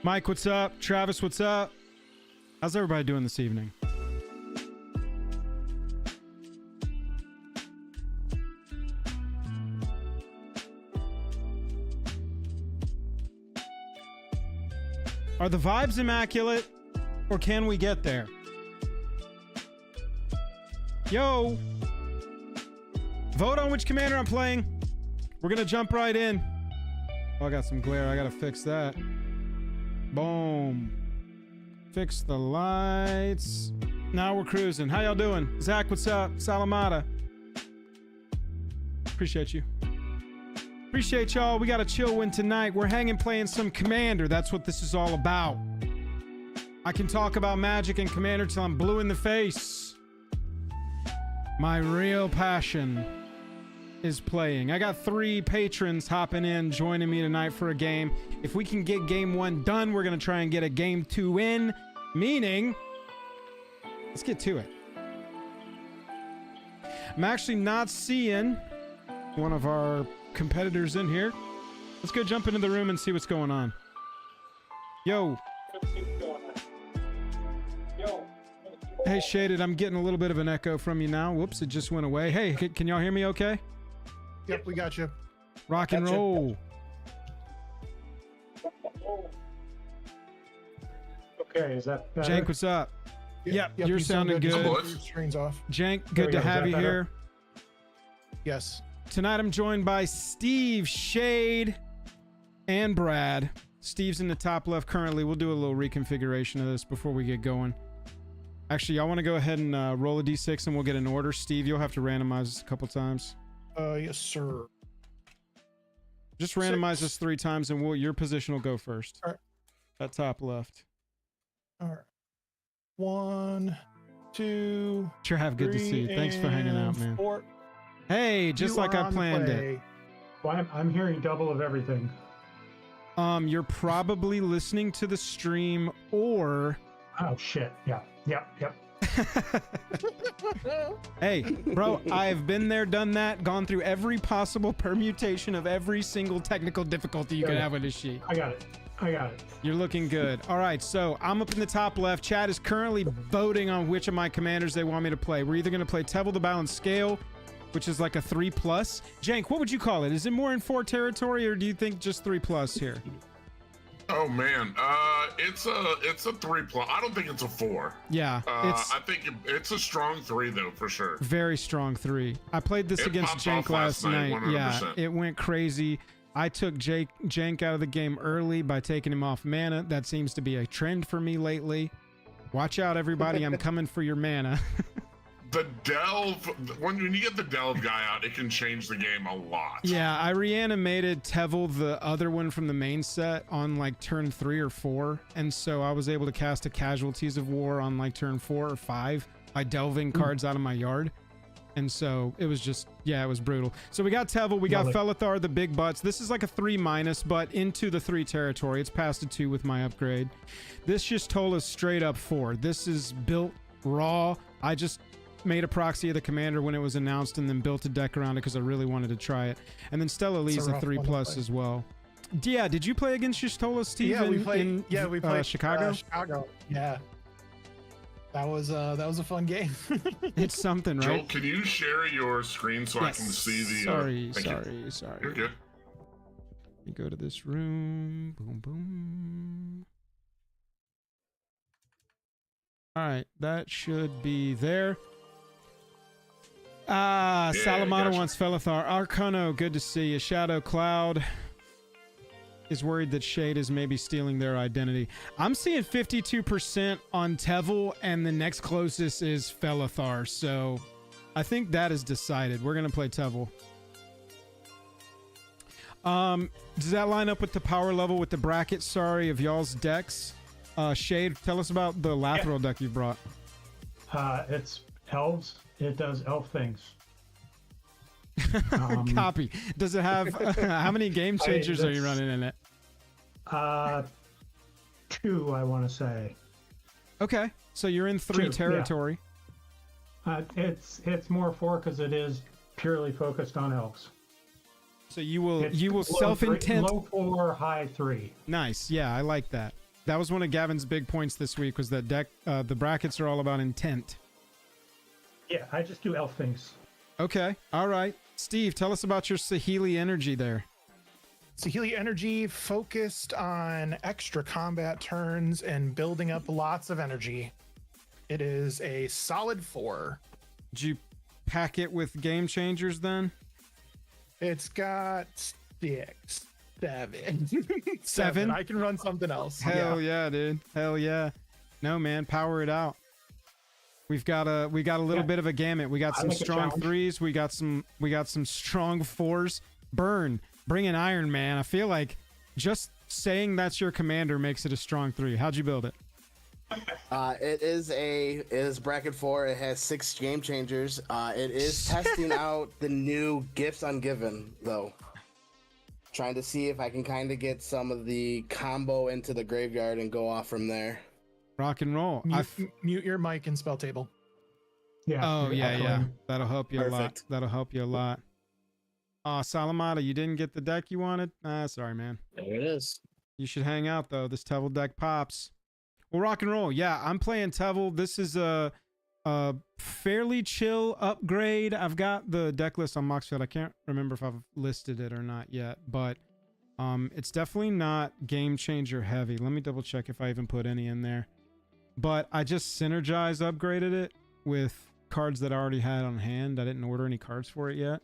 Mike, what's up? Travis, what's up? How's everybody doing this evening? Are the vibes immaculate, or can we get there? Yo! Vote on which commander I'm playing. We're gonna jump right in. Oh, I got some glare. I gotta fix that. Boom. Fix the lights. Now we're cruising. How y'all doing? Zach, what's up? Salamata. Appreciate you. Appreciate y'all. We got a chill win tonight. We're hanging playing some Commander. That's what this is all about. I can talk about Magic and Commander till I'm blue in the face. My real passion is playing. I got 3 patrons hopping in, joining me tonight for a game. If we can get game 1 done, we're going to try and get a game 2 in, meaning, let's get to it. I'm actually not seeing one of our competitors in here. Let's go jump into the room and see what's going on. Yo. Hey, Shaded, I'm getting a little bit of an echo from you now. Whoops, it just went away. Hey, can y'all hear me okay? Yep, we got you. Rock and roll. Okay, is that better? Jank, what's up? Yep, Yep, you're you sound sounding good. Your screen's off. Jank, good to have you here. Yes. Tonight I'm joined by Steve, Shade, and Brad. Steve's in the top left currently. We'll do a little reconfiguration of this before we get going. Actually, I want to go ahead and roll a d6 and we'll get an order. Steve, you'll have to randomize this a couple times. Yes, sir. Just randomize this 3 times and your position will go first. All right. At top left. All right. 1, 2. Sure have good to see you. Thanks for hanging out, man. 4. Hey, just like I planned it. Well, I'm hearing double of everything. You're probably listening to the stream or... Oh, shit. Yeah. Yep. Hey, bro, I've been there, done that, gone through every possible permutation of every single technical difficulty you could have with this sheet. I got it. You're looking good. All right, so I'm up in the top left. Chat is currently voting on which of my commanders they want me to play. We're either going to play Tevel the Balanced Scale, which is like a 3+. Jank, what would you call it? Is it more in 4 territory, or do you think just 3+ here? Oh man, it's a 3+. I don't think it's a 4. Yeah, I think it's a strong 3 though, for sure. Very strong 3. I played this against Jank last night. 100%. Yeah, it went crazy. I took Jank out of the game early by taking him off mana. That seems to be a trend for me lately. Watch out, everybody! I'm coming for your mana. The delve, when you get the delve guy out, it can change the game a lot. Yeah, I reanimated Tevel, the other one from the main set, on like turn 3 or 4, and so I was able to cast a Casualties of War on like turn 4 or 5 by delving cards out of my yard. And so it was just, yeah, it was brutal. So we got Tevel, we got Felithar, the big butts. This is like a 3-, but into the 3 territory. It's past a 2 with my upgrade. This just told us straight up 4. This is built raw. I just made a proxy of the commander when it was announced and then built a deck around it because I really wanted to try it. And then Stella Lee's a 3+ as well. Yeah, did you play against Y'shtola, Steve? Yeah, we played Chicago. Chicago. Yeah, that was a fun game. It's something, right? Joel, can you share your screen so I can see the? Sorry. You're good. Let me go to this room. Boom, boom. All right, that should be there. Salamana wants Felithar. Arcano, good to see you. Shadow Cloud is worried that Shade is maybe stealing their identity. I'm seeing 52% on Tevel, and the next closest is Felithar. So I think that is decided. We're going to play Tevel. Does that line up with the power level with the bracket, sorry, of y'all's decks? Shade, tell us about the Lathril deck you brought. It's elves. It does elf things. Copy. Does it have how many game changers are you running in it? 2, I want to say. Okay, so you're in 3 territory. Yeah. It's more 4 because it is purely focused on elves. So you will self-intent low 4, high 3. Nice. Yeah, I like that. That was one of Gavin's big points this week, was that deck, the brackets are all about intent. Yeah, I just do elf things. Okay. All right. Steve, tell us about your Saheeli energy there. Saheeli energy focused on extra combat turns and building up lots of energy. It is a solid 4. Did you pack it with game changers then? It's got 6, 7. 7? I can run something else. Hell yeah, dude. Hell yeah. No, man, power it out. We got a little bit of a gamut. We got some like a strong challenge. 3s. We got some strong 4s. Burn. Bring an Iron Man. I feel like just saying that's your commander makes it a strong 3. How'd you build it? It is bracket 4. It has 6 game changers. It is testing out the new gifts ungiven though. Trying to see if I can kind of get some of the combo into the graveyard and go off from there. Rock and roll. Mute your mic and spell table. Yeah. Oh you're yeah, echoing. yeah. That'll help you a lot. Perfect. That'll help you a lot. Salamata, you didn't get the deck you wanted? Sorry, man. There it is. You should hang out though. This Tevel deck pops. Well, rock and roll. Yeah, I'm playing Tevel. This is a fairly chill upgrade. I've got the deck list on Moxfield. I can't remember if I've listed it or not yet, but it's definitely not game changer heavy. Let me double check if I even put any in there. But I just synergize upgraded it with cards that I already had on hand. I didn't order any cards for it yet.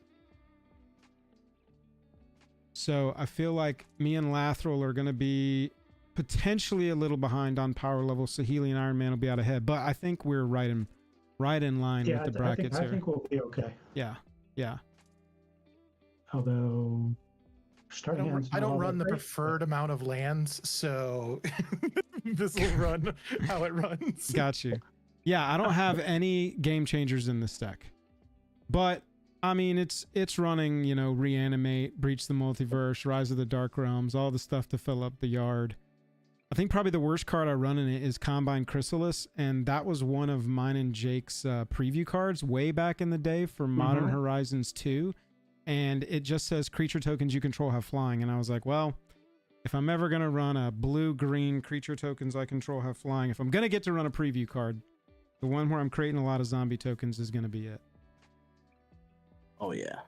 So I feel like me and Lathril are going to be potentially a little behind on power level. Saheeli and Iron Man will be out ahead, but I think we're right in line Yeah, with the brackets I here. think we'll be okay. Yeah, yeah. Although, I don't run the preferred amount of lands, so this will run how it runs. Got you. Yeah, I don't have any game changers in this deck, but I mean it's running, you know, Reanimate, Breach the Multiverse, Rise of the Dark Realms, all the stuff to fill up the yard. I think probably the worst card I run in it is Combine Chrysalis, and that was one of mine and Jake's preview cards way back in the day for Modern Horizons 2, and it just says creature tokens you control have flying, and I was like, well, if I'm ever going to run a blue-green creature tokens I control have flying, if I'm going to get to run a preview card, the one where I'm creating a lot of zombie tokens is going to be it. Oh yeah.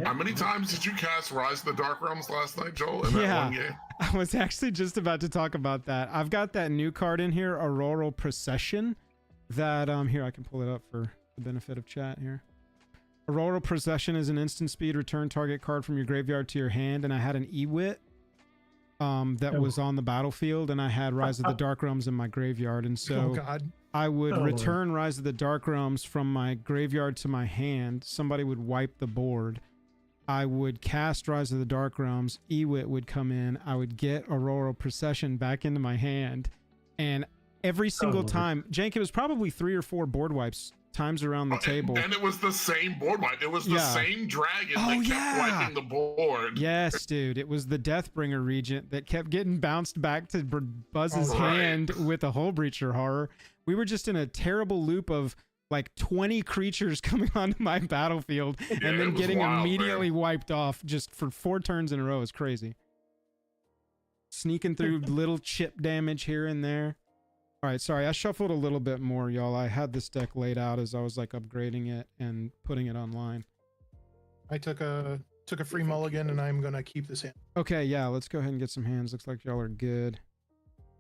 How many times did you cast Rise of the Dark Realms last night, Joel, in that one game? I was actually just about to talk about that. I've got that new card in here, Auroral Procession, that here I can pull it up for the benefit of chat here. Auroral Procession is an instant speed return target card from your graveyard to your hand, and I had an Ewit that was on the battlefield, and I had Rise of the Dark Realms in my graveyard, and so Oh God. I would return Rise of the Dark Realms from my graveyard to my hand. Somebody would wipe the board. I would cast Rise of the Dark Realms. Ewit would come in. I would get Auroral Procession back into my hand. And every single time, Jank, it was probably 3 or 4 board wipes times around the table. And it was the same board wipe. It was the same dragon that kept wiping the board. Yes, dude. It was the Deathbringer Regent that kept getting bounced back to Buzz's hand with a Hull Breacher horror. We were just in a terrible loop of like 20 creatures coming onto my battlefield and then getting wild, immediately wiped off just for 4 turns in a row is crazy. Sneaking through little chip damage here and there. All right, sorry, I shuffled a little bit more, y'all. I had this deck laid out as I was like upgrading it and putting it online. I took a free mulligan and I'm gonna keep this in. Okay, yeah, let's go ahead and get some hands. Looks like y'all are good.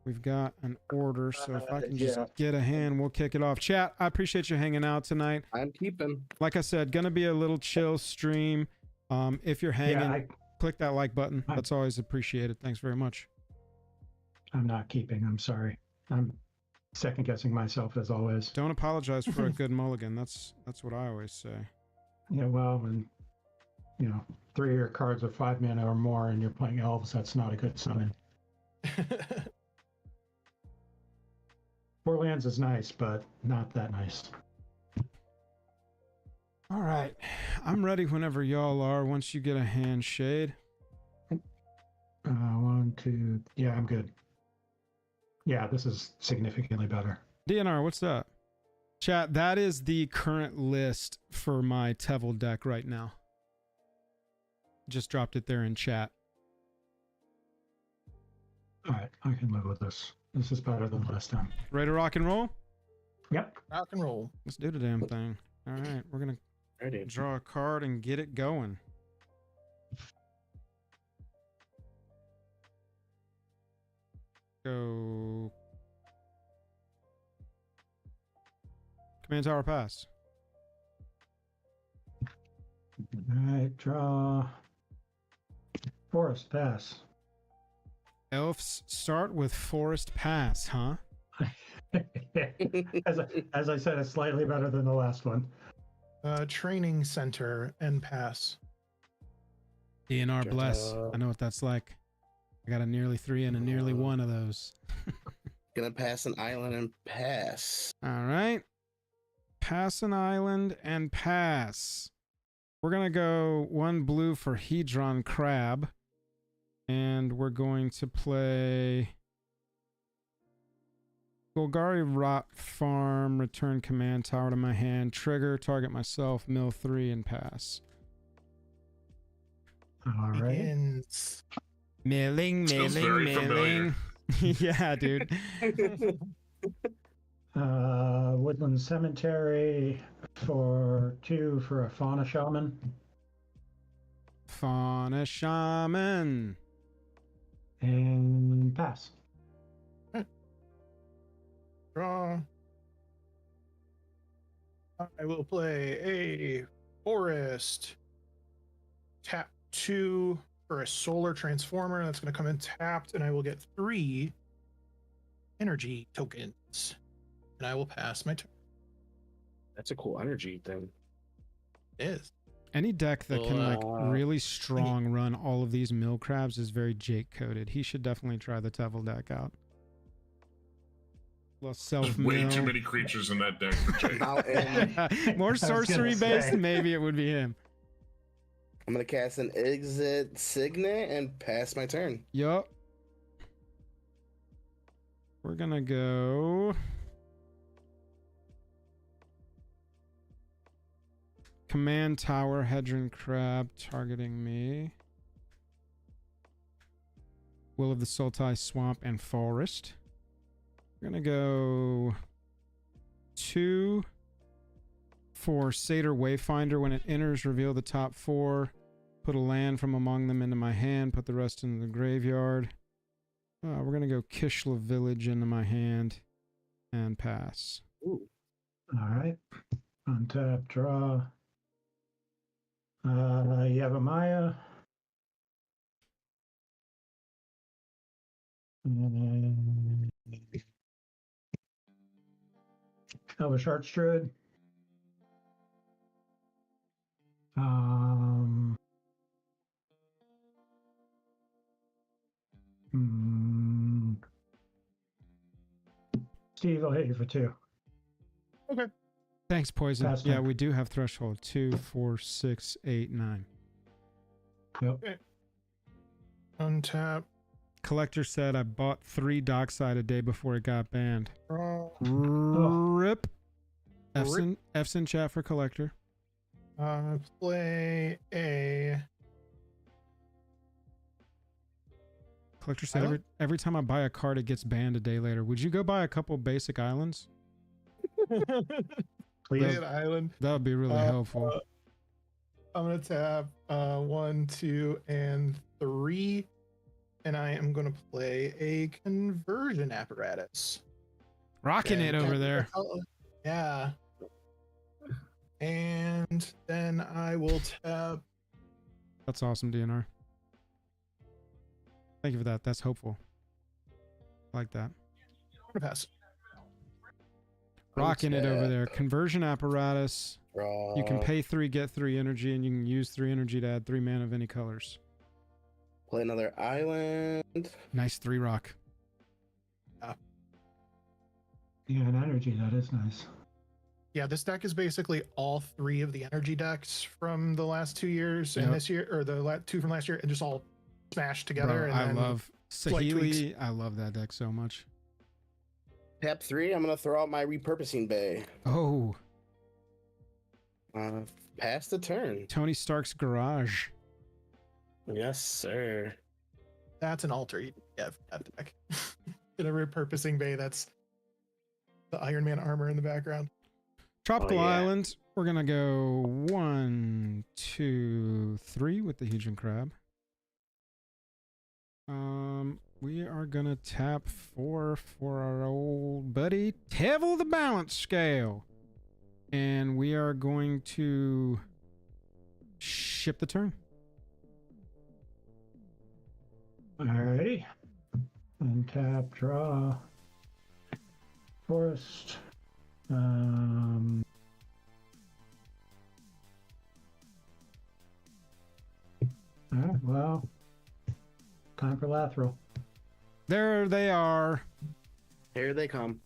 We've got an order, so if I can just get a hand, we'll kick it off. Chat, I appreciate you hanging out tonight. I'm keeping. Like I said, gonna be a little chill stream. If you're hanging, click that like button. That's always appreciated. Thanks very much. I'm not keeping. I'm sorry. I'm second guessing myself as always. Don't apologize for a good mulligan. That's what I always say. Yeah, well, when 3 of your cards are 5 mana or more, and you're playing elves, that's not a good sign. 4 lands is nice, but not that nice. All right, I'm ready whenever y'all are. Once you get a hand, Shade. 1, 2. Yeah, I'm good. Yeah, this is significantly better. DNR, what's up? Chat, that is the current list for my Tevel deck right now. Just dropped it there in chat. All right, I can live with this. This is better than last time. Ready to rock and roll? Yep. Rock and roll. Let's do the damn thing. All right, we're gonna Ready. draw a card and get it going. Go. Command tower pass. All right, draw. Forest pass. Elves start with forest pass, huh? as I said, it's slightly better than the last one. Training center and pass. DNR bless. I know what that's like. I got a nearly 3 and a nearly 1 of those. Gonna pass an island and pass. All right. Pass an island and pass. We're going to go 1 blue for Hedron Crab. And we're going to play Golgari Rot Farm, return command tower to my hand, trigger, target myself, mill 3, and pass. All right. Begins. Milling, Feels very milling. Yeah, dude. Woodland Cemetery for 2 for a Fauna Shaman. Fauna Shaman. And pass. Draw. I will play a forest. Tap 2 for a solar transformer. That's going to come in tapped, and I will get 3 energy tokens. And I will pass my turn. That's a cool energy thing. It is. Any deck that can like really strong run all of these mill crabs is very Jake coded. He should definitely try the Tevil deck out. Well, self There's way mill. too many creatures in that deck for Jake. More sorcery based, say. maybe it would be him. I'm gonna cast an exit signet and pass my turn. Yup. We're gonna go command tower, Hedron Crab targeting me. Will of the Sultai Swamp and Forest. We're gonna go 2 for Satyr Wayfinder. When it enters, reveal the top 4. Put a land from among them into my hand. Put the rest into the graveyard. We're gonna go Kishla Village into my hand and pass. Ooh. All right. Untap, draw. You have a Maya. Elvish Archdruid. Steve, I'll hit you for 2. Okay. Thanks, Poison. Pass Yeah, turn. we do have threshold. 2, 4, 6, 8, 9. Yep. Untap. Collector said I bought 3 Dockside a day before it got banned. Draw. Rip. F's Rip. in chat for Collector. Play a. Collector said every time I buy a card, it gets banned a day later. Would you go buy a couple basic islands? Please. Play an island. That would be really helpful. I'm gonna tap 1, 2, and 3, and I am gonna play a conversion apparatus. Rocking it over there. Yeah. And then I will tap. That's awesome, DNR. Thank you for that. That's hopeful. I like that. I'm gonna pass. Rocking it over there. Conversion apparatus. Draw. You can pay 3, get 3 energy, and you can use 3 energy to add 3 mana of any colors. Play another island. Nice 3 rock. Yeah, an energy, that is nice. Yeah, this deck is basically all 3 of the energy decks from the last 2 years Yep. and this year, or the 2 from last year, and just all smashed together. Bro, and I then love slight tweaks. Sahili. I love that deck so much. Tap 3. I'm gonna throw out my repurposing bay. Oh, Pass the turn. Tony Stark's garage. Yes, sir. That's an alter. Yeah, for that deck. In a repurposing bay, that's the Iron Man armor in the background. Tropical yeah. Island. We're gonna go 1, 2, 3 with the Hedron Crab. We are gonna tap 4 for our old buddy Tevel the Balance Scale, and we are going to ship the turn. Alrighty. Untap, draw. Forest. Alright, well. Time for Lathril. There they are. Here they come.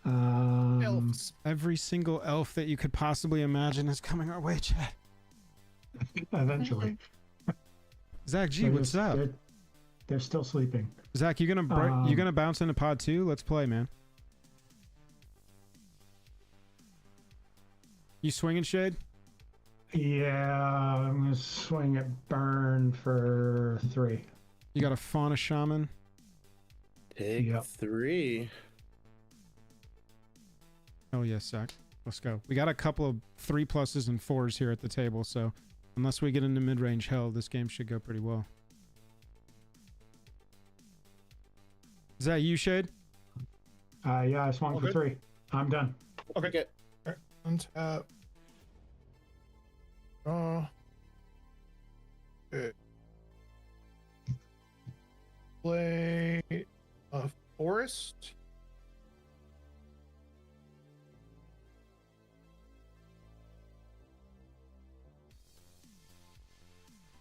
Elves. Every single elf that you could possibly imagine is coming our way, Chad. Eventually. Zach G, They're what's just- up? They're still sleeping. Zach, you gonna bounce into pod 2? Let's play, man. You swinging, Shade? Yeah, I'm gonna swing at burn for 3. You got a Fauna Shaman? Take Yep. 3. Oh yes, Zach. Let's go. We got a couple of 3+s and 4s here at the table, so unless we get into mid-range hell, this game should go pretty well. Is that you, Shade? Yeah, I swung All for good? 3. I'm done. Okay. Alright. Untap. Draw. Okay. Play a forest.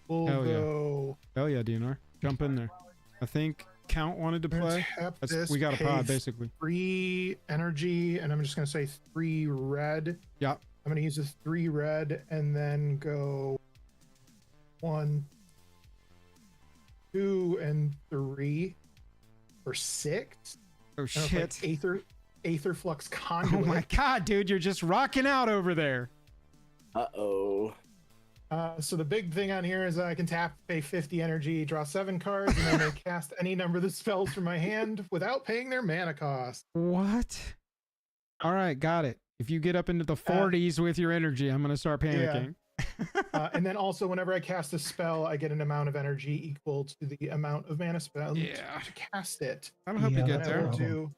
We'll Hell yeah. go Hell yeah, DNR. Jump in there. I think Count wanted to play. tap That's, this, we got a pay pod, basically. 3 energy, and I'm just gonna say 3 red. Yeah. I'm gonna use this 3 red and then go 1, 2, and 3 for 6. Oh, And it's shit. like Aether Flux Oh Conduit. my god, dude, you're just rocking out over there. Uh-oh. So the big thing on here is I can tap, pay 50 energy, draw 7 cards, and then I cast any number of the spells from my hand without paying their mana cost. What? All right, got it. If you get up into the 40s with your energy, I'm going to start panicking. And then also, whenever I cast a spell, I get an amount of energy equal to the amount of mana spent Yeah. to cast it. I hope Yeah, you get that's And there. all.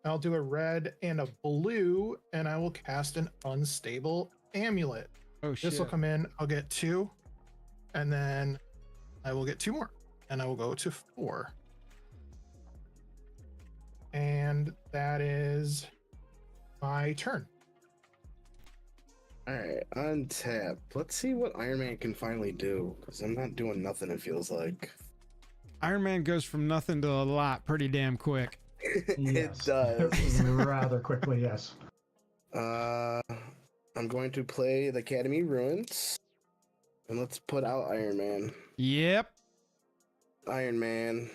I'll do a red and a blue, and I will cast an unstable amulet. Oh, shit. This will come in. I'll get 2, and then I will get 2 more, and I will go to 4. And that is my turn. Alright, untap. Let's see what Iron Man can finally do, because I'm not doing nothing, it feels like. Iron Man goes from nothing to a lot pretty damn quick. It does. Rather quickly, yes. I'm going to play the Academy Ruins. And let's put out Iron Man. Yep. Iron Man.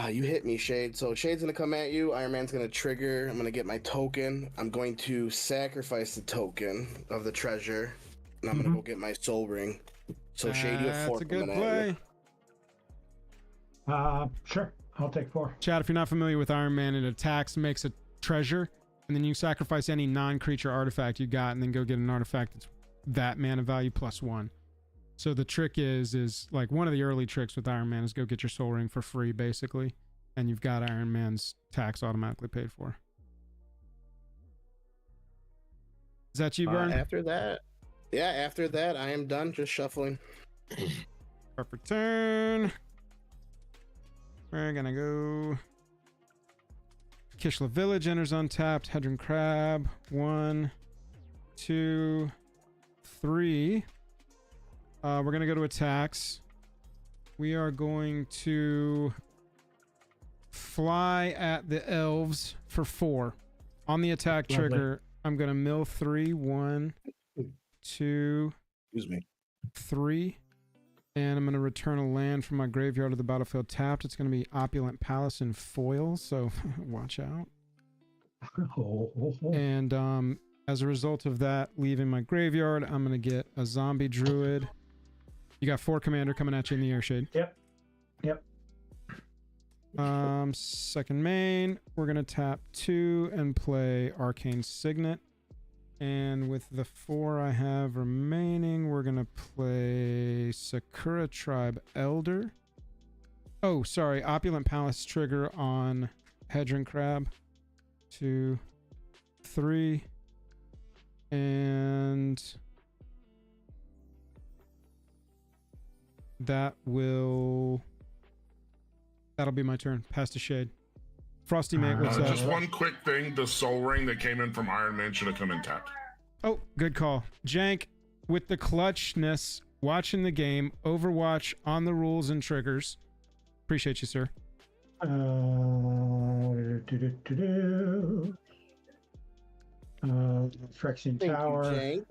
You hit me, Shade. So Shade's gonna come at you. Iron Man's gonna trigger. I'm gonna get my token. I'm going to sacrifice the token of the treasure. And I'm gonna go get my soul ring. So Shade, you have 4 That's a good coming at you. play. Sure. I'll take 4. Chad, if you're not familiar with Iron Man, it attacks, makes a treasure, and then you sacrifice any non-creature artifact you got, and then go get an artifact that's that mana value +1. So the trick is like one of the early tricks with Iron Man is go get your soul ring for free, basically, and you've got Iron Man's tax automatically paid for. Is that you, Burn? After that, I am done just shuffling. Perfect turn. We're gonna go. Kishla Village enters untapped. Hedron Crab. 1, 2, 3. We're gonna go to attacks. We are going to fly at the elves for 4. On the attack Lovely. trigger, I'm gonna mill 3. 1, 2, Excuse me. 3. And I'm going to return a land from my graveyard to the battlefield tapped. It's going to be Opulent Palace in foil, so watch out. And as a result of that leaving my graveyard, I'm going to get a zombie druid You got 4 commander coming at you in the air shade. Yep. Yep. Second main, we're gonna tap 2 and play Arcane Signet. And with the 4 I have remaining, we're gonna play Sakura Tribe Elder. Oh, sorry, Opulent Palace trigger on Hedron Crab. 2, 3, and that'll be my turn. Pass to Shade. Frosty Mate, what's up? Just one quick thing. The Soul Ring that came in from Iron Man should have come in tapped. Oh, good call. Jank, with the clutchness, watching the game, Overwatch on the rules and triggers. Appreciate you, sir. Friction Thank Tower. you, Jake.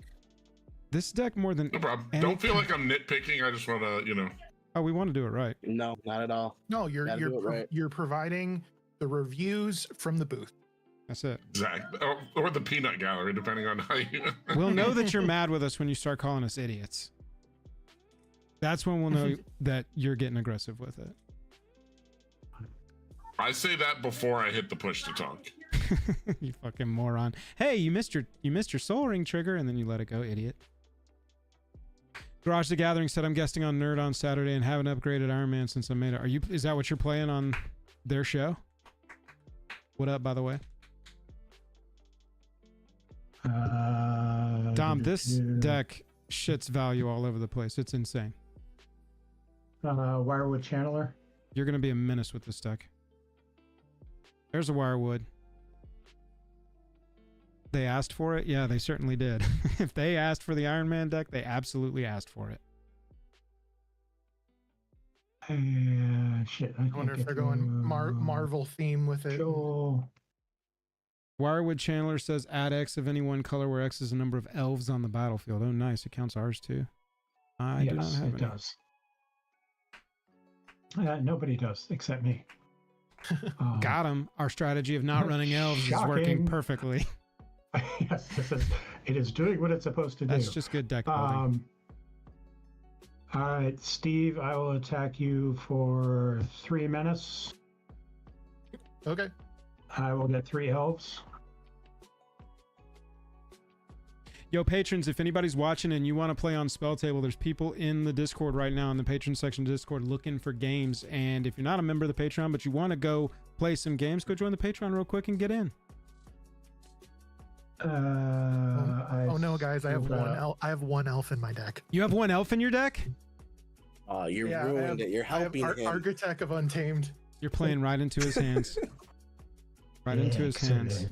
This deck more than No problem. any Don't feel like I'm nitpicking. I just want to, Oh, we want to do it right. No, not at all. No, Gotta do it right. you're providing the reviews from the booth. That's it. exactly. Or the peanut gallery, depending on how you. We'll know that you're mad with us when you start calling us idiots. That's when we'll know that you're getting aggressive with it. I say that before I hit the push to talk. You fucking moron. Hey, you missed your Soul Ring trigger and then you let it go, idiot. Garage the Gathering said I'm guesting on Nerd on Saturday and haven't upgraded Iron Man since I made it. Is that what you're playing on their show? What up, by the way? Dom, this deck shits value all over the place. It's insane. Wirewood Channeler. You're going to be a menace with this deck. There's a Wirewood. They asked for it? Yeah, they certainly did. If they asked for the Iron Man deck, they absolutely asked for it. Shit. I wonder if they're going Marvel theme with it. Sure. Wirewood Chandler says add X of any one color where X is the number of elves on the battlefield. Oh, nice. It counts ours too. I do not have it any. does. Nobody does except me. Got him. Our strategy of not running elves is working perfectly. Yes, it is doing what it's supposed to do. That's just good deck building. All right, Steve, I will attack you for 3 menace. Okay. I will get 3 elves. Yo, patrons, if anybody's watching and you want to play on Spell Table, there's people in the Discord right now in the patron section of Discord looking for games. And if you're not a member of the Patreon, but you want to go play some games, go join the Patreon real quick and get in. Oh no, guys! I have one elf. I have 1 elf in my deck. You have 1 elf in your deck? You ruined it. You're helping him. Architect of Untamed. You're playing right into his hands. Right into his hands.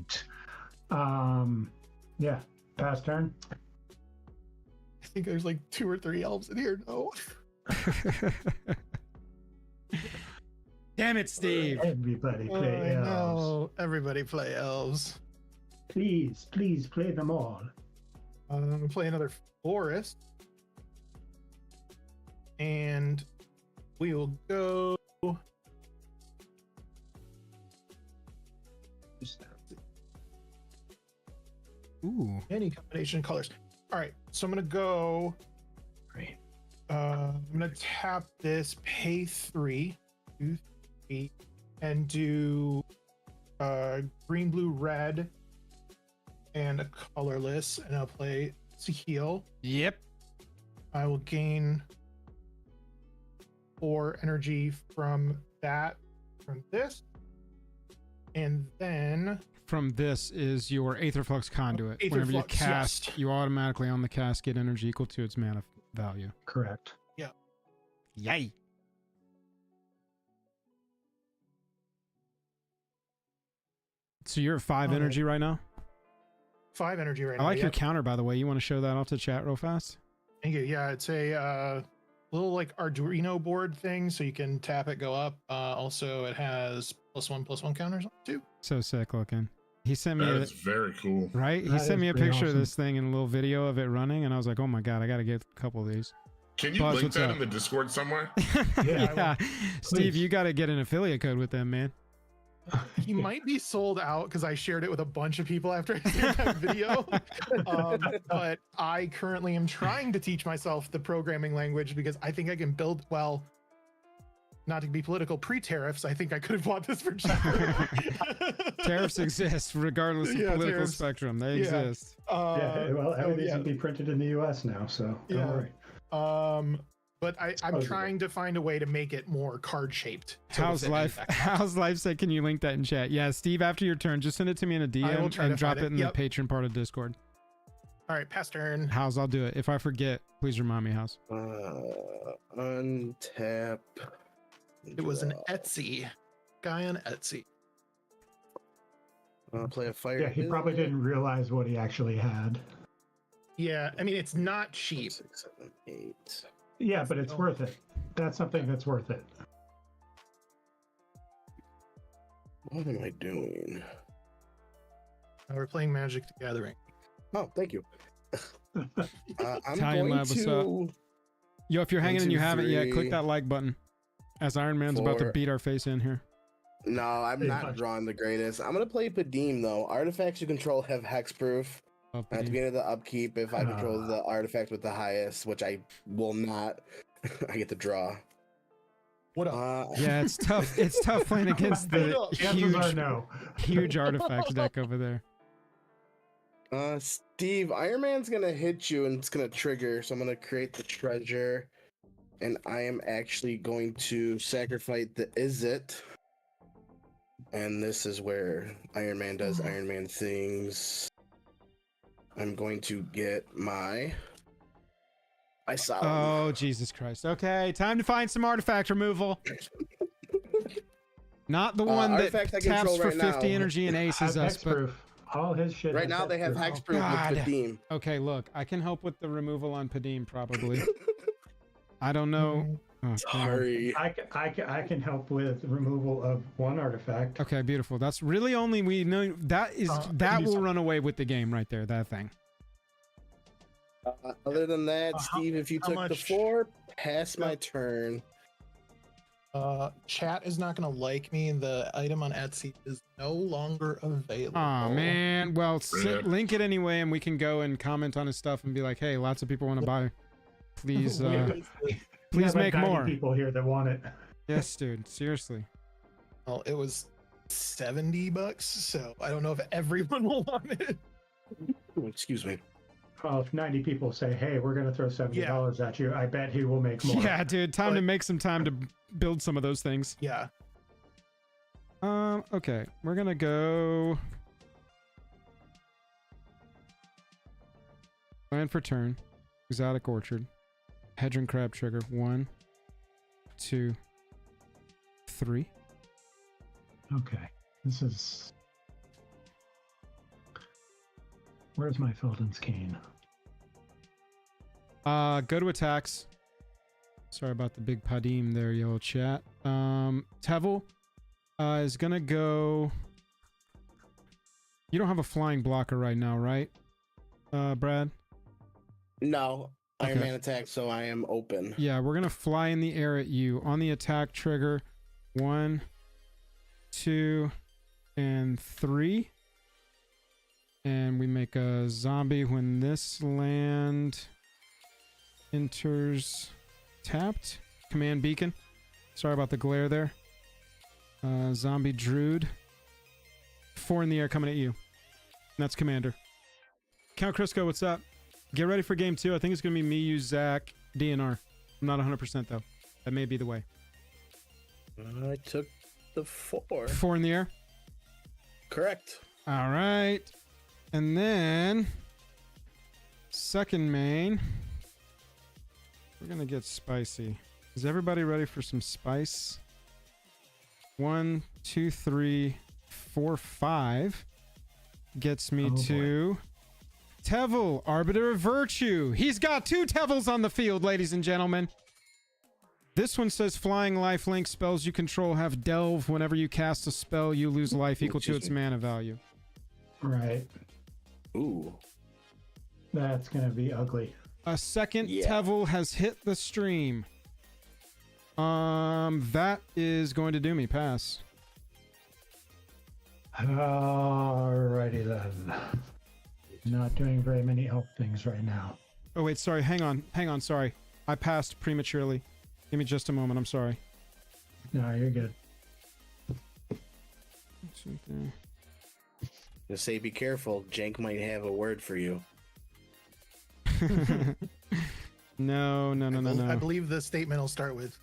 Yeah. Pass turn. I think there's like 2 or 3 elves in here. No. Damn it, Steve. Everybody play elves. No, everybody play elves. Please play them all. I'm gonna play another forest, and we will go. Ooh. Any combination of colors. All right, so I'm gonna go. Great. I'm gonna tap this, pay 3, 2, 3, and do green, blue, red, and a colorless, and I'll play to heal. Yep. I will gain 4 energy from this, and then from this is your Aetherflux Conduit. Aetherflux, Whenever you cast, yes. you automatically on the cast get energy equal to its mana value. Correct. Yeah. Yay. So you're at 5 energy right now? 5 energy right I now. like your counter, by the way. You want to show that off to chat real fast? Thank you. Yeah, it's a little like Arduino board thing, so you can tap it, go up. Also, it has +1/+1 counters on it too. So sick looking. He sent me That is very cool. right? He That sent is me a pretty picture of awesome. this thing and a little video of it running, and I was like, oh my god, I got to get a couple of these. Can you Buzz, link what's that up? in the Discord somewhere? Yeah. I Steve, Please. you got to get an affiliate code with them, man. He might be sold out because I shared it with a bunch of people after I shared that video. But I currently am trying to teach myself the programming language because I think I can build well. Not to be political, pre-tariffs, I think I could have bought this for cheaper. Tariffs exist regardless of political tariffs. spectrum. They Yeah. exist. Yeah, well, everything's yeah. gonna be printed in the U.S. now, so don't worry. But I'm Supposedly. trying to find a way to make it more card shaped. How's life? How's life? Say, can you link that in chat? Yeah, Steve. After your turn, just send it to me in a I will DM try and to drop find it it. in Yep. the Patreon part of Discord. All right, pass turn. How's? I'll do it. If I forget, please remind me. How's? Untap. It was an Etsy guy on Etsy. Play a fire. Yeah, he probably didn't realize what he actually had. Yeah, I mean it's not cheap. 6, 7, 8. Yeah, but it's worth it. That's something that's worth it. What am I doing? We're playing Magic the Gathering. Oh, thank you. I'm Italian going Lab, what's to. Yo, if you're hanging and you 2, haven't yet, click 3, that like button. As Iron Man's about to 4. beat our face in here. No, I'm Pretty not much. drawing the greatest. I'm gonna play Padim though. Artifacts you control have hexproof. Love At the Padim. beginning of the upkeep, if I control the artifact with the highest, which I will not, I get to draw. What up? Yeah, it's tough. It's tough playing against the Chances are huge, no. huge artifacts deck over there. Steve, Iron Man's gonna hit you and it's gonna trigger, so I'm gonna create the treasure, and I am actually going to sacrifice the Izzet. And this is where Iron Man does Iron Man things. I'm going to get my Solemn. Oh, Jesus Christ. Okay, time to find some artifact removal. Not the one that artifact I taps control for right 50 now energy and aces Has us. But hexproof. All his shit. Right has now they have hexproof. hexproof God. with Padim. okay, look, I can help with the removal on Padim probably. I don't know. Oh, God. Sorry. I can help with removal of one artifact. Okay, beautiful. That's really only we know that is that will run away with the game right there. That thing. Other than that, Steve, if you how took the much- 4, pass my turn. Chat is not gonna like me. The item on Etsy is no longer available. Oh man. Well, Rip. link it anyway, and we can go and comment on his stuff and be like, "Hey, lots of people want to buy. Please, We have please like make 90 more." people here that want it. Yes, dude. Seriously. Well, it was $70, so I don't know if everyone will want it. Ooh, excuse me. Well, if 90 people say, "Hey, we're going to throw $70 at you," I bet he will make more. Yeah, dude. Time to But- make some time to build some of those things. Yeah. Okay. We're gonna go. Plan for turn. Exotic Orchard. Hedron Crab Trigger. 1, 2, 3. Okay. This is. Where's my Felden's cane? Go to attacks. Sorry about the big Padim there, yellow chat. Tevel is gonna go. You don't have a flying blocker right now, right? Brad? No, Iron Okay. Man attack, so I am open. Yeah, we're gonna fly in the air at you on the attack trigger. 1, 2, and 3. And we make a zombie when this land enters tapped. Command beacon. Sorry about the glare there. Zombie Druid. 4 in the air coming at you. That's Commander. Count Crisco, what's up? Get ready for game 2. I think it's going to be me, you, Zach, DNR. I'm not 100% though. That may be the way. I took the 4. 4 in the air. Correct. All right. And then second main. We're going to get spicy. Is everybody ready for some spice? 1, 2, 3, 4, 5. Gets me Oh, to Tevel, Arbiter of Virtue. He's got 2 Tevels on the field, ladies and gentlemen. This one says flying lifelink spells you control have delve. Whenever you cast a spell, you lose life equal to its mana value. Right. Ooh. That's going to be ugly. A second Yeah. Tevel has hit the stream. That is going to do me. Pass. Alrighty then. Not doing very many elf things right now. Oh wait, sorry. Hang on. Sorry, I passed prematurely. Give me just a moment. I'm sorry. No, you're good. Just say be careful. Jank might have a word for you. No. I believe the statement will start with,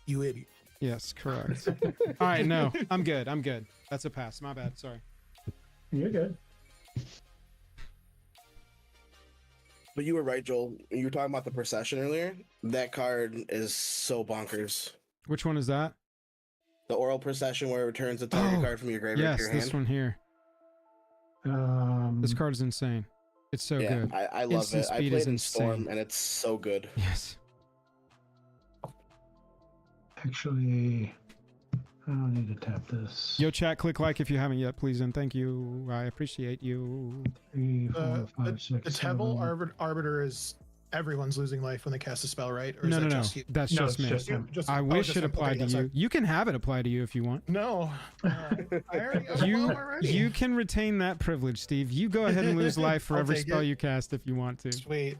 "You idiot." Yes, correct. All right, no, I'm good. That's a pass. My bad. Sorry. You're good. But you were right, Joel. You were talking about the procession earlier. That card is so bonkers. Which one is that? The oral procession where it returns a target card from your graveyard to Yes, your this hand. one here. This card is insane. It's so yeah, good. I love Instant it. I speed played is in insane. Storm, and it's so good. Yes. Actually, I don't need to tap this. Yo, chat, click like if you haven't yet, please, and thank you. I appreciate you. 3, 4, 5, 6, The 7. Tevel Arbiter is everyone's losing life when they cast a spell, right? Or is No. that just you? That's No, just it's me. just him. I oh, wish just it him. applied Okay, to yeah, you. sorry. You can have it apply to you if you want. No, I already. I'm You low already. you can retain that privilege, Steve. You go ahead and lose life for I'll every take spell it. you cast if you want to. Sweet.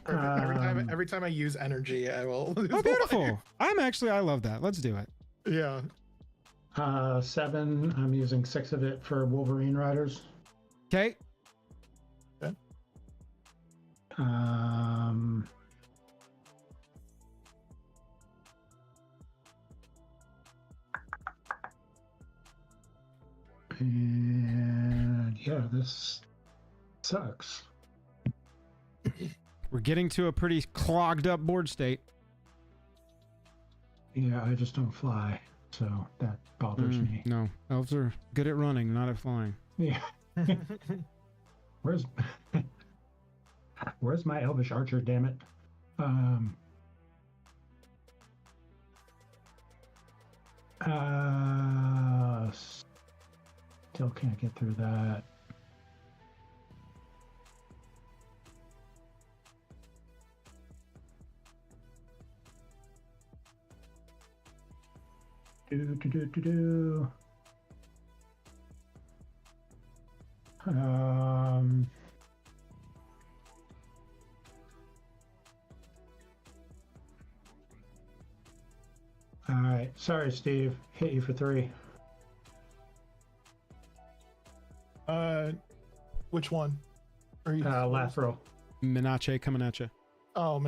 Perfect. Every time I use energy, I will. Lose Oh, beautiful. life. I love that. Let's do it. Yeah. 7. I'm using 6 of it for Wolverine Riders. Okay. And yeah, this sucks. We're getting to a pretty clogged up board state. Yeah, I just don't fly, so that bothers me. No, elves are good at running, not at flying. Yeah. Where's my elvish archer? Damn it. Still can't get through that. Do. All right. Sorry, Steve. Hit you for 3. Which one? Are you? Lateral. Minache coming at you. Oh,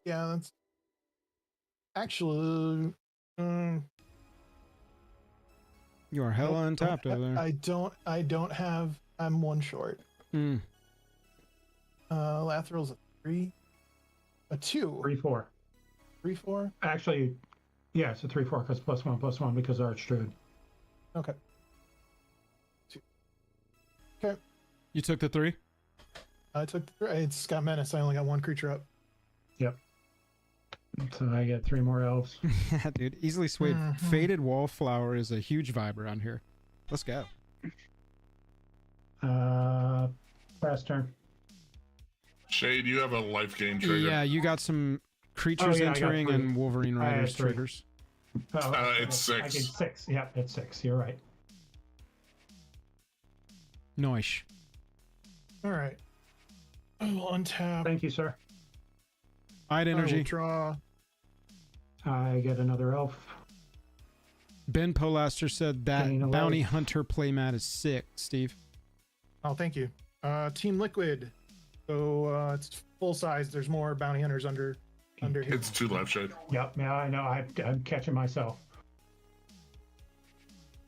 yeah, that's actually. You are hella untapped over there. I don't have. I'm 1 short. Lathral's a 3, a 2, 3/4. 3/4. Actually, yeah, it's a 3/4 because +1/+1 because Archdruid. Okay. 2. Okay. You took the 3? I took. It's got menace. I only got 1 creature up. Yep. So I get 3 more elves. Yeah, dude. Easily swayed. Mhm. Faded Wallflower is a huge vibe around here. Let's go. Last turn. Shade, you have a life gain trigger. Yeah, you got some creatures yeah, I got entering 3. and Wolverine I had Riders 3. triggers. Oh, It's I 6. get 6. Yep, it's 6. You're right. Noish. All right. I will untap. Thank you, sir. I'd I will energy. draw. I get another elf. Ben Polaster said that Getting a Bounty life. Hunter playmat is sick, Steve. Oh, thank you. Team Liquid. So it's full size. There's more bounty hunters under here. It's 2 left, Shade. Yep, yeah, I know. I'm catching myself.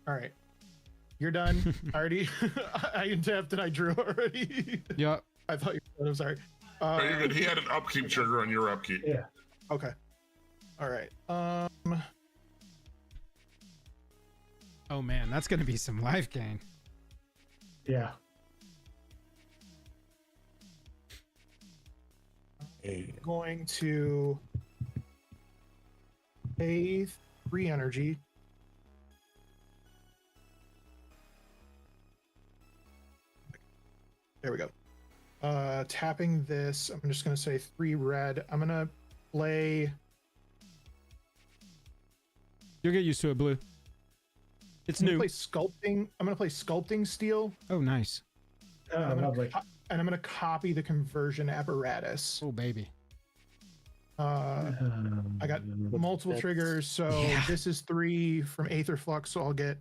All right. You're done. I already. I untapped and I drew already. Yep. I thought you were. I'm sorry. Oh, you're good. He had an upkeep trigger on your upkeep. Yeah. Okay. All right. Oh man, that's gonna be some life gain. Yeah. Going to pay 3 energy. There we go. Tapping this. I'm just gonna say 3 red. I'm gonna play. You'll get used to it, Blue. It's I'm gonna new. play sculpting. I'm gonna play sculpting steel. Oh, nice. And I'm gonna lovely. and I'm gonna copy the conversion apparatus. Oh, baby. I got multiple That's- triggers, so Yeah. this is 3 from Aether Flux, so I'll get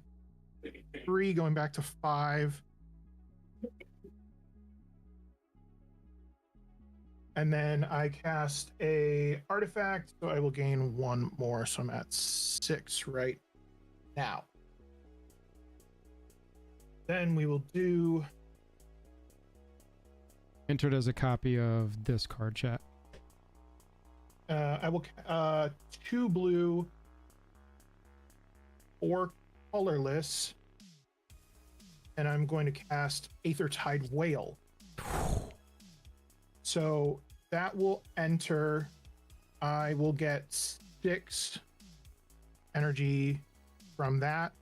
3 going back to 5. And then I cast a artifact, so I will gain 1 more, so I'm at 6 right now. Then we will do Entered as a copy of this card, chat. I will 2 blue, 4 colorless, and I'm going to cast Aethertide Whale. So that will enter. I will get 6 energy from that.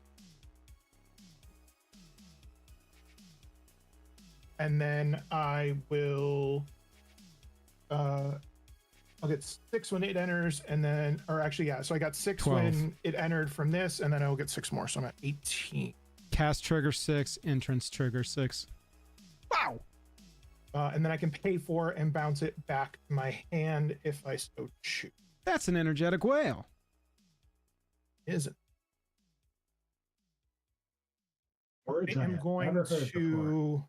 And then I will I'll get 6 when it enters, and then, or actually, yeah. So I got 6 12. when it entered from this, and then I will get 6 more. So I'm at 18. Cast trigger 6, entrance trigger 6. Wow. And then I can pay for and bounce it back to my hand if I so choose. That's an energetic whale. Isn't. Words I on am it. going Never heard it before.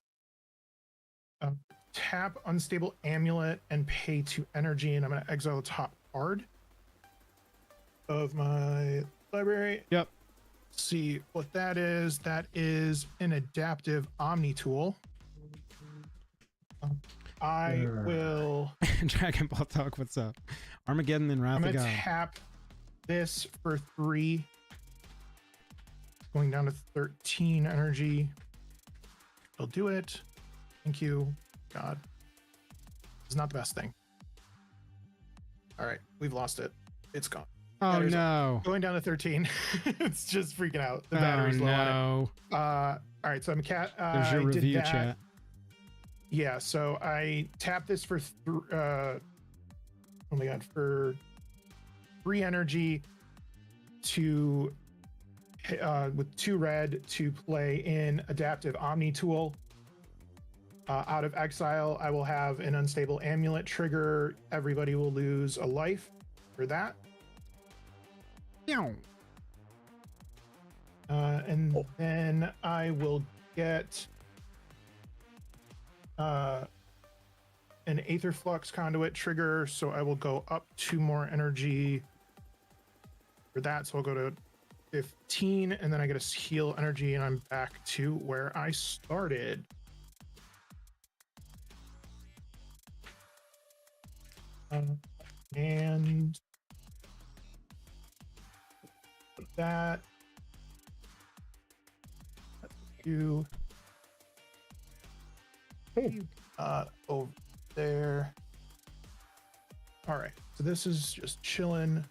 to tap Unstable Amulet and pay 2 energy, and I'm going to exile the top card of my library. Yep. See what that is. That is an adaptive Omni tool. I Sure. will. Dragon Ball Talk, what's up? Armageddon and Wrath I'm of going to God. tap this for 3. Going down to 13 energy. I'll do it. Thank you, God. It's not the best thing. All right, we've lost it. It's gone. Oh, Batteries no. Going down to 13. It's just freaking out. The Oh, battery's low on no. it. All right, so I'm cat. There's your I did review, that. chat. Yeah, so I tap this for oh my god, for 3 energy to with 2 red to play in adaptive Omni tool. Out of exile, I will have an unstable amulet trigger. Everybody will lose a life for that. Meow. And then I will get an Aether Flux conduit trigger, so I will go up 2 more energy for that. So I'll go to 15, and then I get a heal energy, and I'm back to where I started. And that you over there. All right, so this is just chilling.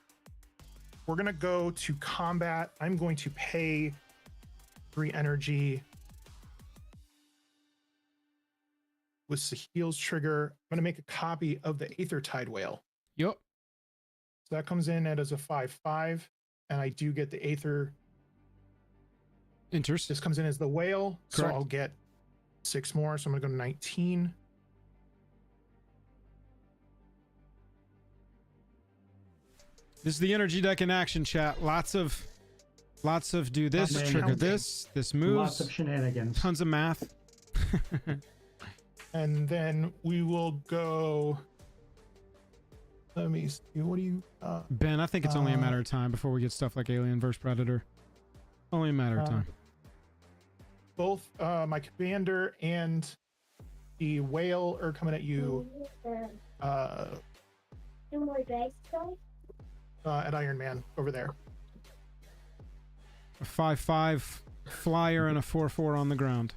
We're gonna go to combat. I'm going to pay 3 energy with the heals trigger. I'm gonna make a copy of the Aethertide Whale. Yup. So that comes in as a 5/5, and I do get the Aether. Enters. This comes in as the whale, so Correct. I'll get 6 more. So I'm gonna go to 19. This is the energy deck in action, chat. Lots of do this, Lots of trigger counting. this Lots moves, of shenanigans. tons of math. And then we will go. Let me see. What do you? Ben, I think it's only a matter of time before we get stuff like Alien vs Predator. Only a matter of time. Both my commander and the whale are coming at you at Iron Man over there. A 5/5 flyer and a 4/4 on the ground.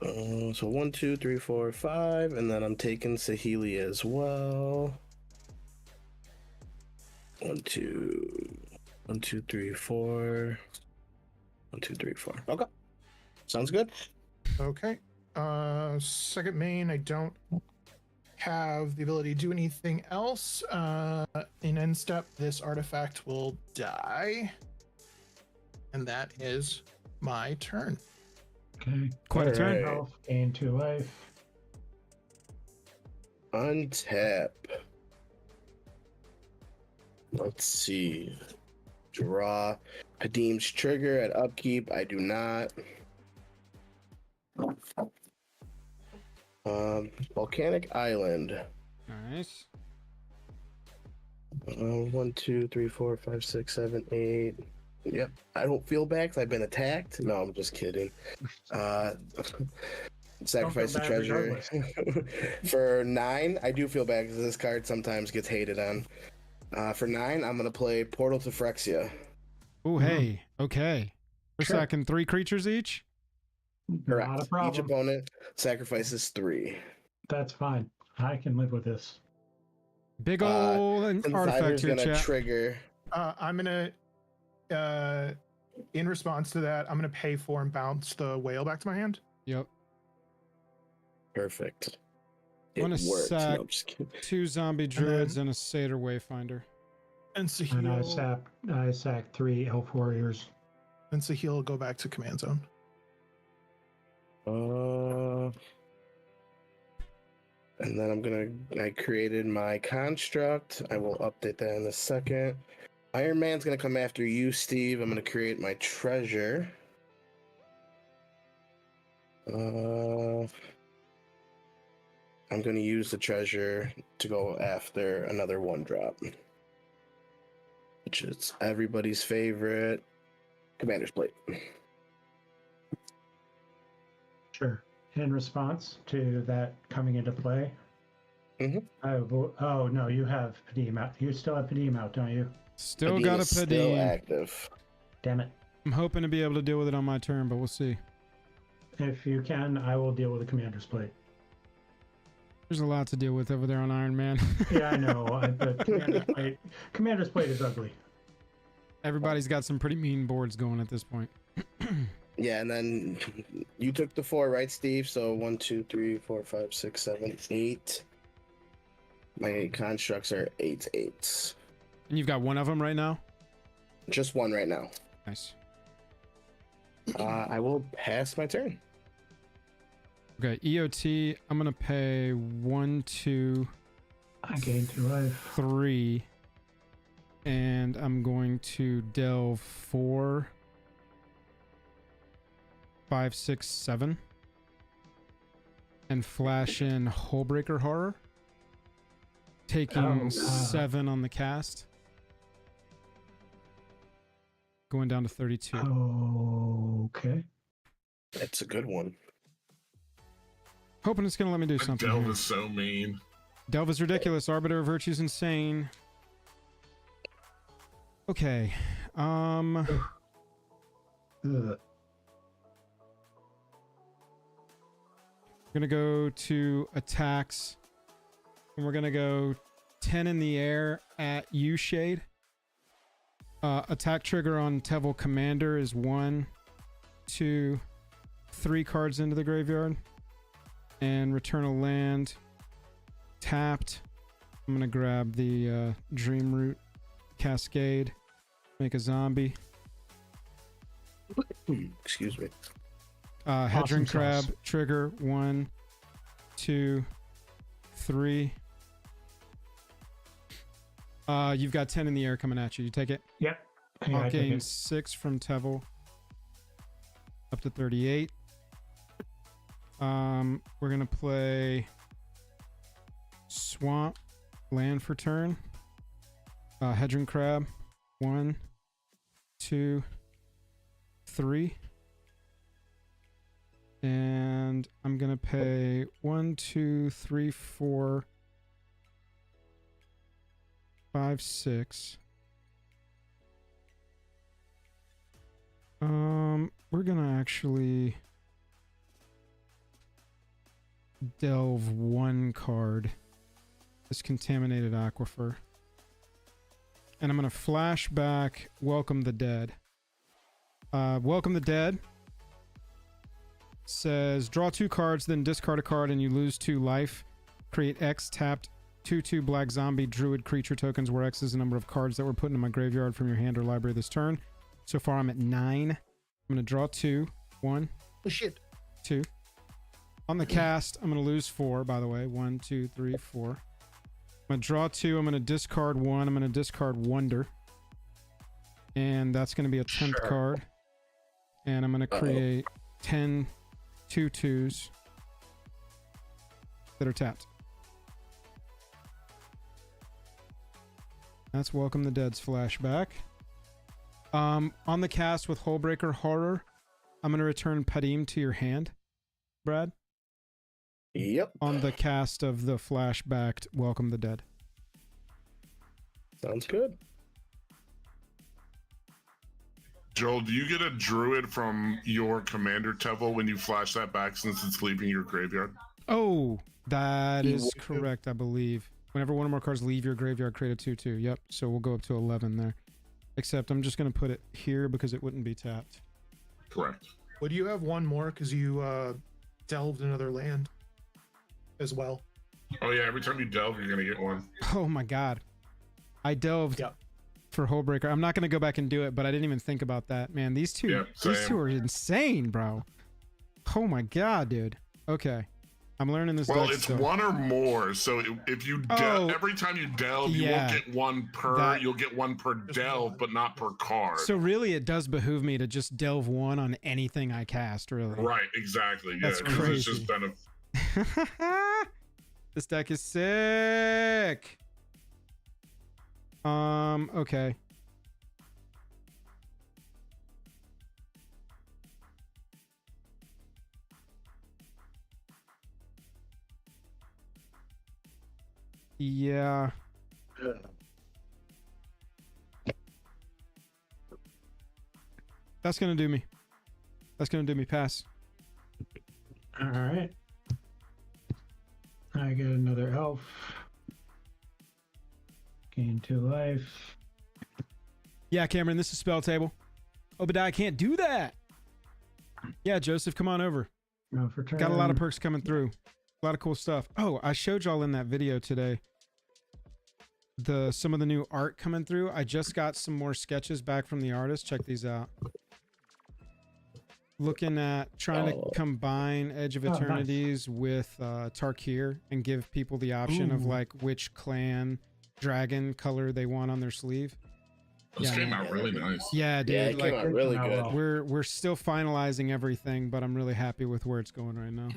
So 1, 2, 3, 4, 5, and then I'm taking Sahili as well. 1, 2, 1, 2, 3, 4. 1, 2, 3, 4. Okay, sounds good. Okay. Second main, I don't have the ability to do anything else. In end step, this artifact will die. And that is my turn. Okay. Quite a turn. Alright. Health, gain 2 life. Untap. Let's see. Draw. Padim's trigger at upkeep. I do not. Volcanic Island. Nice. 1, 2, 3, 4, 5, 6, 7, 8. Yep. I don't feel bad 'cause I've been attacked. No, I'm just kidding. Sacrifice the bad treasure. For 9, I do feel bad because this card sometimes gets hated on. For 9, I'm gonna play Portal to Phyrexia. Oh, hey. Okay. We're Sure. sacking 3 creatures each? Correct. Not a Each problem. opponent sacrifices 3. That's fine. I can live with this. Big ol' artifact Insider's here, gonna chat. trigger. I'm gonna, in response to that, I'm gonna pay 4 and bounce the whale back to my hand. Yep. Perfect. I'm It gonna worked. No, sack I'm just kidding. 2 zombie druids and a satyr wayfinder. And Sahil, And I sacked 3 elf warriors. and Sahil will go back to command zone. And then I created my construct. I will update that in a second. Iron Man's gonna come after you, Steve. I'm gonna create my treasure. I'm gonna use the treasure to go after another 1-drop, which is everybody's favorite, Commander's Plate. Sure. In response to that coming into play, Mhm. oh no, you have Padim out. You still have Padim out, don't you? Still Padim got a is still Padim. active. Damn it. I'm hoping to be able to deal with it on my turn, but we'll see. If you can, I will deal with the commander's plate. There's a lot to deal with over there on Iron Man. Yeah, I know. But commander's plate is ugly. Everybody's got some pretty mean boards going at this point. Yeah, and then you took the 4, right, Steve? So 1, 2, 3, 4, 5, 6, 7, 8. My constructs are 8/8s. And you've got one of them right now? Just 1 right now. Nice. I will pass my turn. Okay, EOT, I'm going to pay 1, 2, I gained 2 life. 3. And I'm going to delve 4, 5, 6, 7. And flash in Hullbreaker Horror. Taking 7 on the cast. Going down to 32. Okay. That's a good one. Hoping it's going to let me do something. Delve here. is so mean. Delve is ridiculous. Arbiter of Virtue's insane. Okay. Ugh. We're gonna go to attacks, and we're gonna go 10 in the air at you, Shade. Attack trigger on Tevil Commander is 1, 2, 3 cards into the graveyard, and return a land tapped. I'm gonna grab the Dream Root Cascade, make a zombie. Excuse me. Hedron Awesome Crab sauce. trigger 1, 2, 3. You've got 10 in the air coming at you. You take it. Yep. Yeah, I'll I take gain it. 6 from Tevil. Up to 38. We're gonna play Swamp Land for turn. Hedron Crab 1, 2, 3. And I'm gonna pay 1, 2, 3, 4, 5, 6. We're gonna actually delve 1 card. This Contaminated Aquifer. And I'm gonna flash back Welcome the Dead. Welcome the Dead says draw 2 cards, then discard a card, and you lose 2 life. Create X tapped 2/2 black zombie druid creature tokens, where X is the number of cards that were put into my graveyard from your hand or library this turn. So far, I'm at 9. I'm gonna draw 2. 1, Oh shit. 2. On the cast, I'm gonna lose 4. By the way, 1, 2, 3, 4. I'm gonna draw 2. I'm gonna discard 1. I'm gonna discard Wonder, and that's gonna be a 10th Sure. card. And I'm gonna create 10 2/2s that are tapped. That's Welcome the Dead's flashback. On the cast with Hullbreaker Horror, I'm going to return Padim to your hand, Brad. Yep. On the cast of the flashbacked Welcome the Dead. Sounds good. Joel, do you get a druid from your commander Tevel when you flash that back since it's leaving your graveyard? Oh, that You is will- correct, I believe. Whenever one or more cards leave your graveyard, create a 2/2. Yep, so we'll go up to 11 there. Except I'm just going to put it here because it wouldn't be tapped. Correct. Would you have one more because you delved another land as well? Oh yeah, every time you delve, you're gonna get one. Oh my god. I delved Yep. for Hullbreaker. I'm not going to go back and do it, but I didn't even think about that. Man, these two Yeah, these two same. are insane, bro. Oh my god, dude. Okay. I'm learning this Well, deck it's still. one or more. So if you Oh, every time you delve, you yeah. won't get one per. That- You'll get one per delve, but not per card. So really it does behoove me to just delve 1 on anything I cast, really. Right, exactly. Yeah, That's 'cause it's crazy. just kind of This deck is sick. Okay. Yeah. That's gonna do me. That's gonna do me. Pass. All right. I get another elf. Gain 2 life. Yeah, Cameron, this is spell table. Obadiah can't do that. Yeah, Joseph, come on over. Go for turn. Got a lot of perks coming through. A lot of cool stuff. Oh, I showed y'all in that video today some of the new art coming through. I just got some more sketches back from the artist. Check these out. Looking at trying to combine Edge of Oh, nice. Eternities with Tarkir and give people the option of Ooh. like which clan dragon color they want on their sleeve. this Yeah, came man. out really nice. Yeah, dude. Yeah, it like came out really Oh, good. wow. we're still finalizing everything, but I'm really happy with where it's going right now.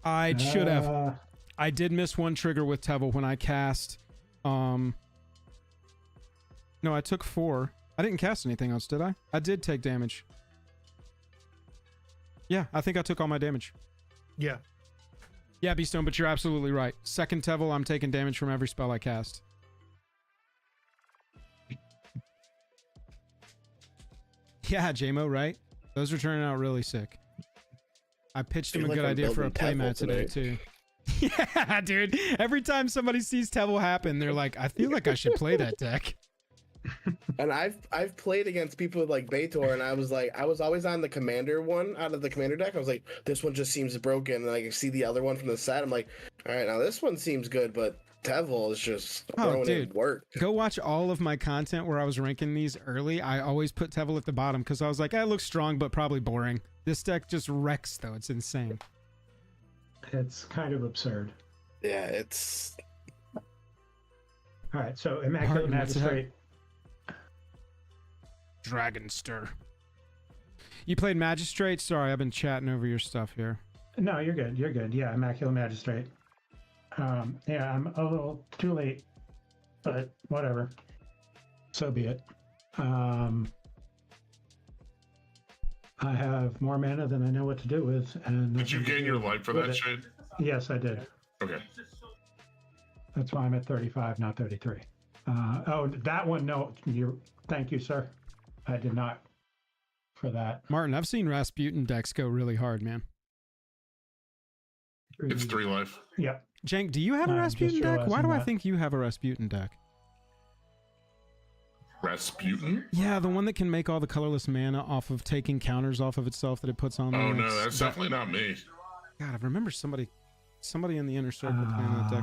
I should have. I did miss one trigger with Tevel when I cast. No, I took 4. I didn't cast anything else, did I? I did take damage. Yeah, I think I took all my damage. Yeah. Yeah, Beastone, but you're absolutely right. Second Tevel, I'm taking damage from every spell I cast. Yeah, JMO, right? Those are turning out really sick. I pitched him a Feel like good I'm idea for a building playmat Tevel today, too. Yeah, dude. Every time somebody sees Tevel happen, they're like, I feel like I should play that deck. And I've played against people with like Baitor, and I was always on the commander one out of the commander deck. I was like, this one just seems broken. And like I see the other one from the set, I'm like, all right, now this one seems good, but Tevel is just throwing in work. Go watch all of my content where I was ranking these early. I always put Tevel at the bottom because I was like, it looks strong, but probably boring. This deck just wrecks, though. It's insane. It's kind of absurd. Yeah, it's All right, so Immaculate Martin, what's the heck? Magistrate. Dragonster. You played Magistrate? Sorry, I've been chatting over your stuff here. No, you're good. You're good. Yeah, Immaculate Magistrate. Yeah, I'm a little too late, but whatever. So be it. I have more mana than I know what to do with, and Did you nothing to gain do your life for with that it. shit? Yes, I did. Okay. That's why I'm at 35, not 33. Oh, that one. No, thank you, sir. I did not for that. Martin, I've seen Rasputin decks go really hard, man. It's 3 life. Yep. Jank, do you have a I'm just Rasputin deck? Why realizing do I that. think you have a Rasputin deck? Rasputin? Yeah, the one that can make all the colorless mana off of taking counters off of itself that it puts on there. Oh no, It's- that's definitely not me. God, I remember somebody in the inner circle playing that deck.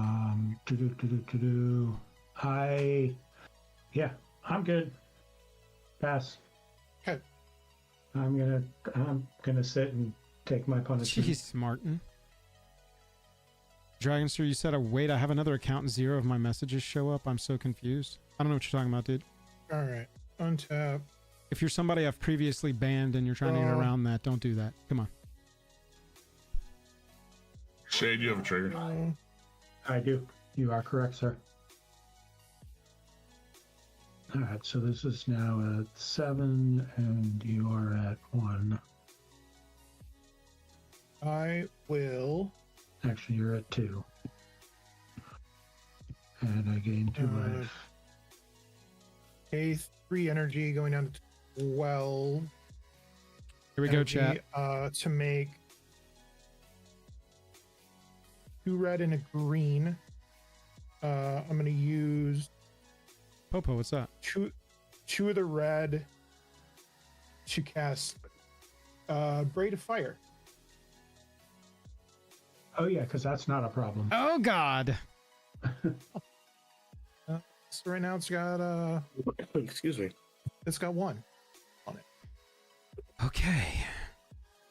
I Yeah, I'm good. Pass. Okay. I'm gonna sit and take my punishment. Jeez, Martin. Dragon Sir, you said, wait, I have another account and 0 of my messages show up. I'm so confused. I don't know what you're talking about, dude. All right. Untap. If you're somebody I've previously banned and you're trying to get around that, don't do that. Come on. Shade, you have a trigger. I do. You are correct, sir. All right, so this is now at 7, and you are at 1. I will. Actually, you're at 2. And I gain 2 life. A 3 energy going down to 12. Here we go, energy, chat. To make 2 red and a green. I'm going to use Popo, what's that? two of the red to cast Braid of Fire. Oh, yeah, because that's not a problem. Oh, God. So right now it's got Excuse me. it's got 1 on it. Okay.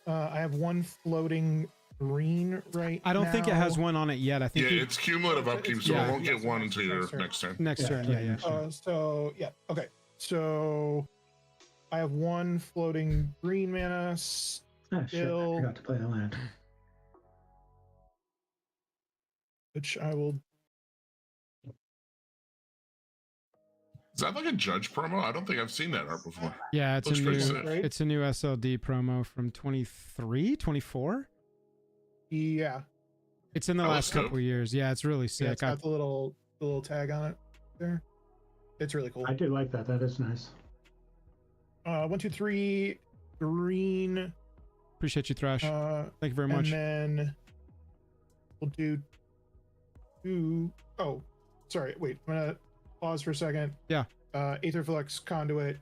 I have 1 floating green right I don't think it has now. 1 on it yet. I think Yeah, it's cumulative upkeep, so yeah. it won't get 1 until your Next turn. next turn. next Yeah, turn. Yeah, yeah. So yeah, okay. So I have 1 floating green mana. Ah, shit, I Still- forgot to play the land. Which I will. Is that like a judge promo? I don't think I've seen that art before. Yeah, it's Looks a pretty new sick. Right? it's a new SLD promo from 23, 24. Yeah, It's in the Oh, last that's dope. couple years. Yeah, it's really yeah, sick. it's got the little tag on it there. It's really cool. I do like that. That is nice. 1, 2, 3, green. Appreciate you, Thrash. Uh, Thank you very much. And then we'll do 2. Oh, sorry. Wait, I'm gonna pause for a second. Yeah. Aetherflux Conduit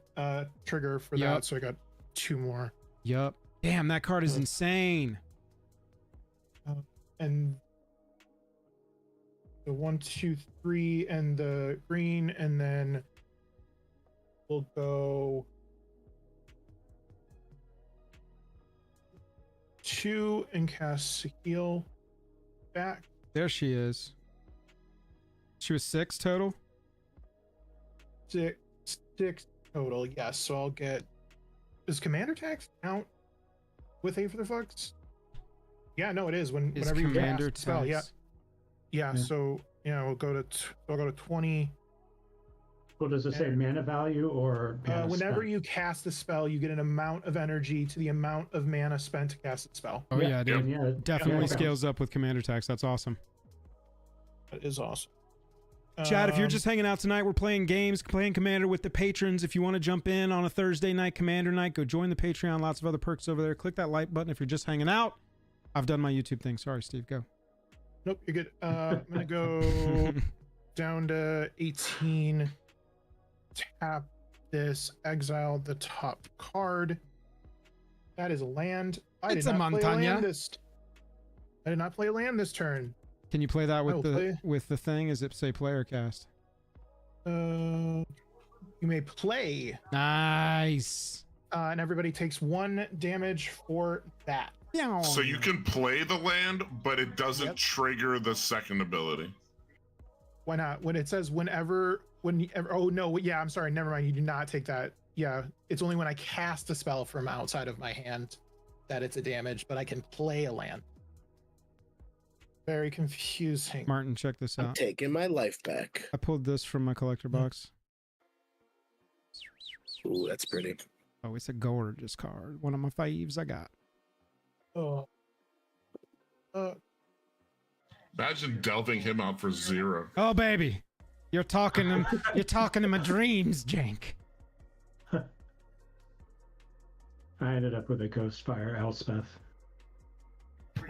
trigger for Yep. that. So I got 2 more. Yup. Damn, that card is Oh. insane. And the 1, 2, 3 and the green, and then we'll go 2 and cast heal back. There she is. She was 6 total. 6 total. Yes. So I'll get. Does commander tax count with Aetherflux? Yeah, no, it is. Is Whenever you commander cast a spell, yeah. tax. Yeah. Yeah. So we'll go to I'll go to 20. Well, does it say mana value or mana Whenever spent? you cast a spell, you get an amount of energy to the amount of mana spent to cast the spell. Oh yeah, dude. then yeah, Definitely yeah, scales up with commander tax. That's awesome. That is awesome. Chad, if you're Um, just hanging out tonight, we're playing games, playing Commander with the patrons. If you want to jump in on a Thursday night Commander night, go join the Patreon. Lots of other perks over there. Click that like button if you're just hanging out. I've done my YouTube thing. Sorry, Steve. Go. Nope, you're good. I'm gonna go down to 18. Tap this, exile the top card. That is a land. I It's did a not play Montagna. land this. I did not play land this turn. Can you play that will with the play. thing? Is it say player cast? You may play, Nice. and everybody takes 1 damage for that. So you can play the land, but it doesn't Yep. trigger the second ability. Why not? When it says whenever, oh no, yeah, I'm sorry, never mind. You do not take that. Yeah, it's only when I cast a spell from outside of my hand that it's a damage, but I can play a land. Very confusing. Martin, check this I'm out. taking my life back. I pulled this from my collector box. Ooh, that's pretty. Oh, it's a gorgeous card. One of my faves I got. Oh. Imagine delving him out for 0. Oh baby, you're talking to my dreams, Jank. I ended up with a Ghostfire Elspeth.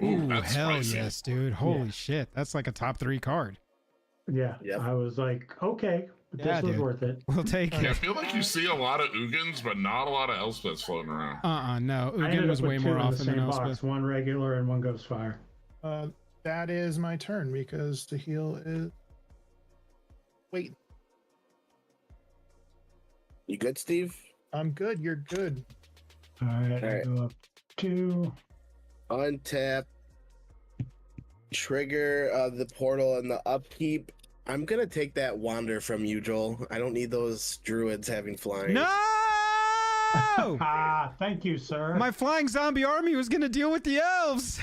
Ooh, that's hell spicy. yes, dude. Holy Yeah. shit, that's like a top 3 card. Yeah, Yep. I was like, okay, this Yeah, was dude. worth it. We'll take Yeah, I it. feel like you see a lot of Ugins, but not a lot of Elspeths floating around. No. I Ugin ended was up with way 2 more in the often than same box, Elspeth. 1 regular and 1 Ghostfire. That is my turn because the heal is. Wait. You good, Steve? I'm good. You're good. All right, All I right. go up 2. Untap. Trigger the portal and the upkeep. I'm gonna take that wander from you, Joel. I don't need those druids having flying. No! Ah, thank you, sir. My flying zombie army was gonna deal with the elves.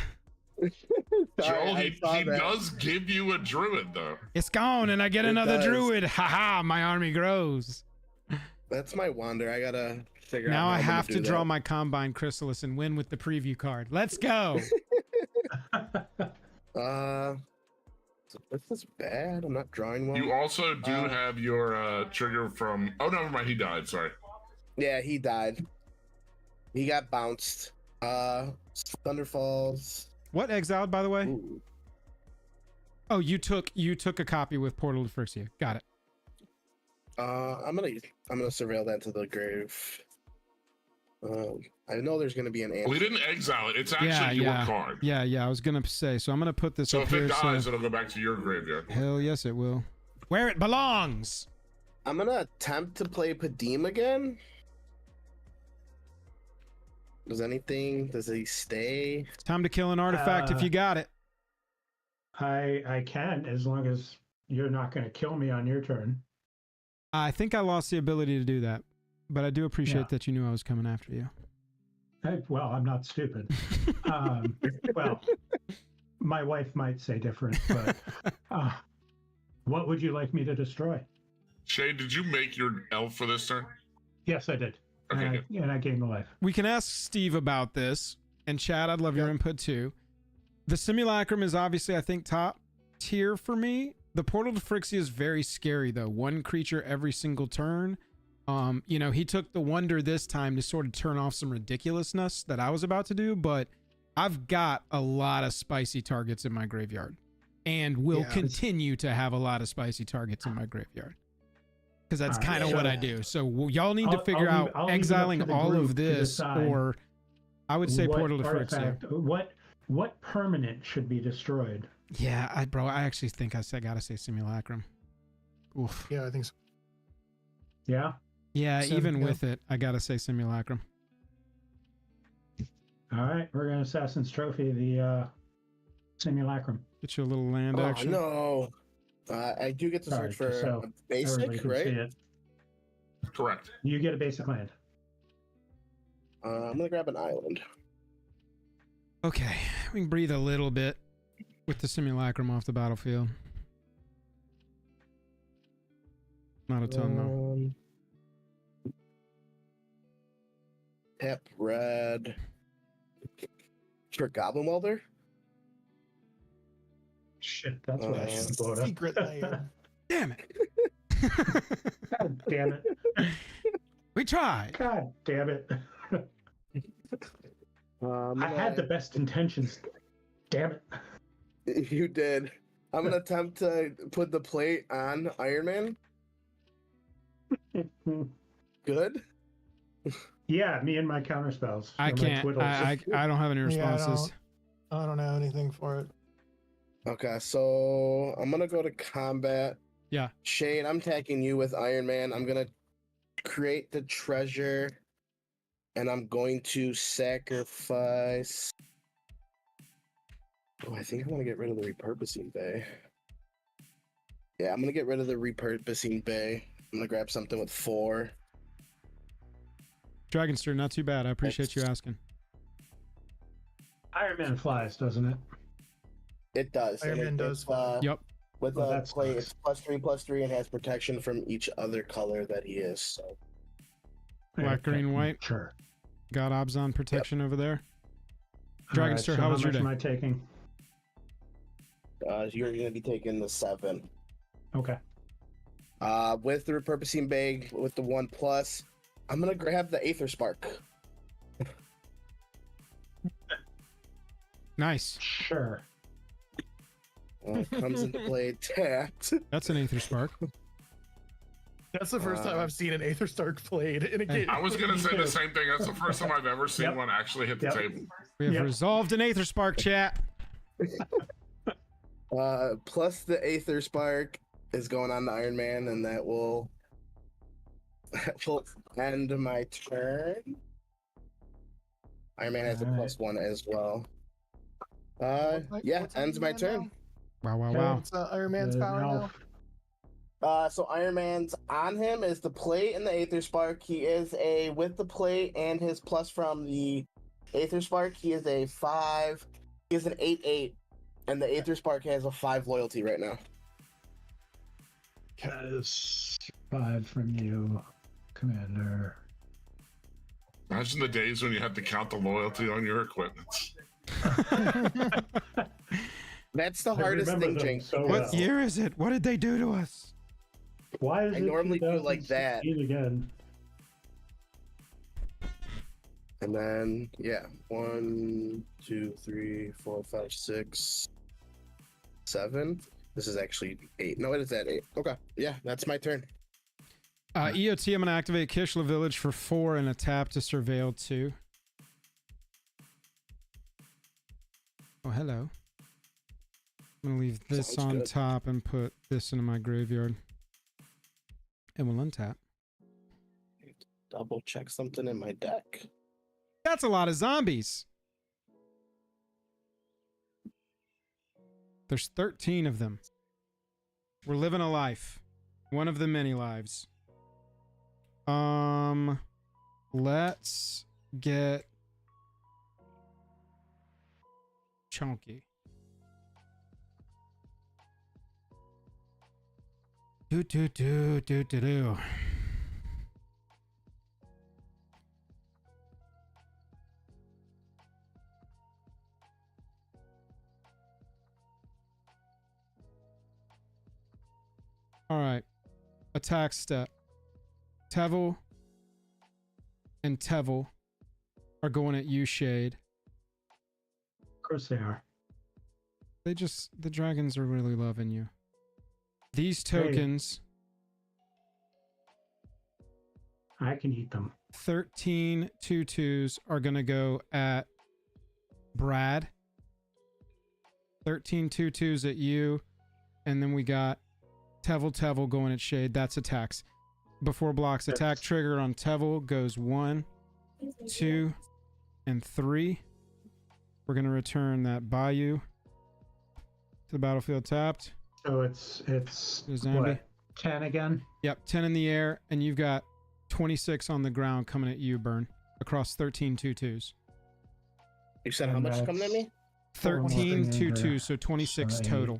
Joel, I he saw that. does give you a druid though. It's gone, and I get It another does. druid. Haha, my army grows. That's my wander. I gotta figure out. Now how I I'm gonna have do to draw that. my Combine Chrysalis and win with the preview card. Let's go. This is bad. I'm not drawing well. You also do have your trigger from. Oh, never mind. He died. Sorry. Yeah, he died. He got bounced. Thunderfalls. What exiled, by the way? Ooh. Oh, you took a copy with Portal to Phyrexia. Got it. I'm gonna surveil that to the grave. I know there's gonna be an answer. We didn't exile it. It's actually your card. Yeah, I was gonna say. So I'm gonna put this So up if here. it dies, it'll go back to your graveyard. Hell yes, it will. Where it belongs. I'm gonna attempt to play Padim again. Does he stay? It's time to kill an artifact if you got it. I can, as long as you're not going to kill me on your turn. I think I lost the ability to do that, but I do appreciate Yeah. that you knew I was coming after you. Well, I'm not stupid. Well, my wife might say different, but what would you like me to destroy? Shay, did you make your elf for this turn? Yes, I did. Okay, and I gained the life. We can ask Steve about this, and Chad, I'd love your input too. The Simulacrum is obviously, I think, top tier for me. The Portal to Phyrexia is very scary, though. One creature every single turn. He took the Wonder this time to sort of turn off some ridiculousness that I was about to do, but I've got a lot of spicy targets in my graveyard, and will continue to have a lot of spicy targets in my graveyard. Because that's kind of what I do. So y'all need to figure out exiling all of this, or I would say Portal to Phyrexia. What permanent should be destroyed? Yeah, I actually think I gotta say Simulacrum. Oof. Yeah, I think so. Yeah. Yeah, even with it, I gotta say Simulacrum. All right, we're gonna Assassin's Trophy the Simulacrum. Get you a little land action. No. I do get to search for a basic, right? Correct. You get a basic land. I'm gonna grab an island. Okay, we can breathe a little bit with the Simulacrum off the battlefield. Not a ton though. Tap red. For Goblin Welder? Shit, that's what I should have bought up. Secret layer. Damn it. God damn it. We tried. God damn it. I had the best intentions. Damn it. You did. I'm gonna attempt to put the plate on Iron Man. Good. Yeah, me and my counter spells. I or my can't. twiddles. I don't have any responses. I don't have anything for it. Okay, so I'm gonna go to combat. Yeah. Shane, I'm attacking you with Iron Man. I'm gonna create the treasure, and I'm going to sacrifice. Oh, I think I want to get rid of the repurposing bay. Yeah, I'm gonna get rid of the repurposing bay. I'm gonna grab something with 4. Dragonster, not too bad. I appreciate you asking. Iron Man flies, doesn't it? It does. Iron and Man does. Yep. With Oh, the that's play, nice. it's +3/+3 and has protection from each other color that he is. So Black, green, white. Sure. Got Obzon protection over there. All right, Dragonster, so how was your much day? am I taking? you're gonna be taking the 7. Okay. With the repurposing bag with the 1+, I'm gonna grab the Aether Spark. Nice. Sure. Comes into play tapped. That's an Aether Spark. That's the first time I've seen an Aether Stark played in a game. I was gonna say the same thing. That's the first time I've ever seen one actually hit the Yep. table. We have Yep. resolved an Aether Spark, chat. Plus the Aether Spark is going on to Iron Man, and that will will end my turn. Iron Man has a Alright. +1 as well. What's ends Iron my Man turn. Wow, wow, Okay. wow. What's Iron Man's There's power an now? elf. So Iron Man's on him is the plate and the Aether Spark. He is with the plate and his plus from the Aether Spark. He is a 5. He is an 8/8, and the Aether Spark has a 5 loyalty right now. That is 5 from you, Commander. Imagine the days when you had to count the loyalty on your equipment. That's the I hardest remember thing, them Jink. so What well. year is it? What did they do to us? Why is I it normally do like that. 2016 again? And then 1, 2, 3, 4, 5, 6, 7. This is actually 8. No, it is at 8. Okay. Yeah, that's my turn. EOT, I'm going to activate Kishla Village for 4 and a tap to surveil 2. Oh, hello. I'm going to leave this Sounds on good. top and put this into my graveyard. And we'll untap. Double check something in my deck. That's a lot of zombies. There's 13 of them. We're living a life. One of the many lives. Let's get chunky. Do. All right. Attack step. Tevil and Tevil are going at you, Shade. Of course they are. The dragons are really loving you. These tokens, I can eat them. 13 2/2s are going to go at Brad. 13 2/2s at you. And then we got Tevil going at Shade. That's attacks. Before blocks, attack trigger on Tevil goes 1, 2, and 3. We're going to return that Bayou to the battlefield tapped. So it's The zombie. what, 10 again? Yep, 10 in the air, and you've got 26 on the ground coming at you, Burn, across 13 2/2s. You said how And much coming at me? 13 Almost 2/2s, so 26 So total.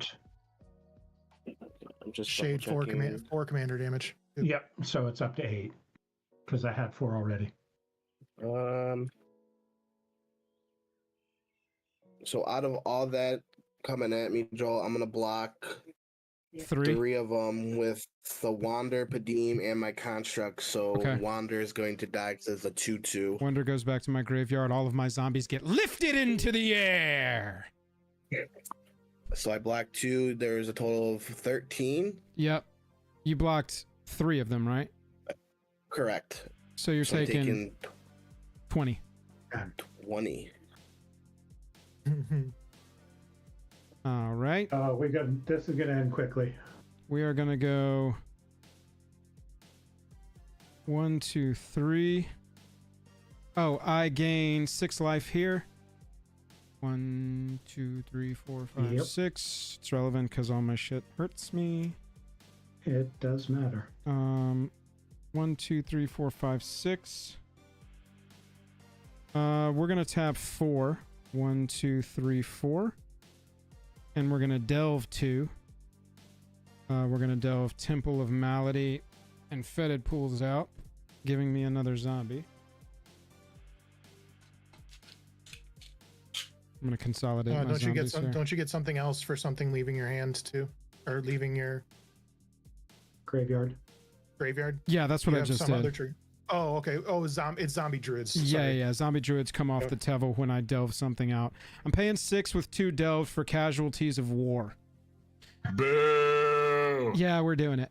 8. I'm just Shade 4 double-checking. 4 commander damage. Yep, so it's up to 8 because I had 4 already. So out of all that coming at me, Joel, I'm gonna block 3. 3 of them with the Wander, Padim, and my construct. So Okay. Wander is going to die because it's a 2/2. Wonder goes back to my graveyard. All of my zombies get lifted into the air. So I blocked 2. There's a total of 13. Yep. You blocked 3 of them, right? Correct. So you're So I'm taking 20. 20. All right. This is gonna end quickly. We are going to go 1, 2, 3. Oh, I gain 6 life here. 1, 2, 3, 4, 5, Yep. 6. It's relevant because all my shit hurts me. It does matter. 1, 2, 3, 4, 5, 6. We're gonna tap 4. 1, 2, 3, 4. And we're gonna delve 2. We're gonna delve Temple of Malady and Fetid Pools out, giving me another zombie. I'm gonna consolidate my don't you get zombies here. don't you get something else for something leaving your hand too, or leaving your Graveyard. graveyard? Yeah, that's what You I have just some did. other tree. Oh, okay. Oh, it's zombie druids. Yeah, Sorry. yeah. Zombie druids come off the Tevil when I delve something out. I'm paying 6 with 2 delved for casualties of war. Boo! Yeah, we're doing it.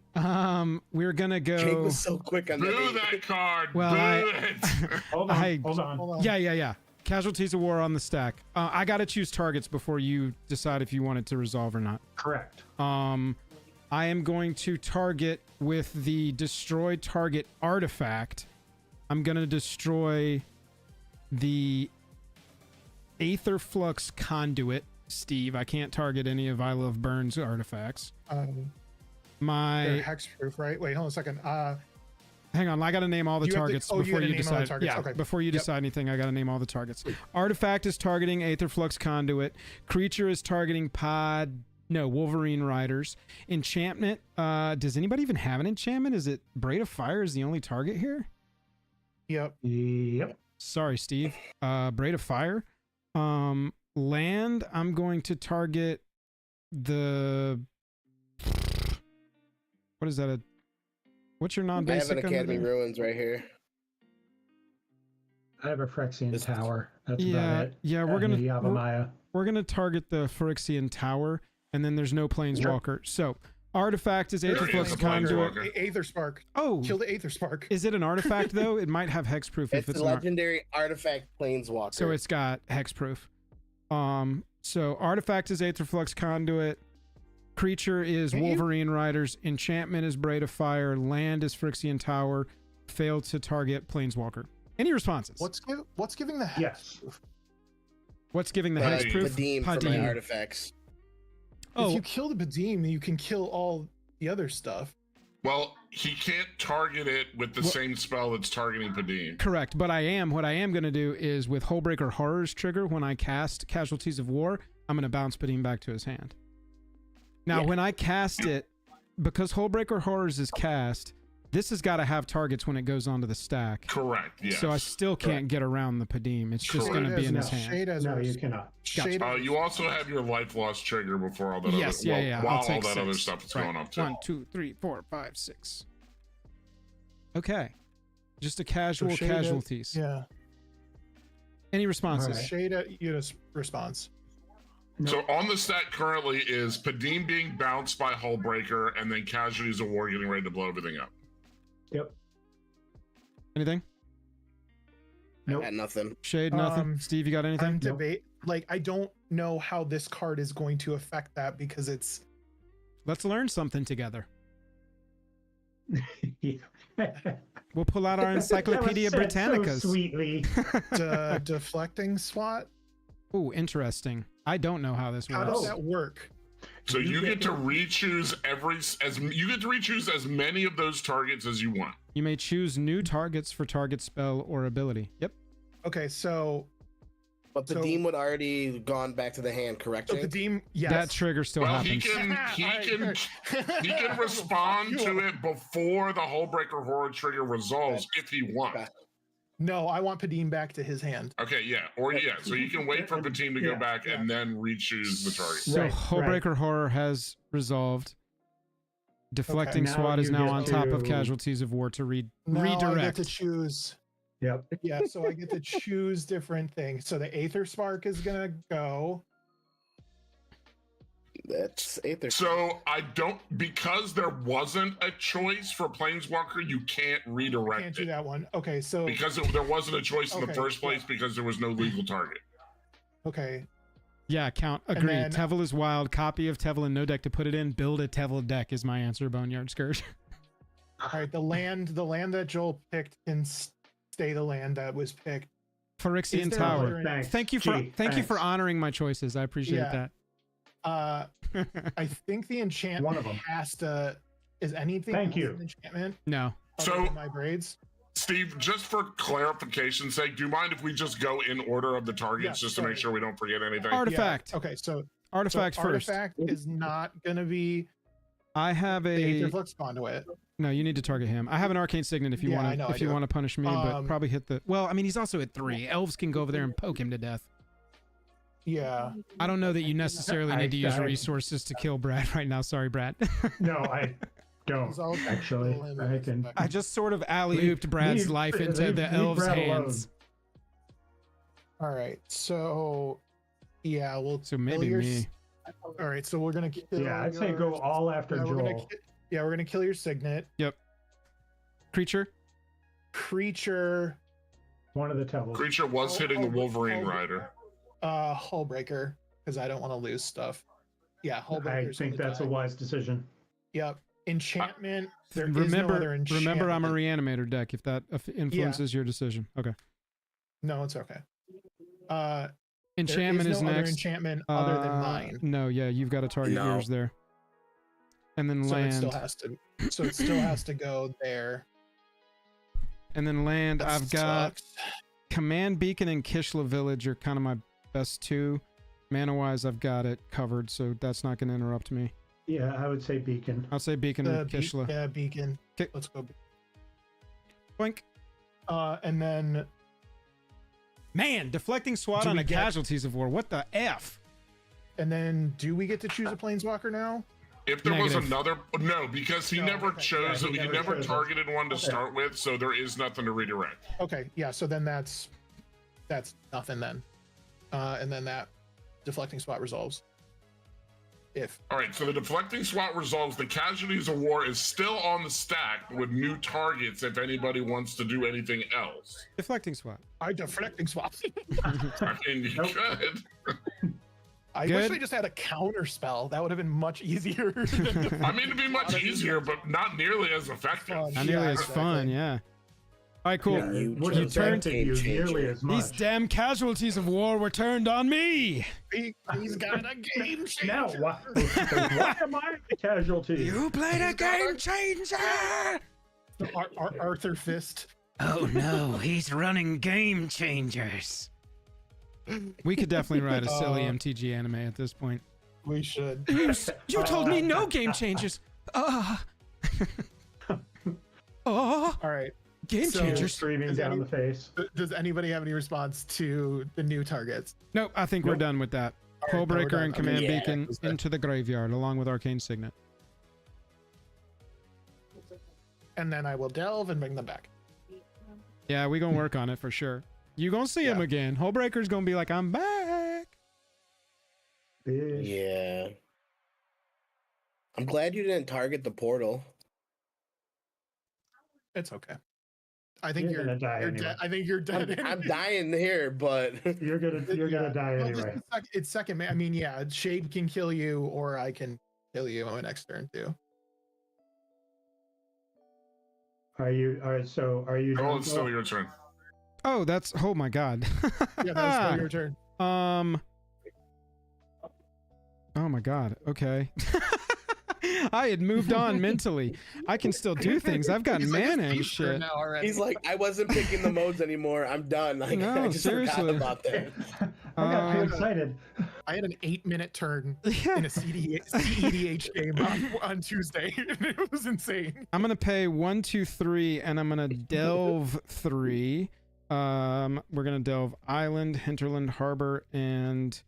We're gonna Jake go. was so quick on Boo that. that card! Well, Boo it! Hold on. I- Hold on. Hold on. Yeah. Casualties of war on the stack. I gotta choose targets before you decide if you want it to resolve or not. Correct. I am going to target with the destroy target artifact. I'm going to destroy the Aether Flux Conduit. Steve, I can't target any of I Love Burns artifacts. They're My hexproof, right? Wait, hold on a second. hang on, I got to name all the You have to- targets oh, you before gotta you name all the decide. targets. Yeah, Okay. before you Yep. decide anything, I got to name all the targets. Artifact is targeting Aether Flux Conduit. Creature is targeting Wolverine Riders. Enchantment. Does anybody even have an enchantment? Is it Braid of Fire is the only target here? Yep. Yep. Sorry, Steve. Braid of Fire. Land, I'm going to target the... What is that? What's your I have non-basic? an under Academy there? Ruins right here. I have a Phyrexian This- Tower. That's Yeah, about it. yeah, And the Yavimaya. we're gonna target the Phyrexian Tower, and then there's no Planeswalker. So artifact is Aether There Flux is a Conduit. Planeswalker. Aether Spark. Oh, Kill the Aether Spark. is it an artifact though? It might have hexproof if It's it's a an legendary artifact planeswalker. so it's got hexproof. So artifact is Aether Flux Conduit. Creature is Can you- Wolverine Riders. Enchantment is Braid of Fire. Land is Phyrexian Tower. Failed to target Planeswalker. Any responses? What's giving the Yes. hexproof? What's giving the Uh, hexproof? Padim for my Padim. artifacts. Oh, If you kill the Padim, you can kill all the other stuff. Well, he can't target it with the What- same spell that's targeting Padim. correct. But what I am going to do is with Hullbreaker Horrors trigger, when I cast Casualties of War, I'm going to bounce Padim back to his hand. Now, Yeah. when I cast it, because Hullbreaker Horrors is cast, this has got to have targets when it goes onto the stack. Correct. Yes. So I still can't get around the Padim. It's just going to be in his hand. Shade as No, you cannot. Shade You also have your life loss trigger before all that. Yes, other, yeah, while, yeah. While I'll all take that other 6. stuff is Right. going up too. 1, 2, 3, 4, 5, 6. Okay. Just a casual So shade it- casualties. Yeah. Any responses? Alright. Shade at Eunice response. So on the stat currently is Padim being bounced by Hullbreaker and then Casualties of War getting ready to blow everything up. Yep. Anything? Nope. Got nothing. Shade, nothing. Steve, you got anything? I'm debate. Like, I don't know how this card is going to affect that because it's Let's learn something together. Yeah. We'll pull out our Encyclopedia That was said so Britannicas. sweetly. deflecting SWAT. Oh, interesting. I don't know how this How works. does that work? So you get to re-choose as many of those targets as you want. You may choose new targets for target spell or ability. Yep. Okay, so But So- Padim would already gone back to the hand, correct? so Jake? Padim, yes. That trigger still Well, happens. he can respond to it before the Hullbreaker Horror trigger resolves if he wants. No, I want Padim back to his hand. Okay, yeah, or yeah. So you can wait for Padim to go Yeah, back and then re-choose the target. So Right, Hullbreaker Horror has resolved. Deflecting now SWAT is you now get on top of to- Casualties of War to Now I get redirect. to choose. Yep. Yeah, so I get to choose different things. So the Aether Spark is gonna go. That's Aether. So I don't, because there wasn't a choice for Planeswalker, you can't redirect Can't do it. that one. Okay, so Because there wasn't a choice in the Okay, first place because there was no legal target. okay. Yeah, count. And Agree. then- Tevel is wild. Copy of Tevel and no deck to put it in. Build a Tevel deck is my answer. Boneyard Scourge. All right, the land that Joel picked can stay the land that was picked. Phyrexian Is there Tower. another- Thanks. Thank you for Gee, thank you for thanks. honoring my choices. I appreciate Yeah. I think the enchantment One of 'em. has to. Is anything Thank else you. an enchantment? No. other So- than my braids. Steve, just for clarification's sake, do you mind if we just go in order of the targets Yeah, just to make sorry. sure we don't forget anything? Artifact. Yeah, okay, so Artifact first. Artifact is not gonna be I have the Aether a Flux Conduit. no. You need to target him. I have an Arcane Signet if you Yeah, I want know, to I if you do. want to punish me, but probably hit the. Well, I mean he's also at 3. Elves can go over there and poke him to death. Yeah. I don't know that you necessarily need to use I- resources to kill Brad right now. Sorry, Brad. No, I don't He's all- actually. all in I with can. his I just sort of alley-ooped Brad's life into leave- the leave elves' Brad alone. hands. All right, so yeah, we'll. So kill maybe your me. All right, so we're gonna kill. Yeah, I'd say your- go all after yeah, we're gonna Joel. we're gonna kill your Signet Creature. creature. One of the Tevils. Creature was hitting the Wolverine Rider. Hullbreaker, because I don't want to lose stuff. Yeah, I Hullbreaker's think gonna that's die. a wise decision. Yep. Enchantment. There is remember, no other enchantment. remember, I'm a reanimator deck. If that influences your decision, okay. No, it's okay. Enchantment there is is no other next. enchantment other than mine. No, yeah, you've got to target No. yours there. And then So land. it still has to. So it still has to go there. And then land. That I've got sucks. Command Beacon and Kishla Village are kind of my best two. Mana wise, I've got it covered, so that's not going to interrupt me. Yeah, I would say Beacon. I'll say Beacon or Kishla. Yeah, Beacon. 'Kay. Let's go. Boink. And then Man, deflecting SWAT Do on we a get- casualties of war. What the F? do we get to choose a planeswalker now? If there was Negative. another, no, because he No, never okay. chose. Yeah, he he never never chose it. targeted one to Okay. start with, so there is nothing to redirect. Okay, yeah. So then that's nothing then. And then that deflecting spot resolves. If All right, so the deflecting SWAT resolves. The casualties of war is still on the stack with new targets. If anybody wants to do anything else, Deflecting SWAT. I deflecting spot. I mean, you Nope. could. I Good. wish they just had a counter spell. That would have been much easier. than I mean, it'd be much easier, but not nearly as effective. Fun. Not nearly Yeah, as exactly. fun, yeah. All right, cool. Yeah, it You wouldn't chose benefit game you changer. nearly as These much. damn casualties of war were turned on me. He's got a game changer. Now, why am I the casualty? You played a game changer. Arthur Fist. Oh no, he's running game changers. We could definitely write a silly MTG anime at this point. We should. You told me no game changers. Oh, All right. game So- changers. Streaming Is down any- the face. Does anybody have any response to the new targets? Nope, I think we're Nope. done with that. All right, no, we're Hullbreaker done. and Okay. Command Yeah, Beacon was that- into the graveyard along with Arcane Signet. And then I will delve and bring them back. Yeah, we gonna work on it for sure. You gonna see him Yeah. again. Hullbreaker's gonna be like, I'm back. Bitch. Yeah. I'm glad you didn't target the portal. It's okay. I think You're gonna die you're anyway. dead. I think you're dead. I'm dying here, but You're gonna die Well, anyway. it's second. I mean, yeah, Shade can kill you, or I can kill you on my next turn too. Are you? All right. So are you? Oh, it's still your turn. Oh, that's oh my god. Yeah, that's still your turn. Oh my god. Okay. I had moved on mentally. I can still do things. I've got He's like, mana "It's and Easter shit. now already." he's like, I wasn't picking the modes anymore. I'm done. Like, No, I just seriously. forgot about that. I got too Um, excited. I had an 8-minute turn Yeah. in a CEDH game on Tuesday. It was insane. I'm gonna pay 1, 2, 3, and I'm gonna delve 3. We're gonna delve Island, Hinterland Harbor, and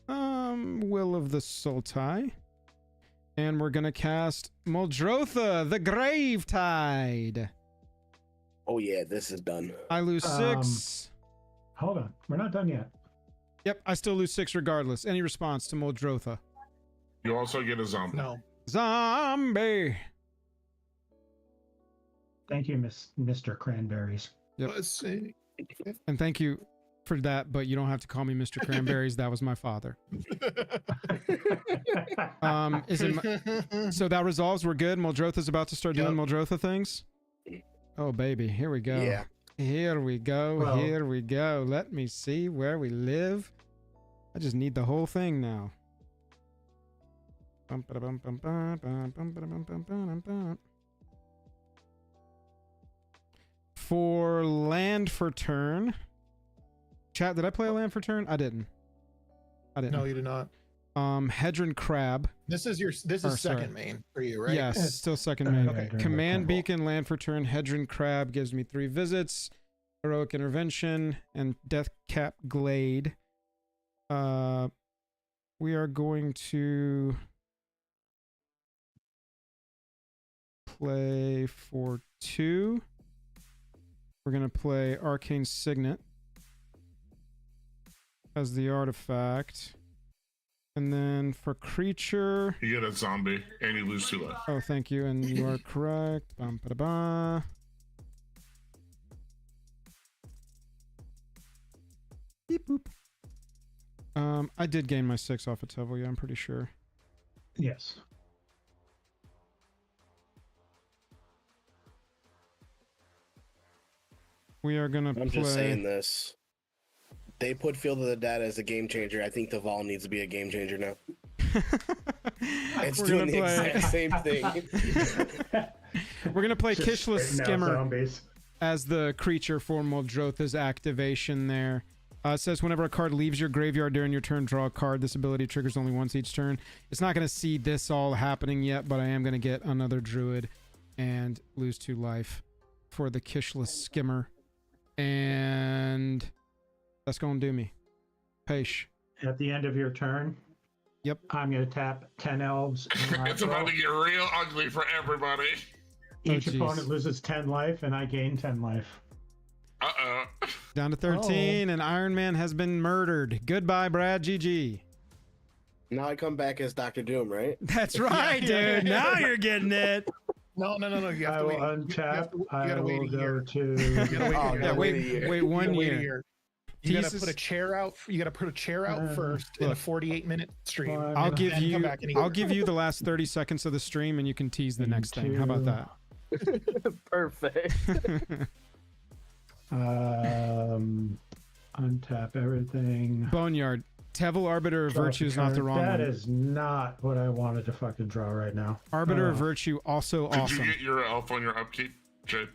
Will of the Sultai. And we're gonna cast Muldrotha, the Gravetide. Oh yeah, this is done. I lose 6. Hold on, we're not done yet. Yep, I still lose 6 regardless. Any response to Muldrotha? You also get a zombie. No. Zombie. Thank you, Mr. Cranberries. Yep. Let's see. And thank you for that, but you don't have to call me Mr. Cranberries. That was my father. Is it so that resolves? We're good. Muldrotha's about to start doing Muldrotha things. Oh baby, here we go. Yeah. Here we go. Well- Here we go. Let me see where we live. I just need the whole thing now. Bum, ba-da-bum, bum, ba, bum, bum, ba-da-bum, bum, ba-dum, bum. For land for turn. Chat, did I play a land for turn? I didn't. No, you did not. Hedron Crab. This is Or, sorry. second main for you, right? Yes, Yes. still second main. Okay. Command Beacon, land for turn. Hedron Crab gives me 3 visits. Heroic Intervention and Death Cap Glade. We are going to play for 2. We're going to play Arcane Signet as the artifact. And then for creature... You get a zombie, and you lose 2 life. Oh, thank you, and you are correct. Bum, ba-da-ba. Beep, boop. I did gain my 6 off of Tevel, yeah, I'm pretty sure. Yes. We are gonna I'm play. just saying this. They put Field of the Dead as a game changer. I think the Vol needs to be a game changer now. It's We're doing gonna the play- exact same thing. We're gonna play Just Kishless straighten out Skimmer zombies. as the creature for Muldrotha's activation there. It says whenever a card leaves your graveyard during your turn, draw a card. This ability triggers only once each turn. It's not going to see this all happening yet, but I am going to get another Druid and lose 2 life for the Kishless Skimmer. And that's going to do me. Peish. At the end of your turn, Yep. I'm going to tap 10 elves. and It's about to get real ugly for everybody. Each Oh, jeez. opponent loses 10 life, and I gain 10 life. Uh-oh. Down to 13, and Iron Man has been murdered. Goodbye, Brad. GG. Now I come back as Dr. Doom, right? That's right, dude. Now you're getting it. No. You have I to will wait. untap. You I gotta wait will a go year. to. You gotta wait a Oh, year. yeah, Yeah, wait a year. wait You 1 gotta wait a year. year. You gotta Thesis- put a chair out. You gotta put a chair out first in a Look. 48-minute stream. Well, I'll and give then come you. back and eat. I'll give you the last 30 seconds of the stream, and you can tease the next thing. How about that? Perfect. Untap everything. Boneyard. Tevil Arbiter of Draw Virtue for is not the turn. wrong That one. is not what I wanted to fucking draw right now. Arbiter of Oh. Virtue also Did awesome. you get your elf on your upkeep, Jade?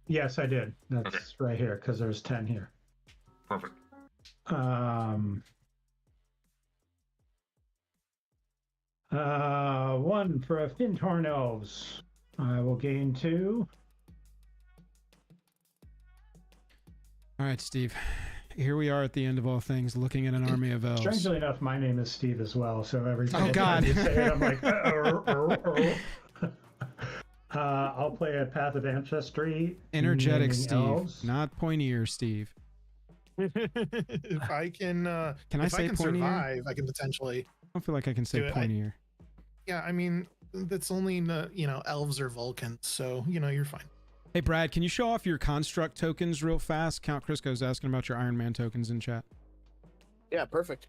Yes, I did. That's Okay. right here because there's 10 here. Perfect. One for a Fintorn Elves. I will gain 2. All right, Steve. Here we are at the end of all things, looking at an army of elves. Strangely enough, my name is Steve as well, so every time God. you say it, I'm like, I'll play a Path of Ancestry. Energetic naming Steve, elves. not pointy ear Steve. If I can, Can I if say I can pointy ear? survive, I can potentially. I don't feel like I can say Do it. pointy ear. Yeah, I mean, that's only elves or Vulcans, so you're fine. Hey, Brad, can you show off your construct tokens real fast? Count Crisco's asking about your Iron Man tokens in chat. Yeah, perfect.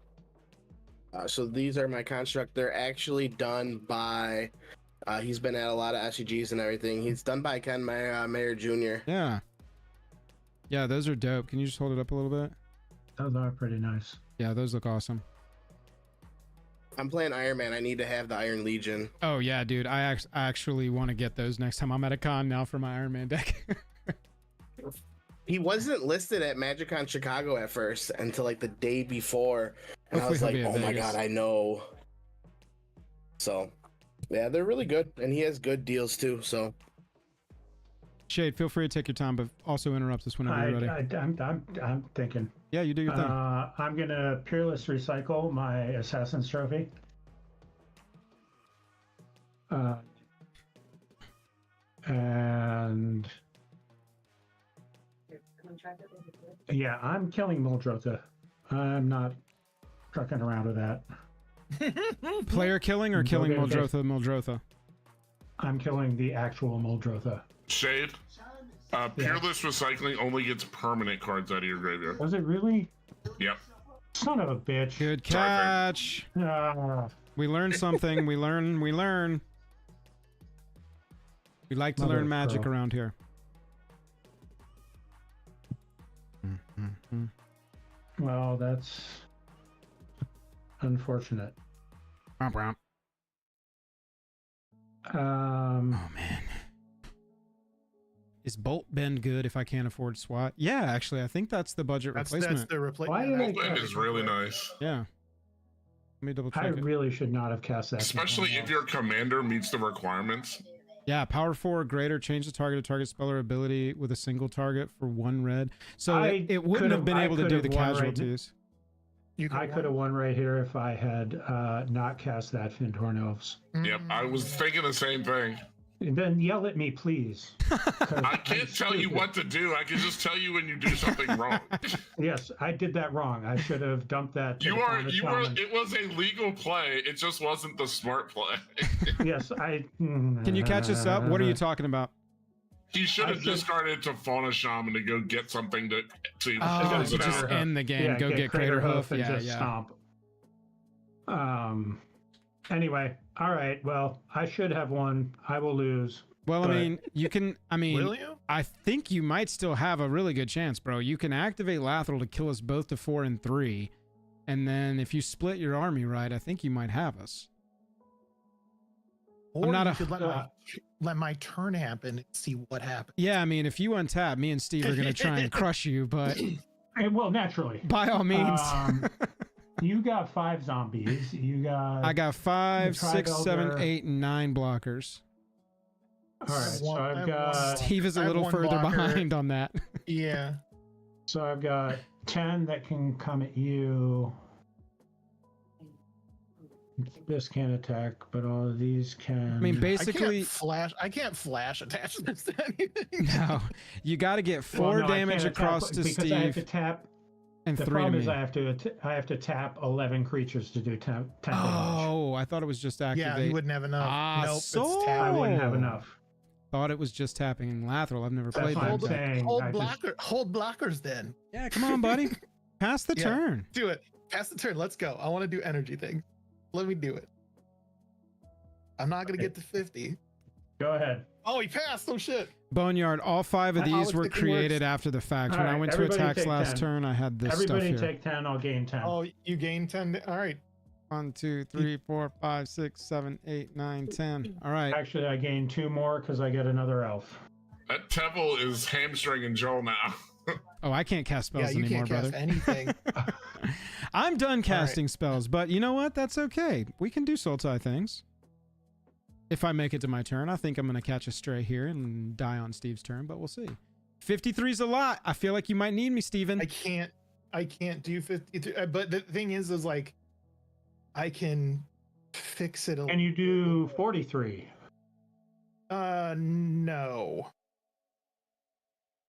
So these are my construct. They're actually done by. He's been at a lot of SCGs and everything. He's done by Ken Mayer Jr. Yeah. Yeah, those are dope. Can you just hold it up a little bit? Those are pretty nice. Yeah, those look awesome. I'm playing Iron Man. I need to have the Iron Legion. Oh, yeah, dude. I actually want to get those next time I'm at a con now for my Iron Man deck. He wasn't listed at MagicCon Chicago at first until like the day before, and I was Hopefully like, he'll be "Oh at my Vegas. god, I know." So, yeah, they're really good, and he has good deals too. So, Shade, feel free to take your time, but also interrupt us whenever you're ready. I'm thinking. Yeah, you do your thing. I'm gonna Peerless recycle my Assassin's Trophy. And yeah, I'm killing Muldrotha. I'm not trucking around with that. Player killing or killing Okay, okay. Muldrotha? I'm killing the actual Muldrotha. Shade. Peerless Recycling only gets permanent cards out of your graveyard. Was it really? Yep. Son of a bitch. Good Sorry, man. catch. Ah, We learned something. We learn. We like to Mother learn of magic pearl. around here. well, that's unfortunate. Oh, man. Is Bolt Bend good if I can't afford SWAT? Yeah, actually, I think that's the budget That's replacement. the Why replacement. did I Bolt Bend is really nice. Yeah. Let me double I check it. really should not have cast that. Especially if your commander meets the requirements. Yeah, power 4 or greater, change the target spell or ability with a single target for 1 red. So it wouldn't have been able to do the casualties. I could have won right here if I had not cast that Fintorn Elves. Yep, I was thinking the same thing. And then yell at me, please. 'Cause I can't I'm tell you stupid. what to do. I can just tell you when you do something wrong. Yes, I did that wrong. I should have dumped that. to the Fauna Shaman. It was a legal play. It just wasn't the smart play. Yes, I. Can you catch us up? What are you talking about? He should have I should- discarded to Fauna Shaman to go get something to Oh, close to it just out. end the game. Yeah, Go get Crater Hoof. and Yeah, just yeah. stomp. Anyway, all right. Well, I should have won. I will lose. Well, I But- mean, you can. I mean, Will you? I think you might still have a really good chance, bro. You can activate Lathril to kill us both to 4 and 3, and then if you split your army right, I think you might have us. Or not you a- could let my turn happen and see what happens. Yeah, I mean, if you untap, me and Steve are gonna try and crush you, but Well, naturally. by all means. You got 5 zombies. You got. I got 5, the 6, 7, Tri-Builder. 8, and 9 blockers. All right. So I I've have got. Steve is a I have little one further blocker. behind on that. Yeah. So I've got 10 that can come at you. This can't attack, but all of these can. I mean, basically, I can't flash attachments to anything. no. You got to get 4 Well, no, I damage can't attack across to because I have to Steve tap. and The 3 to problem me. is I have to tap 11 creatures to do 10 damage. Oh, I thought it was just activate. Yeah, you wouldn't have enough. Ah, Nope, so- it's tapped. I wouldn't have Oh. enough. Thought it was just tapping Lathril. I've never That's played what that. I'm deck. saying. Hold I just- hold blockers then. Yeah, come on, buddy. Pass the Yeah. turn. Do it. Pass the turn. Let's go. I want to do energy thing. Let me do it. I'm not gonna get to 50. Go ahead. Oh, he passed. Oh shit. Boneyard, all 5 of How these it were works. created after the fact. All When I right, went to everybody attacks take last 10. turn, I had this Everybody stuff here. take 10. I'll gain 10. Oh, you gain 10. All right. 1, 2, 3, 4, 5, 6, 7, 8, 9, 10. All right. Actually, I gain 2 more because I get another elf. That Tevil is hamstringing Joel now. Oh, I can't cast Yeah, spells you anymore, can't cast brother. anything. I'm done casting spells, but you know what? That's okay. We can do Sultai things. If I make it to my turn, I think I'm going to catch a stray here and die on Steve's turn, but we'll see. 53 is a lot. I feel like you might need me, Steven. I can't do 53. But the thing is like, I can fix it. And you do 43. No.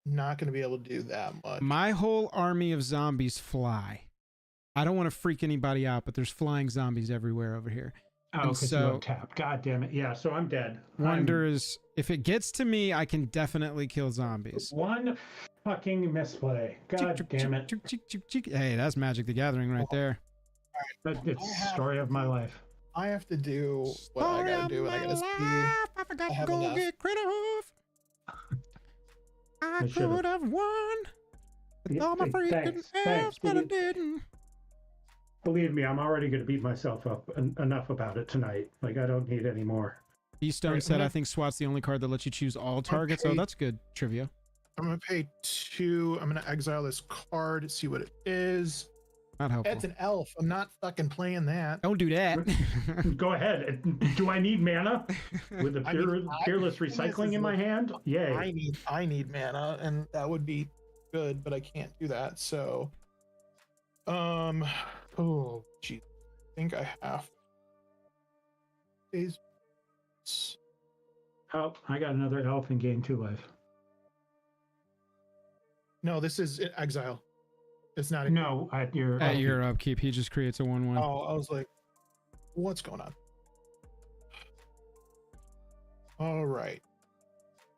Not gonna be able to do that much. My whole army of zombies fly. I don't want to freak anybody out, but there's flying zombies everywhere over here. Oh, And because so- you untapped. God damn it. Yeah, so I'm dead. Wonder is, if it gets to me, I can definitely kill zombies. One fucking misplay. God damn it. Hey, that's Magic the Gathering right there. It's the story of my life. I have to do what I gotta do, and I gotta see. I forgot I to have go enough. get credit off. I should've. could have won with Yeah, all my hey, freaking thanks, elves, but I Steve. didn't. Believe me, I'm already going to beat myself up enough about it tonight. Like, I don't need any more. Keystone Right, said, I'm I gonna- think SWAT's the only card that lets you choose all targets. Oh, Okay. that's good trivia. I'm gonna pay 2. I'm gonna exile this card, see what it is. Not helpful. It's an elf. I'm not fucking playing that. Don't do that. Go ahead. Do I need mana? With the I mean, peerless I think this recycling is in my like- hand? Yay. I need mana, and that would be good, but I can't do that. So, oh, gee, I think I have. Is Oh, I got another elf and gain 2 life. no, this is exile. It's not. No, at your At your upkeep, he just creates a 1/1. Oh, I was like, what's going on? All right.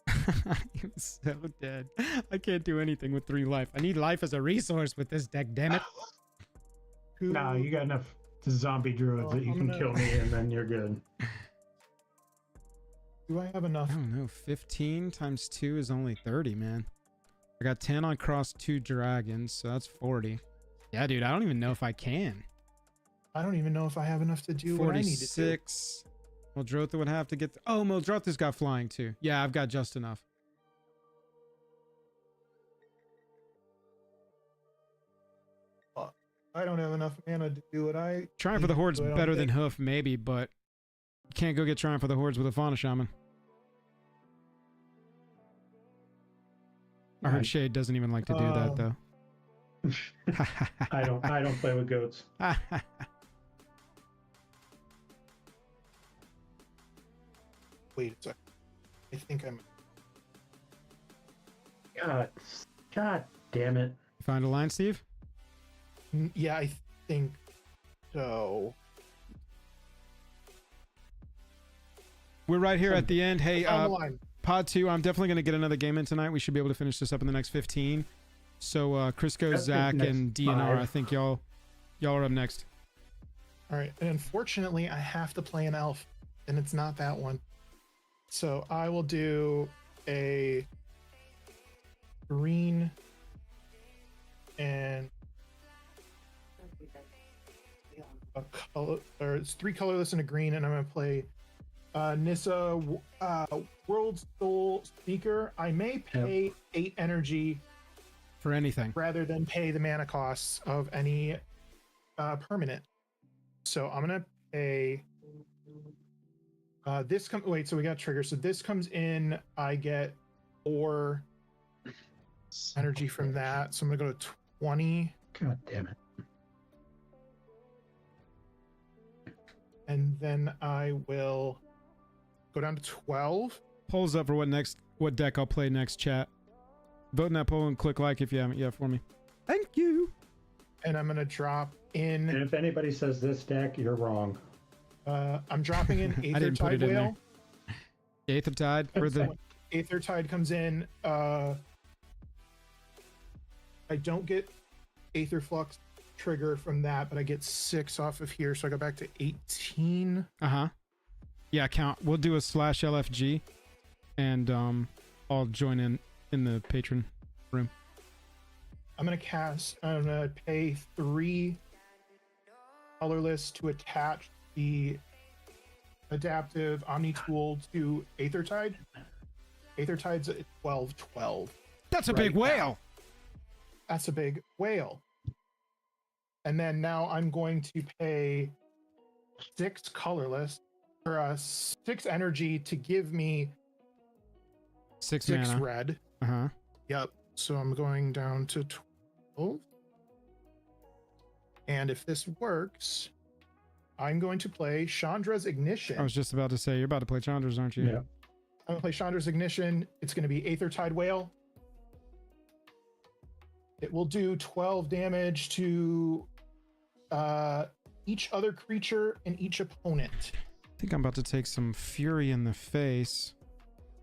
I'm so dead. I can't do anything with 3 life. I need life as a resource with this deck, damn it. No, you got enough zombie druids that you I'm can gonna- kill me and then you're good. Do I have enough? I don't know. 15 times 2 is only 30, man. I got 10 on cross 2 dragons, so that's 40. Yeah, dude, I don't even know if I can. I don't even know if I have enough to do what I need to do. 46. Moldrotha would have to get... Oh, Moldrotha's got flying too. Yeah, I've got just enough. I don't have enough mana to do what I. Trying for the Horde's I don't better than think. Hoof, maybe, but you can't go get Trying for the Hordes with a Fauna Shaman. I heard Shade doesn't even like to do that, though. I don't play with goats. Wait a second. I think I'm. God damn it. Find a line, Steve? Yeah, I think so. We're right here at the end. Hey, On the line. Pod 2, I'm definitely going to get another game in tonight. We should be able to finish this up in the next 15. So, Crisco, That's Zach, next and DNR, 5. I think y'all are up next. All right, and unfortunately, I have to play an elf, and it's not that one. So I will do a green and a color, or it's 3 colorless and a green, and I'm gonna play Nissa World Soul Speaker. I may pay 8 energy For anything. rather than pay the mana costs of any permanent. So I'm gonna pay this wait, so we got trigger. So this comes in, I get 4 energy from that. So I'm gonna go to 20. God damn it. And then I will go down to 12. Polls up for what deck I'll play next, chat. Vote in that poll and click like if you haven't yet for me. Thank you. And I'm gonna drop in And if anybody says this deck, you're wrong. I'm dropping in I Aether didn't put Tide it in Whale. Aether Tide for the Aether Tide comes in. I don't get Aether Flux trigger from that, but I get 6 off of here, so I go back to 18. yeah, count. We'll do a /LFG and I'll join in the patron room. I'm gonna pay 3 colorless to attach the adaptive Omni tool to Aether Tide. Aether Tide's at 12/12. That's a big Right whale. That's a big whale. And then now I'm going to pay 6 colorless or 6 energy to give me 6 6 mana. red. Yep. So I'm going down to 12. And if this works, I'm going to play Chandra's Ignition. I was just about to say, you're about to play Chandra's, aren't you? Yeah. I'm gonna play Chandra's Ignition. It's gonna be Aether Tide Whale. It will do 12 damage to each other creature and each opponent. I think I'm about to take some fury in the face.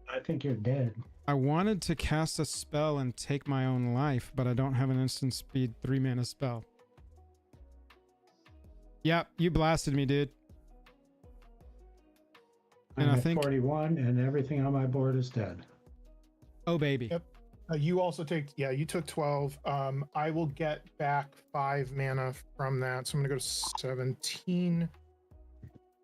I think you're dead. I wanted to cast a spell and take my own life, but I don't have an instant speed 3 mana spell. Yep, you blasted me, dude. And I'm I at think 41, and everything on my board is dead. Oh baby. Yep. You also you took 12. I will get back 5 mana from that. So I'm gonna go to 17.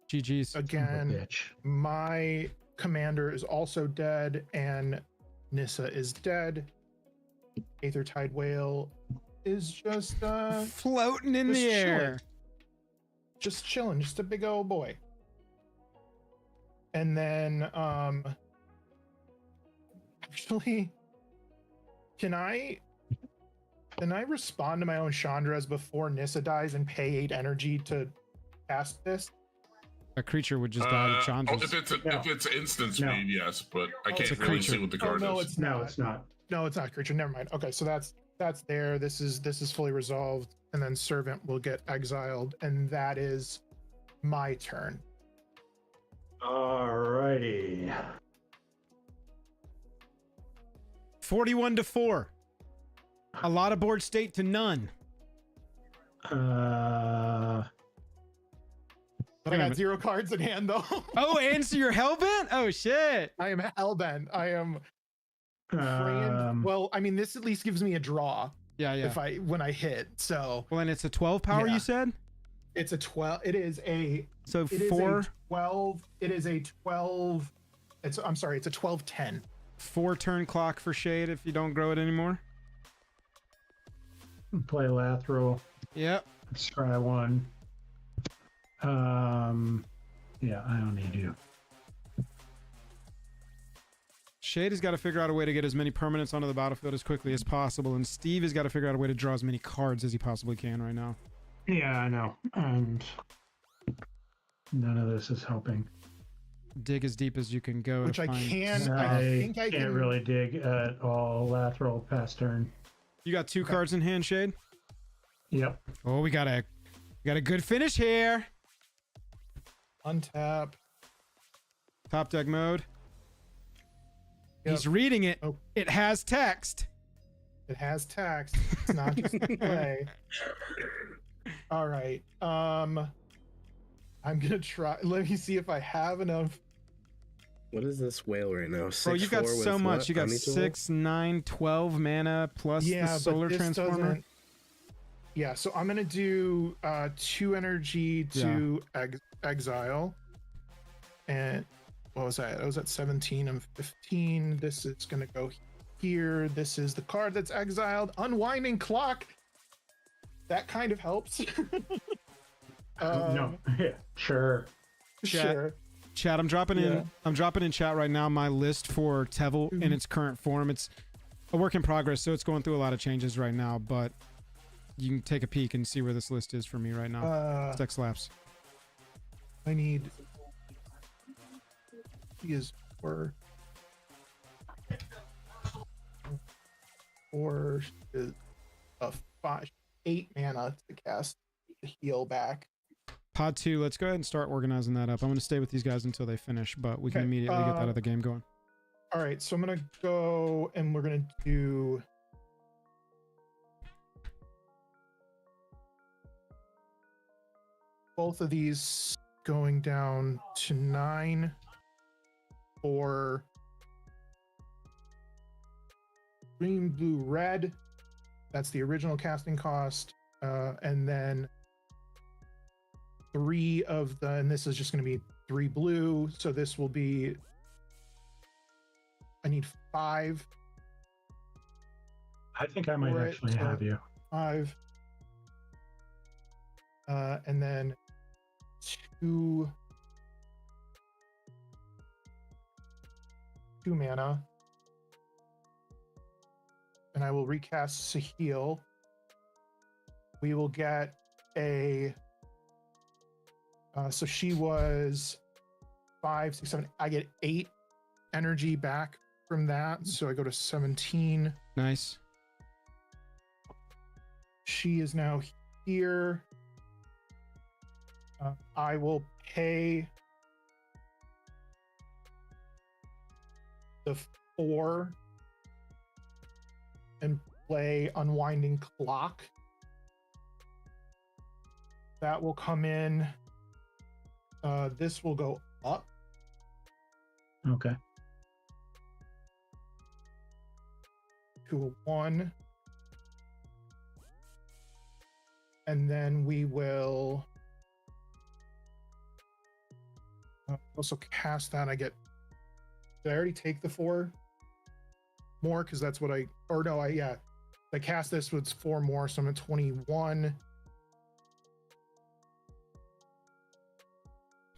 GG's. Again, Bitch. my commander is also dead, and Nissa is dead. Aether Tide Whale is just Floating in just the air. chilling. Just chilling, just a big old boy. And then actually, can I respond to my own Chandra's before Nissa dies and pay 8 energy to cast this? A creature would just die to Chandra's. If it's instant No. speed, yes, but I Oh, can't it's a really creature. see what the card no, is. it's No, not. it's not. No, it's not a creature. Never mind. Okay, so that's there. This is fully resolved, and then Servant will get exiled, and that is my turn. Alrighty. 41-4. A lot of board state to none. But I got 0 cards in hand, though. Oh, and so you're hellbent? Oh shit. I am hellbent. I am praying. Well, I mean, this at least gives me a draw Yeah, yeah. when I hit. So Well, and it's a 12 power, Yeah. you said? it's a 12. It is a So It is 4 a 12. It is a 12. I'm sorry. It's a 12/10. 4 turn clock for Shade if you don't grow it anymore. Play Lathril. Yep. Scry 1. Yeah, I don't need you. Shade has got to figure out a way to get as many permanents onto the battlefield as quickly as possible, and Steve has got to figure out a way to draw as many cards as he possibly can right now. Yeah, I know. And none of this is helping. Dig as deep as you can go. Which to I find... can. I I think I can't can really dig at all. Lathril past turn. You got 2 cards in hand, Shade? Yep. Oh, we got a good finish here. untap. Top deck mode. Yep. He's reading it. Oh. It has text. It has text. It's not just play. All right. I'm gonna try. Let me see if I have enough What is this whale right now? Bro, you've got 6-4 so with much. what? You got Omni-tool? 6, 9, 12 mana plus the solar transformer. Doesn't... Yeah, so I'm gonna do 2 energy to exile. And what was that? I was at 17. I'm 15. This is gonna go here. This is the card that's exiled. Unwinding Clock. That kind of helps. No, yeah, sure. Sure. Chat, I'm dropping in chat right now my list for Tevil in its current form. It's a work in progress, so it's going through a lot of changes right now, but you can take a peek and see where this list is for me right now. Stack slaps. I need... He is for... Or is a 8 mana to cast the heal back. Pod 2, let's go ahead and start organizing that up. I'm going to stay with these guys until they finish, but we can immediately get that other game going. All right, so I'm going to go and we're going to do... both of these going down to 9 for green, blue, red. That's the original casting cost. And then 3 of the, and this is just going to be 3 blue. So this will be, I need 5. I think I might actually have you. 5. And then 2 mana. And I will recast Sahil. We will get a... so she was 5, 6, 7. I get 8 energy back from that. So I go to 17. Nice. She is now here. I will pay the 4 and play Unwinding Clock. That will come in. This will go up. Okay. To a 1. And then we will also cast that. Did I already take the 4 more? Because that's what I cast this was 4 more, so I'm at 21.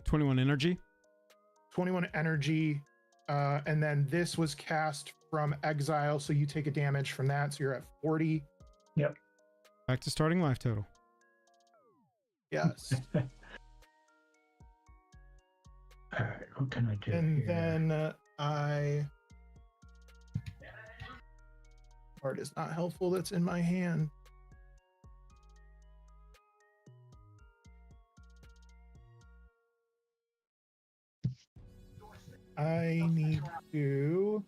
21 energy. 21 energy. And then this was cast from exile, so you take a damage from that, so you're at 40. Yep. Back to starting life total. Yes. All right, what can I do And here? then card is not helpful that's in my hand. I need to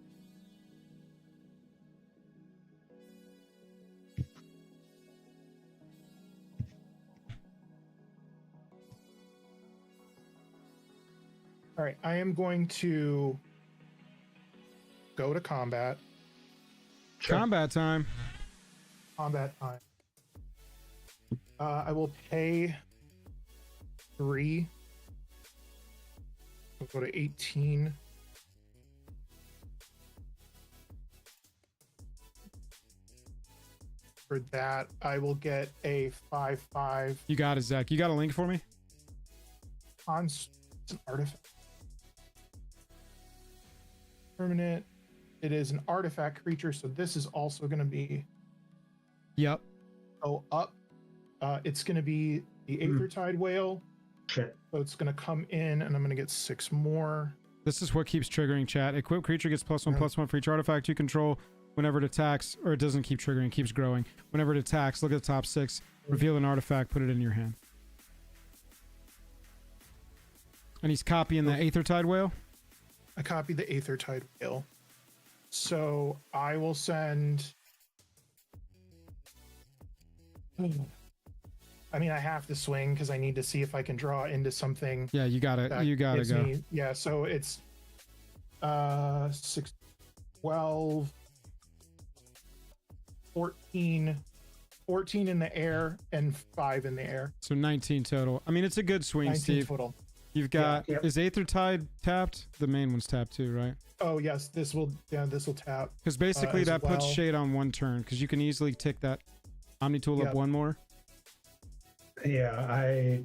all right, I am going to go to combat. Sure. Combat time. Combat time. I will pay 3. We'll go to 18. For that, I will get a 5/5 You got it, Zach. You got a link for me? it's an artifact. Permanent. It is an artifact creature, so this is also going to be Yep. go up. It's going to be the Aethertide Whale. Shit. So it's going to come in, and I'm going to get 6 more. This is what keeps triggering, chat. Equip creature gets +1/+1 for each artifact you control whenever it attacks, or it doesn't keep triggering, it keeps growing. Whenever it attacks, look at the top 6, reveal an artifact, put it in your hand. And he's copying the Aethertide Whale. I copied the Aethertide Whale. So I will send... I mean, I have to swing because I need to see if I can draw into something. Yeah, you got it. that You got to gives go. me- yeah, so it's 6, 12, 14, 14 in the air, and 5 in the air. So 19 total. I mean, it's a good swing, 19 Steve. total. You've got, Yep. is Aether Tide tapped? The main one's tapped too, right? Oh yes, this will tap. Because basically as that puts well. Shade on one turn, because you can easily tick that Omni tool up Yep. one more. Yeah,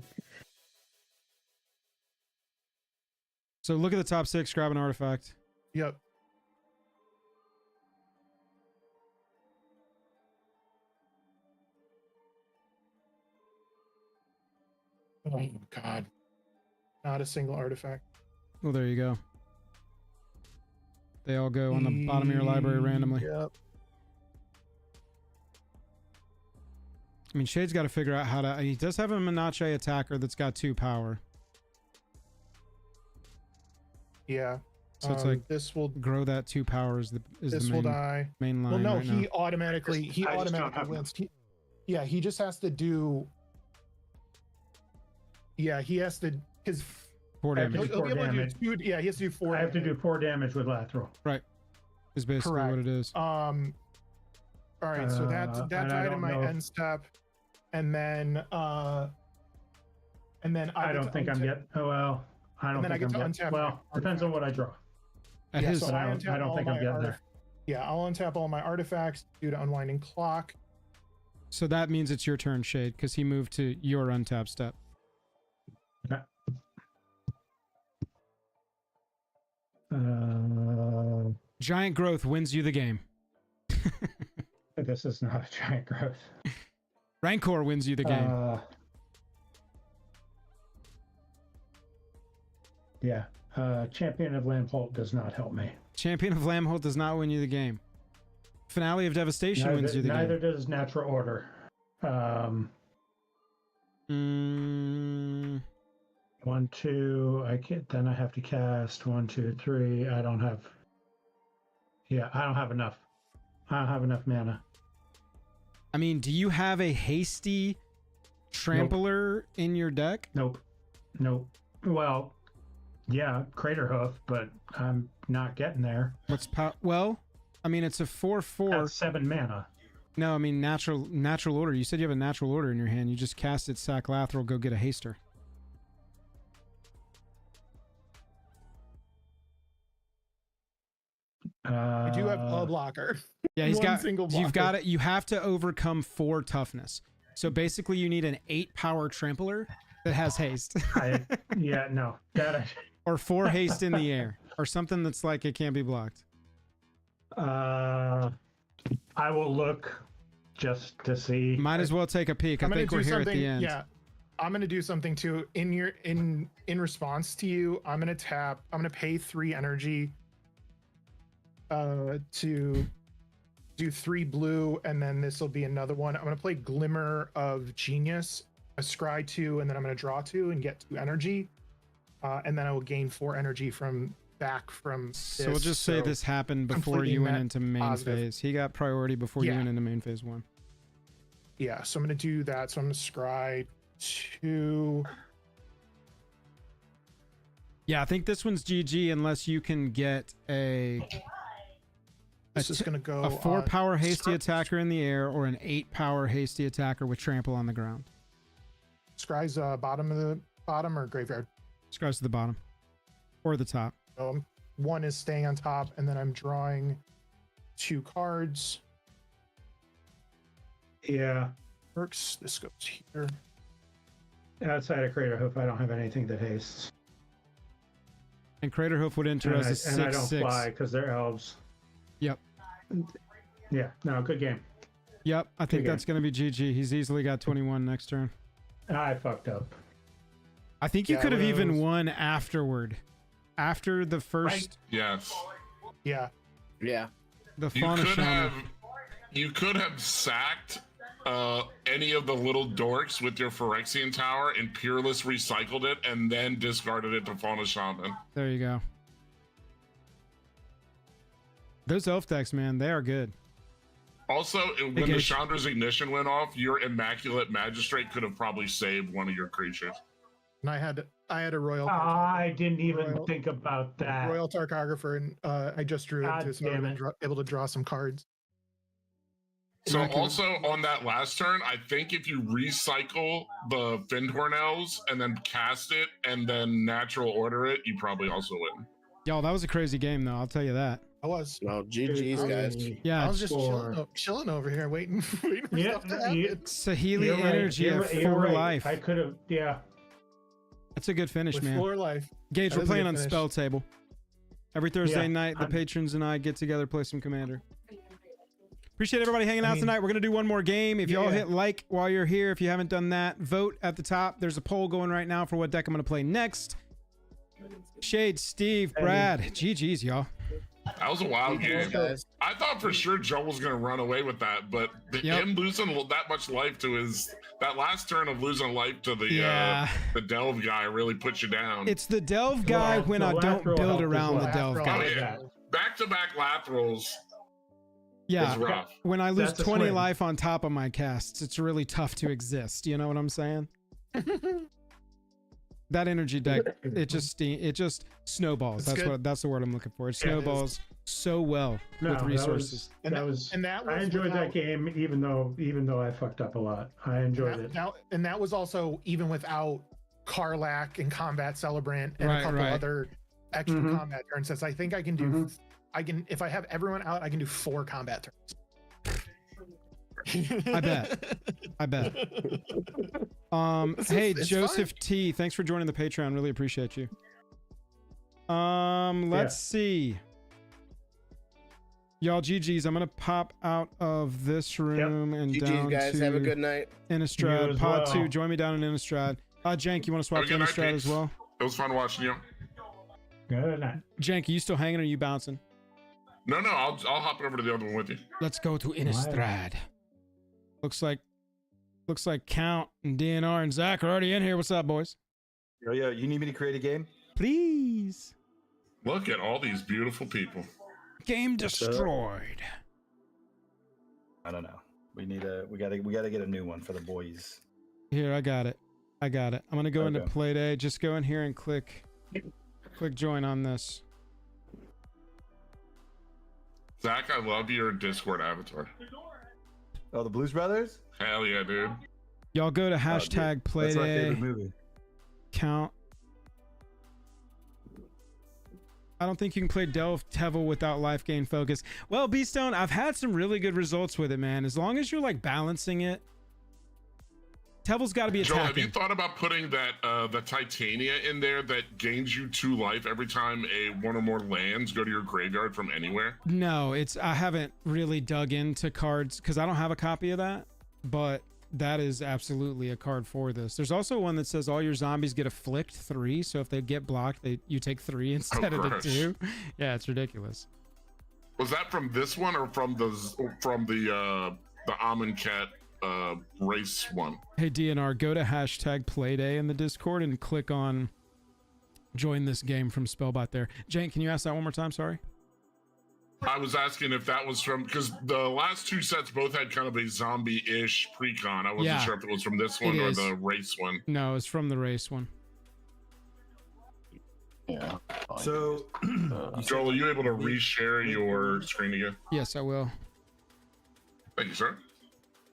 So look at the top 6, grab an artifact. Yep. Oh god. Not a single artifact. Well, there you go. They all go on the bottom of your library randomly. Yep. I mean, Shade's got to figure out how to... He does have a Menache attacker that's got 2 power. Yeah. So it's like, this will grow that 2 power is this the will main, die. main line Well, no, right he now. automatically I just don't have wins. Yeah, he just has to do. Yeah, he has to because 4 I have to damage do he'll be able to damage. do 2. Yeah, he has to do 4. I have to do 4 damage with lateral. Is basically Correct. what it is. All right, so that and I died in don't my know if- end step, and then I get don't to think I'm untap- yet. Oh well, I don't then I think get I'm to yet. untap Well, my depends on what I draw. At yeah, his, so But I untap don't all think I'm my getting there. Yeah, I'll untap all my artifacts due to unwinding clock. so that means it's your turn, Shade, because he moved to your untap step. Giant growth wins you the game. This is not a giant growth. Rancor wins you the game. Yeah. Champion of Lampholt does not help me. Champion of Lambholt does not win you the game. Finale of Devastation wins you the Neither game. does Natural Order. Mm, 1, 2. I can't. Then I have to cast 1, 2, 3. I don't have. Yeah, I don't have enough. I don't have enough mana. I mean, do you have a hasty trampler in your deck? Nope. Well, yeah, Crater Hoof, but I'm not getting there. What's well, I mean, it's a 4/4. That's 7 mana. No, I mean natural order. You said you have a natural order in your hand. You just cast it, sack Lateral, go get a haster. I do have a blocker. Yeah, he's One got. single You've blocker. got it. You have to overcome 4 toughness. So basically, you need an 8 power trampler that has haste, Yeah, no. That or 4 haste in the air, or something that's like it can't be blocked. I will look just to see. Might as well take a peek. I I'm gonna think do we're here at something. the end. Yeah, I'm gonna do something too. In response to you, I'm gonna pay 3 energy. To do 3 blue, and then this will be another one. I'm gonna play Glimmer of Genius, a scry 2, and then I'm gonna draw 2 and get 2 energy, and then I will gain 4 energy from this. So we'll just say this happened before completely you went net into main positive. phase. He got priority before you Yeah. went into main phase 1. Yeah, so I'm gonna do that. So I'm gonna scry 2. Yeah, I think this one's GG unless you can get a This is gonna go a 4 on power hasty scry- attacker in the air or an 8 power hasty attacker with trample on the ground. Scry's bottom or graveyard. Scries to the bottom or the top. So 1 is staying on top, and then I'm drawing 2 cards. Yeah, Works. This goes here. outside of Crater Hoof, I don't have anything that hastes. And Crater Hoof would enter And as a I don't 6/6. fly because they're elves. Yep. Yeah, no, good game. Yep. I think Good that's going to be GG. He's easily got 21 next turn. I fucked up. I think you Yeah, could have even Rose. won afterward. After the first, Yes. Yeah. Yeah. the You Fauna could Shaman. have sacked any of the little dorks with your Phyrexian Tower and Peerless recycled it and then discarded it to Fauna Shaman. There you go. Those elf decks, man, they are good. Also, when the Gage. Chandra's Ignition went off, your Immaculate Magistrate could have probably saved one of your creatures. And I had a royal. I didn't even Royal- think about that. Royal Tarkographer, and I just drew God it too, so damn I'm able to draw some cards. So Not gonna- also on that last turn, I think if you recycle the Findhorn and then cast it and then natural order it, you probably also win. Y'all, that was a crazy game, though. I'll tell you that. I was. No, GG's, guys. Yeah, I was just Score. chilling over here, waiting for Yeah, stuff to happen. Sahili You're right, energy you're at right, you're 4 right. life. I could have, yeah. That's a good finish, With man. 4 life. Gage, That we're is a playing good on finish. Spell Table. Every Thursday Yeah, night, the I'm- patrons and I get together, play some Commander. Appreciate everybody hanging I out mean- tonight. We're going to do one more game. If y'all Yeah. hit like while you're here, if you haven't done that, vote at the top. There's a poll going right now for what deck I'm going to play next. Shade, Steve, Brad. GG's, y'all. That was a wild GG's, game. guys. I thought for sure Joe was going to run away with that, but Yep. him losing that much life to that last turn of losing life to Yeah. the Delve guy really put you down. It's the Delve guy Well, when the I don't lateral build helped as around the well. Delve Lateral guy. Oh, yeah. Back-to-back latherals Yeah. was rough. When I lose That's a 20 swing. life on top of my casts, it's really tough to exist. You know what I'm saying? That energy deck, it just snowballs. That's That's the word I'm looking for. It Yeah, it is. snowballs so well No, with resources. And that was, and that I was enjoyed without- that game, even though I fucked up a lot. I enjoyed it. And that was also even without Karlak and Combat Celebrant and Right, a couple right. other extra Mhm. combat turns. Since I think I can do, Mhm. if I have everyone out, I can do 4 combat turns. I bet. Hey, it's Joseph T, thanks for joining the Patreon. Really appreciate you. Let's see. Y'all, GG's. I'm gonna pop out of this room and GG's, down guys. to Have a good night. You Innistrad. as Pod well. 2. Join me down in Innistrad. Jank, you want to swap Have a to good night, Innistrad as peeps. well? It was fun watching you. Good night. Jank, are you still hanging or are you bouncing? No, I'll hop over to the other one with you. Let's go to Innistrad. Looks like Count and DNR and Zach are already in here. What's up, boys? Yo, you need me to create a game? Please. Look at all these beautiful people. Game up? destroyed. I don't know. We gotta get a new one for the boys. Here, I got it. I'm gonna go into Okay. Play Day. Just go in here and click join on this. Zach, I love your Discord avatar. Oh, the Blues Brothers? Hell yeah, dude. Y'all go to Oh, dude, hashtag Play That's my favorite Day movie. count. I don't think you can play Delve Tevel without life gain focus. Well, B-Stone, I've had some really good results with it, man. As long as you're like balancing it. Tevel's got to be Joel, have attacking. you thought about putting that the Titania in there that gains you 2 life every time one or more lands go to your graveyard from anywhere? No, I haven't really dug into cards because I don't have a copy of that, but that is absolutely a card for this. There's also one that says all your zombies get afflict 3, so if they get blocked, you take 3 instead of the gross. 2. Yeah, it's ridiculous. Was that from this one or from the Amonkhet race one? Hey DNR, go to hashtag Playday in the Discord and click on join this game from Spellbot there. Jane, can you ask that one more time? Sorry. I was asking if that was from, because the last 2 sets both had kind of a zombie-ish precon. I wasn't Yeah, sure if it was from this one it or is. the race one. No, it's from the race one. Yeah. So, Joel, are you able to reshare your screen again? Yes, I will. Thank you, sir.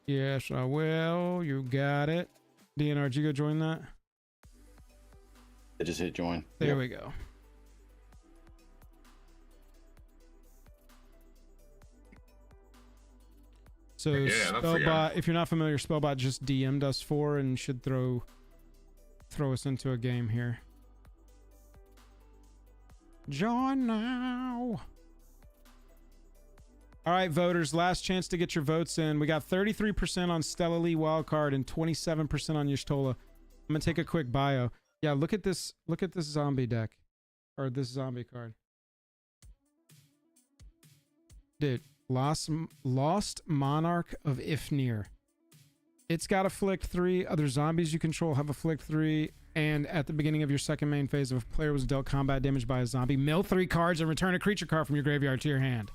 Yes, I will. You got it. DNR, did you go join that? I just hit join. There we go. So Yeah, that's the Spellbot, guy. if you're not familiar, Spellbot just DM'd us for and should throw us into a game here. Join now. All right, voters, last chance to get your votes in. We got 33% on Stella Lee wildcard and 27% on Y'shtola. I'm gonna take a quick bio. Yeah, look at this zombie deck. Or this zombie card. Dude, Lost Monarch of Ifnir. It's got afflict 3. Other zombies you control have afflict 3. And at the beginning of your second main phase, if a player was dealt combat damage by a zombie, mill 3 cards and return a creature card from your graveyard to your hand.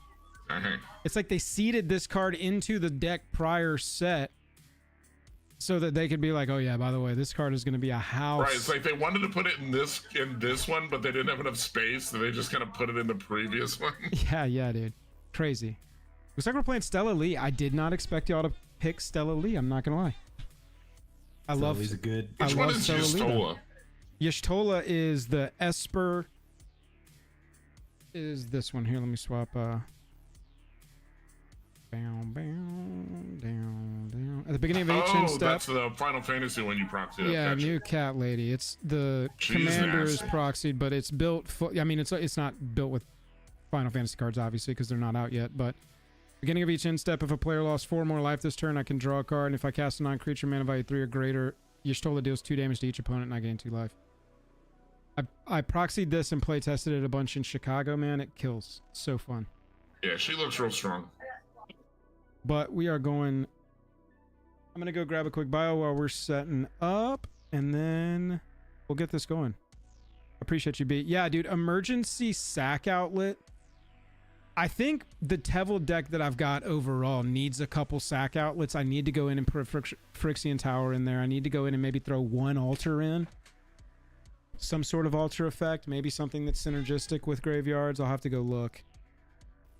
Uh-huh. It's like they seeded this card into the deck prior set so that they could be like, oh yeah, by the way, this card is going to be a house. Right, it's like they wanted to put it in this one, but they didn't have enough space, so they just kind of put it in the previous one. Yeah, dude. Crazy. Looks like we're playing Stella Lee. I did not expect y'all to pick Stella Lee. I'm not gonna lie. I love. He's a good. I Which one love is Stella Lee, though. Y'shtola? Y'shtola is the Esper. Is this one here? Let me swap. Down. At the beginning of each Oh, instep. that's the Final Fantasy one you proxied. Yeah, Gotcha. new cat lady. It's the She's commander is nasty. proxied, but it's built. I mean, it's not built with Final Fantasy cards, obviously, because they're not out yet. But beginning of each instep, if a player lost 4 more life this turn, I can draw a card, and if I cast a non-creature mana value 3 or greater, Y'shtola deals 2 damage to each opponent, and I gain 2 life. I proxied this and play tested it a bunch in Chicago. Man, it kills. It's so fun. Yeah, she looks real strong. But we are going. I'm gonna go grab a quick bio while we're setting up, and then we'll get this going. Appreciate you, B. Yeah, dude. Emergency sack outlet. I think the Tevil deck that I've got overall needs a couple sack outlets. I need to go in and put a Phyrexian Tower in there. I need to go in and maybe throw 1 altar in. Some sort of altar effect. Maybe something that's synergistic with graveyards. I'll have to go look.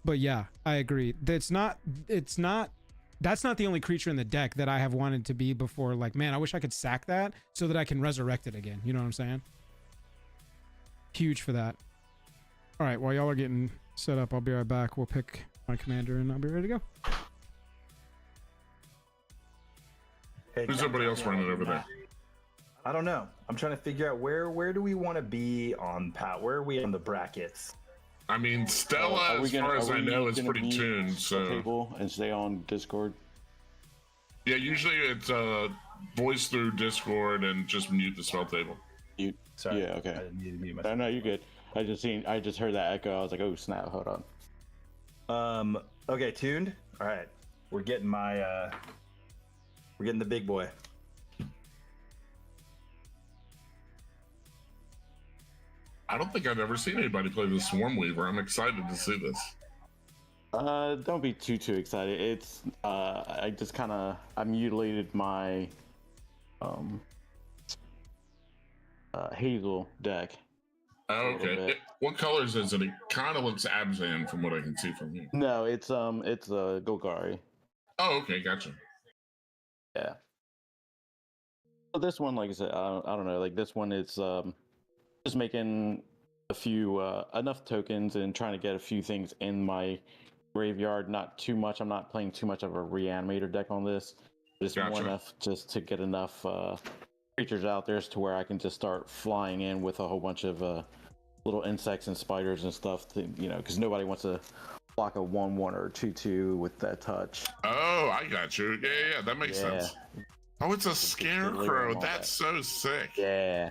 But yeah, I agree. That's not the only creature in the deck that I have wanted to be before. Like, man, I wish I could sack that so that I can resurrect it again. You know what I'm saying? Huge for that. All right, while y'all are getting set up, I'll be right back. We'll pick my commander and I'll be ready to go. Hey, Who's everybody else running over there? I don't know. I'm trying to figure out where do we want to be on Pat? Where are we on the brackets? I mean, Stella, as far as I know, is pretty tuned. So Table and stay on Discord. yeah, usually it's voice through Discord and just mute the spell table. Sorry. Yeah, okay. I didn't need to mute myself. No, you're good. I just heard that echo. I was like, oh snap! Hold on. Okay, tuned. All right, we're getting my we're getting the big boy. I don't think I've ever seen anybody play the Swarm Weaver. I'm excited to see this. Don't be too excited. It's I just kind of I mutilated my Hazel deck. Oh, little okay. bit. What colors is it? It kind of looks Abzan from what I can see from here. No, it's Golgari. Oh, okay, gotcha. Yeah. Well, this one, like I said, I don't know. Like this one, it's just making a few enough tokens and trying to get a few things in my graveyard. Not too much. I'm not playing too much of a reanimator deck on this. Just more Gotcha. enough just to get enough creatures out there to where I can just start flying in with a whole bunch of little insects and spiders and stuff. To, because nobody wants to block a 1/1 or 2/2 with that touch. Oh, I got you. Yeah, that makes Yeah. sense. Oh, it's a scarecrow. all That's so sick. Yeah.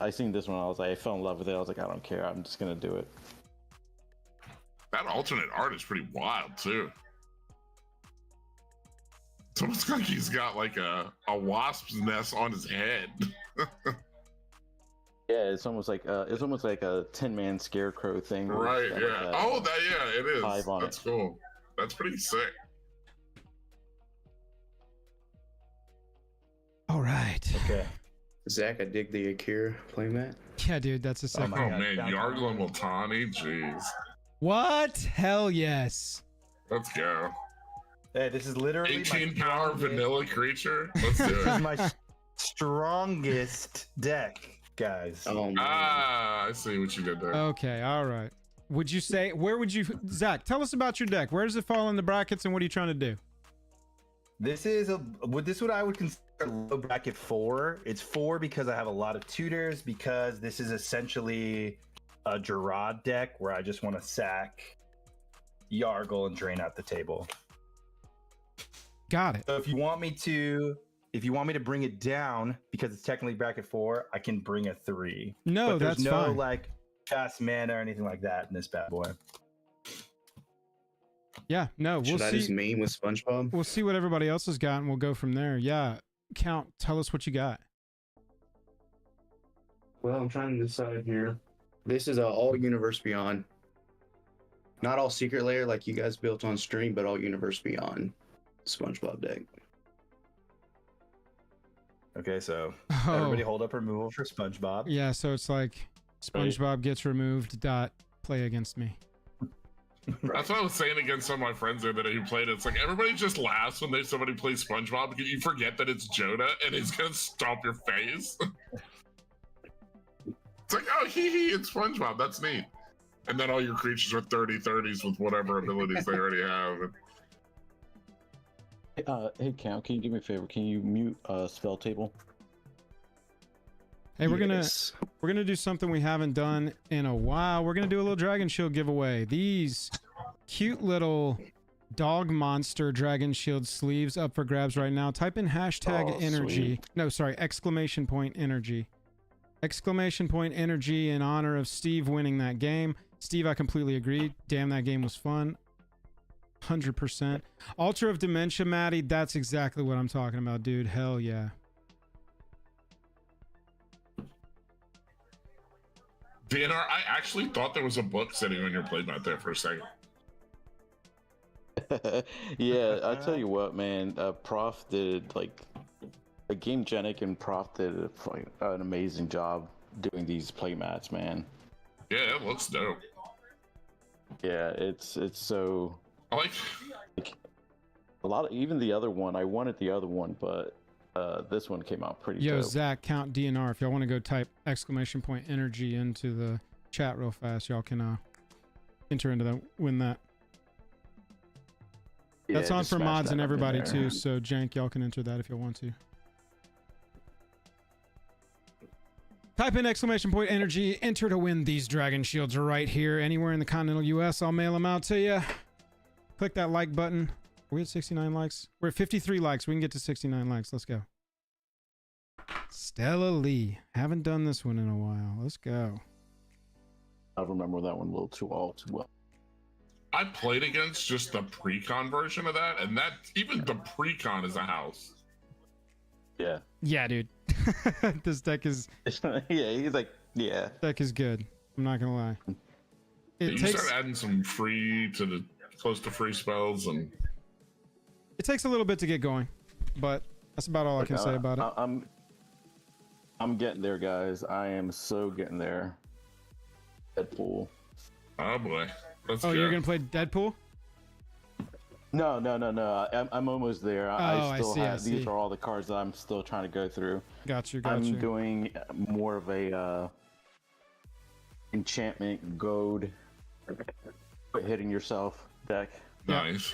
I seen this one. I was like, I fell in love with it. I was like, I don't care. I'm just gonna do it. That alternate art is pretty wild too. It's almost like he's got like a wasp's nest on his head. Yeah, it's almost like a 10-man scarecrow thing. with, Right, like, yeah. It is. hive on That's cool. That's pretty sick. All right. Okay. Zach, I dig the Akira playmat. Yeah, dude, that's a sick. my Oh God, man, down- Yargul and Multani, jeez. What? Hell yes. Let's go. Hey, this is literally 18 my power strongest- vanilla creature. Let's do This is it. my strongest deck, guys. Oh man. I see what you did there. Okay, all right. Would you say, where would you, Zach, tell us about your deck. Where does it fall in the brackets and what are you trying to do? This is what I would consider low bracket 4. It's 4 because I have a lot of tutors, because this is essentially a Gerard deck where I just want to sack Yargle and drain out the table. Got it. So if you want me to bring it down, because it's technically bracket 4, I can bring a 3. No, But there's that's no fine. like fast mana or anything like that in this bad boy. Yeah, no, we'll Should I just see. meme with SpongeBob? We'll see what everybody else has got and we'll go from there. Yeah. Count, tell us what you got. Well, I'm trying to decide here. This is all Universe Beyond. Not all Secret Layer like you guys built on stream, but all Universe Beyond SpongeBob deck. Okay, so Oh. everybody hold up removal for SpongeBob. Yeah, so it's like SpongeBob gets removed. Dot play against me. That's what I was saying against some of my friends the other day who played it. It's like everybody just laughs when somebody plays SpongeBob because you forget that it's Jonah and he's gonna stomp your face. It's like, oh, it's SpongeBob. That's neat. And then all your creatures are 30/30s with whatever abilities they already have. Hey, Count, can you do me a favor? Can you mute spell table? Hey, we're Yes. gonna do something we haven't done in a while. We're gonna do a little Dragon Shield giveaway. These cute little dog monster Dragon Shield sleeves up for grabs right now. Type in hashtag Oh, energy. sweet. No, sorry, exclamation point energy. Exclamation point energy in honor of Steve winning that game. Steve, I completely agree. Damn, that game was fun. 100%. Altar of Dementia, Maddie. That's exactly what I'm talking about, dude. Hell yeah. DNR, I actually thought there was a book sitting on your playmat there for a second. Yeah, I tell you what, man. Prof did Game Genic and Prof did like an amazing job doing these playmats, man. Yeah, it looks dope. Yeah, it's so I like. a lot of even the other one. I wanted the other one, but this one came out pretty Yo, dope. Zach, count DNR. If y'all want to go type exclamation point energy into the chat real fast, y'all can enter into that, win that. Yeah, That's on just for smash mods that and up in everybody there. too. So Jank, y'all can enter that if y'all want to. Type in exclamation point energy. Enter to win these Dragon Shields right here. Anywhere in the continental US, I'll mail them out to you. Click that like button. Are we at 69 likes? We're at 53 likes. We can get to 69 likes. Let's go. Stella Lee. Haven't done this one in a while. Let's go. I remember that one a little too well. I played against just the pre-con version of that, and that even the pre-con is a house. Yeah. Yeah, dude. This deck is Yeah, he's like, yeah. deck is good. I'm not gonna lie. You start adding some free to the close to free spells, and It takes a little bit to get going, but that's about all I can say about it. I'm getting there, guys. I am so getting there. Deadpool. oh boy, let's Oh, go. you're gonna play Deadpool? No. I'm almost there. I still see, I have. These see. are all the cards that I'm still trying to go through. Got you. I'm doing more of a enchantment goad, quit hitting yourself deck. Nice.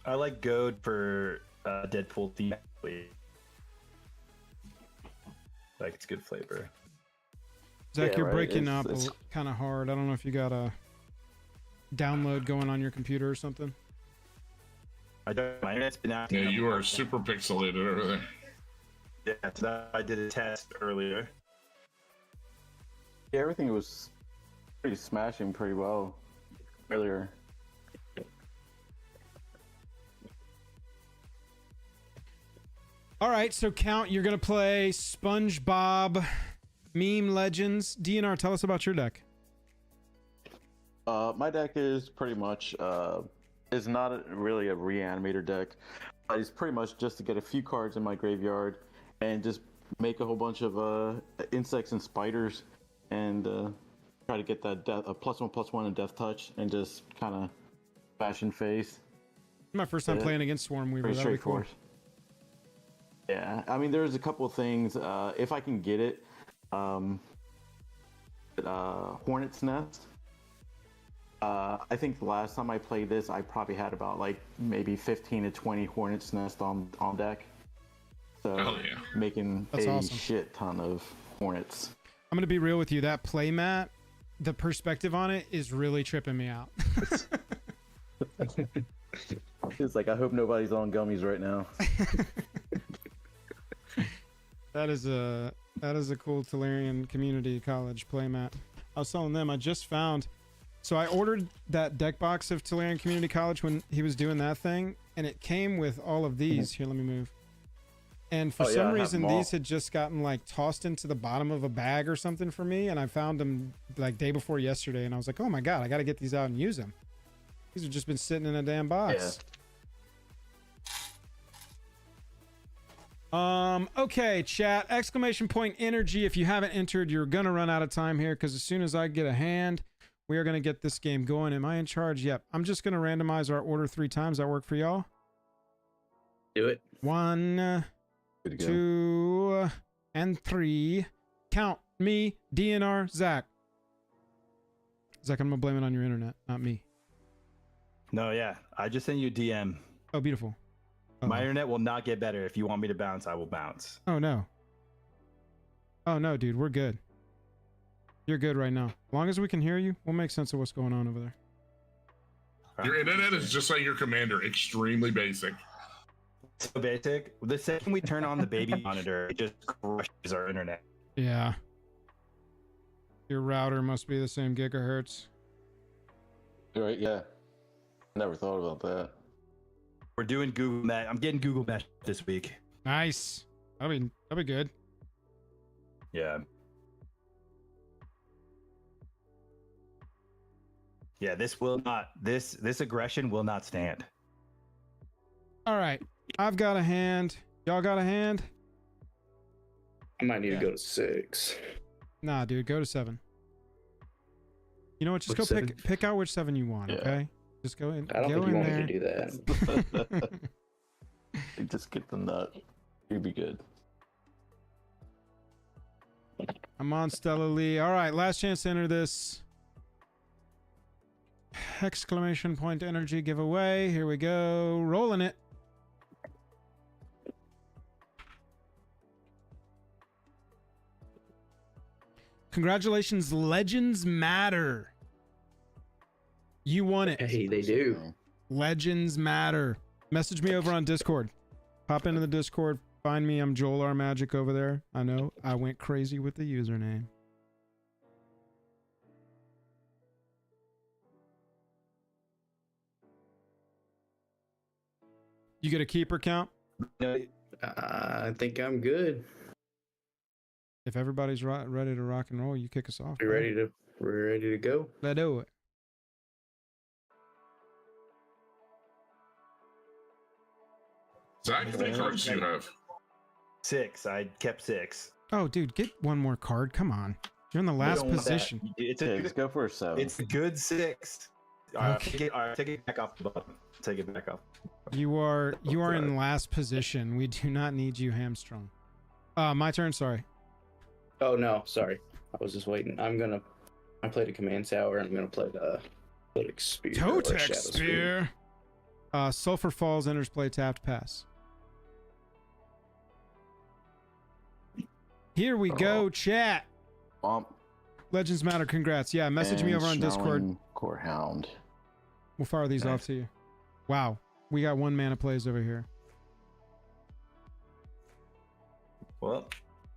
I like Goad for Deadpool theme. Like it's good flavor. Zach, Yeah, you're right, breaking it's- up it's- kind of hard. I don't know if you got a download going on your computer or something. I don't. My internet's been acting. Yeah, up. you are super pixelated over there. Yeah, so that, I did a test earlier. Yeah, everything was pretty smashing pretty well earlier. All right, so Count, you're gonna play SpongeBob Meme Legends. DNR, tell us about your deck. My deck is pretty much is not really a reanimator deck. It's pretty much just to get a few cards in my graveyard and just make a whole bunch of insects and spiders and try to get that death, a +1/+1 and death touch and just kind of fashion face. My first time Yeah. playing against Swarmweaver. Pretty That'd be cool. straightforward. Yeah, I mean, there's a couple of things. If I can get it, Hornet's Nest. I think the last time I played this, I probably had about like maybe 15 to 20 Hornet's Nest on deck. So Oh, yeah. making That's a awesome. shit ton of Hornets. I'm gonna be real with you. That playmat, the perspective on it is really tripping me out. It's like I hope nobody's on gummies right now. That is a cool Tolarian Community College playmat. I was telling them I just found. So I ordered that deck box of Tolarian Community College when he was doing that thing, and it came with all of these. Here, let me move. And for Oh, yeah, I some have reason, them all. these had just gotten like tossed into the bottom of a bag or something for me, and I found them like day before yesterday, and I was like, oh my god, I got to get these out and use them. These have just been sitting in a damn box. Okay, chat, exclamation point energy. If you haven't entered, you're gonna run out of time here because as soon as I get a hand, we are gonna get this game going. Am I in charge? Yep. I'm just gonna randomize our order 3 times. That work for y'all? Do it. 1, Good to go. 2, and 3. Count me, DNR, Zach. Zach, I'm gonna blame it on your internet, not me. No, yeah. I just sent you a DM. Oh, beautiful. My internet will not get better. If you want me to bounce, I will bounce. Oh no. Oh no, dude, we're good. You're good right now. As long as we can hear you, we'll make sense of what's going on over there. Your internet is just like your commander, extremely basic. So basic. The second we turn on the baby monitor, it just crushes our internet. Yeah. Your router must be the same gigahertz. Right? Yeah. Never thought about that. We're doing Google Mesh. I'm getting Google Mesh this week. Nice. That'll be good. Yeah. Yeah, this aggression will not stand. All right. I've got a hand. Y'all got a hand? I might need to go to 6. Nah, dude, go to 7. You know what? Just Which go 7? pick out which 7 you want, Yeah. okay? Just go in. I don't go think you in want there. me to do that. Just get the nut. You'll be good. I'm on Stella Lee. All right, last chance to enter this exclamation point energy giveaway. Here we go. Rolling it. Congratulations, Legends Matter. You won it. Hey, they do. Legends Matter. Message me over on Discord. Pop into the Discord. Find me. I'm Joel R. Magic over there. I know. I went crazy with the username. You get a keeper count? I think I'm good. If everybody's ready to rock and roll, you kick us off. We're ready to go. Let's do it. Zach, how many cards do you have? 6. I kept 6. Oh, dude, get one more card. Come on. You're in the last don't want that. position. It's Okay, a let's go for a 7. it's a good 6. Okay. Take it back off the bottom. Take it back off. You are in last position. We do not need you hamstrung. My turn, sorry. Oh no, sorry. I was just waiting. I played a command tower. I'm gonna play the Totec Spear. or Totec Shadow Spear. Sulfur Falls enters play tapped pass. Here we go, chat. Legends Matter, congrats. Yeah, message me over on Discord. Corehound. We'll fire these off to you. Wow, we got 1 mana plays over here. Well,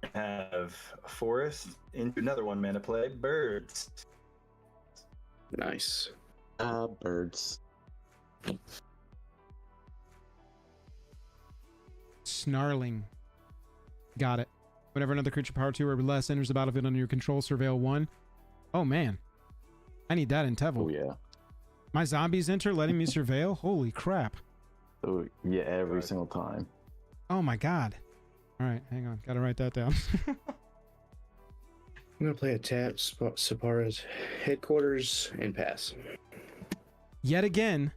I have a forest into another 1 mana play. Birds. Nice. Birds. Snarling. Got it. Whenever another creature power 2 or less enters the battlefield under your control, surveil 1. Oh man, I need that in Tevel. Oh yeah. My zombies enter, letting me surveil. Holy crap! Oh yeah, every single time. Oh my god! All right, hang on, gotta write that down. I'm gonna play a tap Sapara's headquarters and pass. Yet again,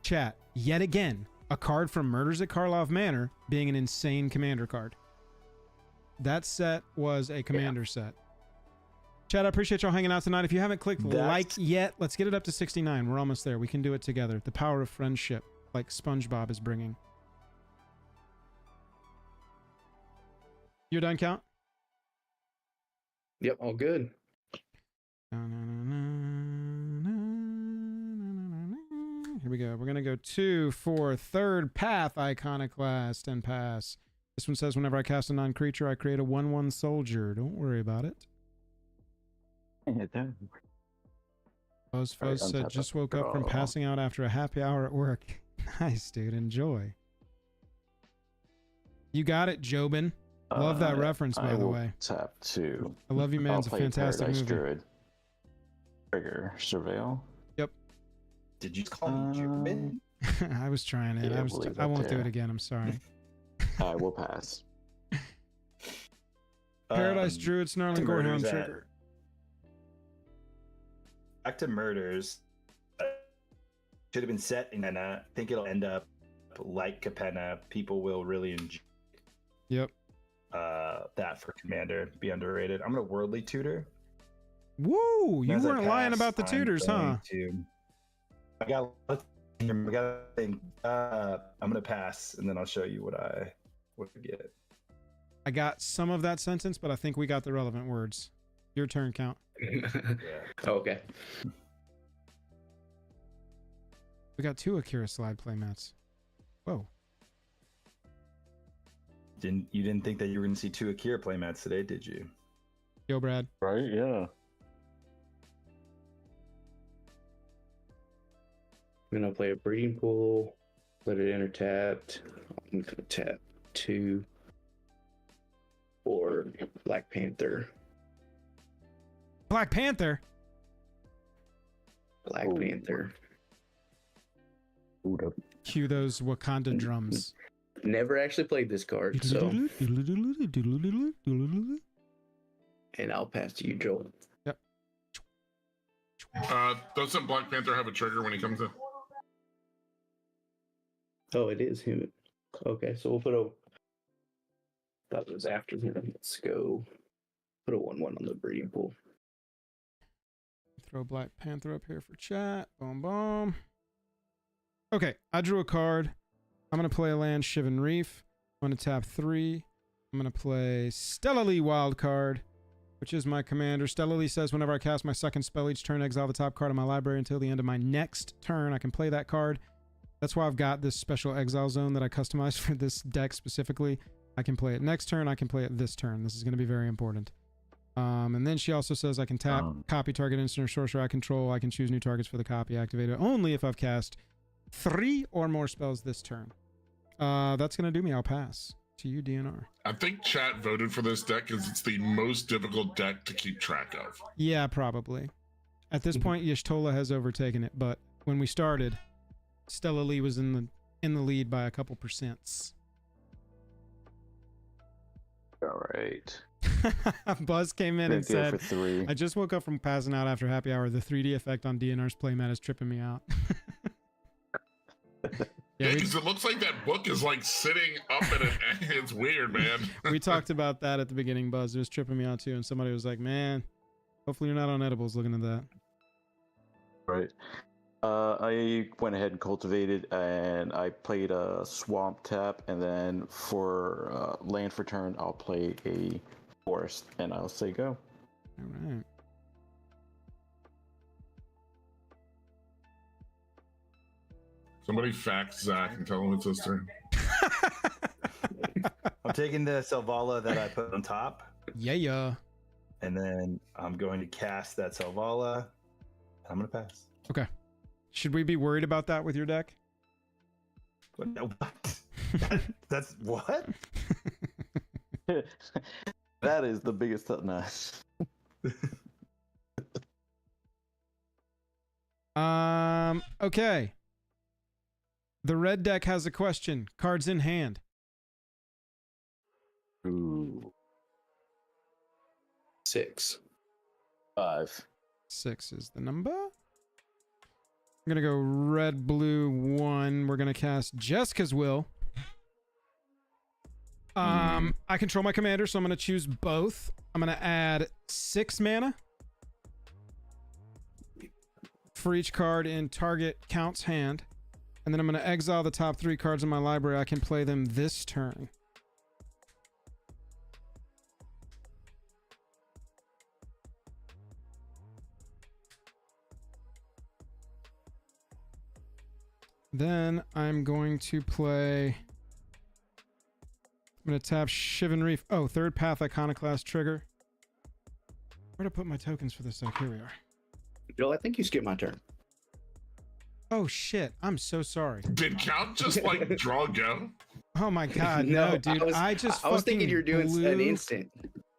chat. Yet again, a card from Murders at Karlov Manor being an insane commander card. That set was a commander set. Chat, I appreciate y'all hanging out tonight. If you haven't clicked like yet, let's get it up to 69. We're almost there. We can do it together. The power of friendship, like SpongeBob is bringing. You're done, Count? Yep, all good. Here we go. We're going to go 2 for third path iconoclast and pass. This one says, whenever I cast a non-creature, I create a 1/1 soldier. Don't worry about it. Fuzz said, just woke up from passing out after a happy hour at work. Nice, dude. Enjoy. You got it, Jobin. Love that reference, by the way. Tap 2. I love you, man. It's a fantastic movie. Druid. Trigger. Surveil. Yep. Did you call me Jubin? I was trying it. Yeah, I won't do there. it again. I'm sorry. I will pass. Paradise Druid, Snarling Gorehound murders trigger. Back to murders. Should have been set in Capenna. I think it'll end up like Capenna. People will really enjoy Yep. that for Commander. Be underrated. I'm gonna Worldly Tutor. Woo! You As I weren't lying pass, about the I'm tutors, huh? I got. I'm gonna pass, and then I'll show you what I get. I got some of that sentence, but I think we got the relevant words. Your turn, Count. Okay. We got 2 Akira slide playmats. Whoa. You didn't think that you were gonna see 2 Akira playmats today, did you? Yo, Brad. Right? Yeah. I'm gonna play a breeding pool, let it enter tapped. I'm gonna tap 2 for Black Panther. Black Panther. Black Panther. Cue those Wakanda drums. Never actually played this card, so and I'll pass to you, Joel. Doesn't Black Panther have a trigger when he comes in? Oh, it is him. Okay, so we'll put a. That was after him. Let's go. Put a 1/1 on the breeding pool. Throw Black Panther up here for chat. Boom, boom. Okay, I drew a card. I'm going to play a land, Shivan Reef. I'm going to tap 3. I'm going to play Stellarly Wildcard, which is my commander. Stellarly says whenever I cast my second spell each turn, exile the top card of my library until the end of my next turn. I can play that card. That's why I've got this special exile zone that I customized for this deck specifically. I can play it next turn. I can play it this turn. This is going to be very important. And then she also says I can tap, copy target instant or sorcerer I control. I can choose new targets for the copy activated only if I've cast 3 or more spells this turn. That's going to do me. I'll pass. To you, DNR. I think chat voted for this deck because it's the most difficult deck to keep track of. Yeah, probably. At this point, Y'shtola has overtaken it, but when we started, Stella Lee was in the lead by a couple percents. All right. Buzz came in and Right there said, for 3. I just woke up from passing out after happy hour. The 3D effect on DNR's playmat is tripping me out. Yeah, because it looks like that book is like sitting up in it. It's weird, man. We talked about that at the beginning, Buzz. It was tripping me out too. And somebody was like, man, hopefully you're not on edibles looking at that. Right. I went ahead and cultivated, and I played a swamp tap, and then for land for turn, I'll play a forest, and I'll say go. All right. Somebody fax Zach and tell him it's his turn. I'm taking the Selvala that I put on top, Yeah. and then I'm going to cast that Selvala. I'm going to pass. Okay. Should we be worried about that with your deck? What? That's what? That is the biggest nice. Okay. The red deck has a question. Cards in hand. Ooh. 6. 5. 6 is the number. I'm gonna go red, blue, 1. We're gonna cast Jessica's Will. I control my commander, so I'm gonna choose both. I'm gonna add 6 mana for each card in target Count's hand. And then I'm gonna exile the top 3 cards in my library. I can play them this turn. Then I'm going to play. I'm going to tap Shivan Reef. Oh, third path Iconoclast trigger. Where to put my tokens for this deck? Here we are. Joel, I think you skipped my turn. Oh shit! I'm so sorry. Did Count just like draw go? Oh my god, no, dude! I was thinking you were doing an instant.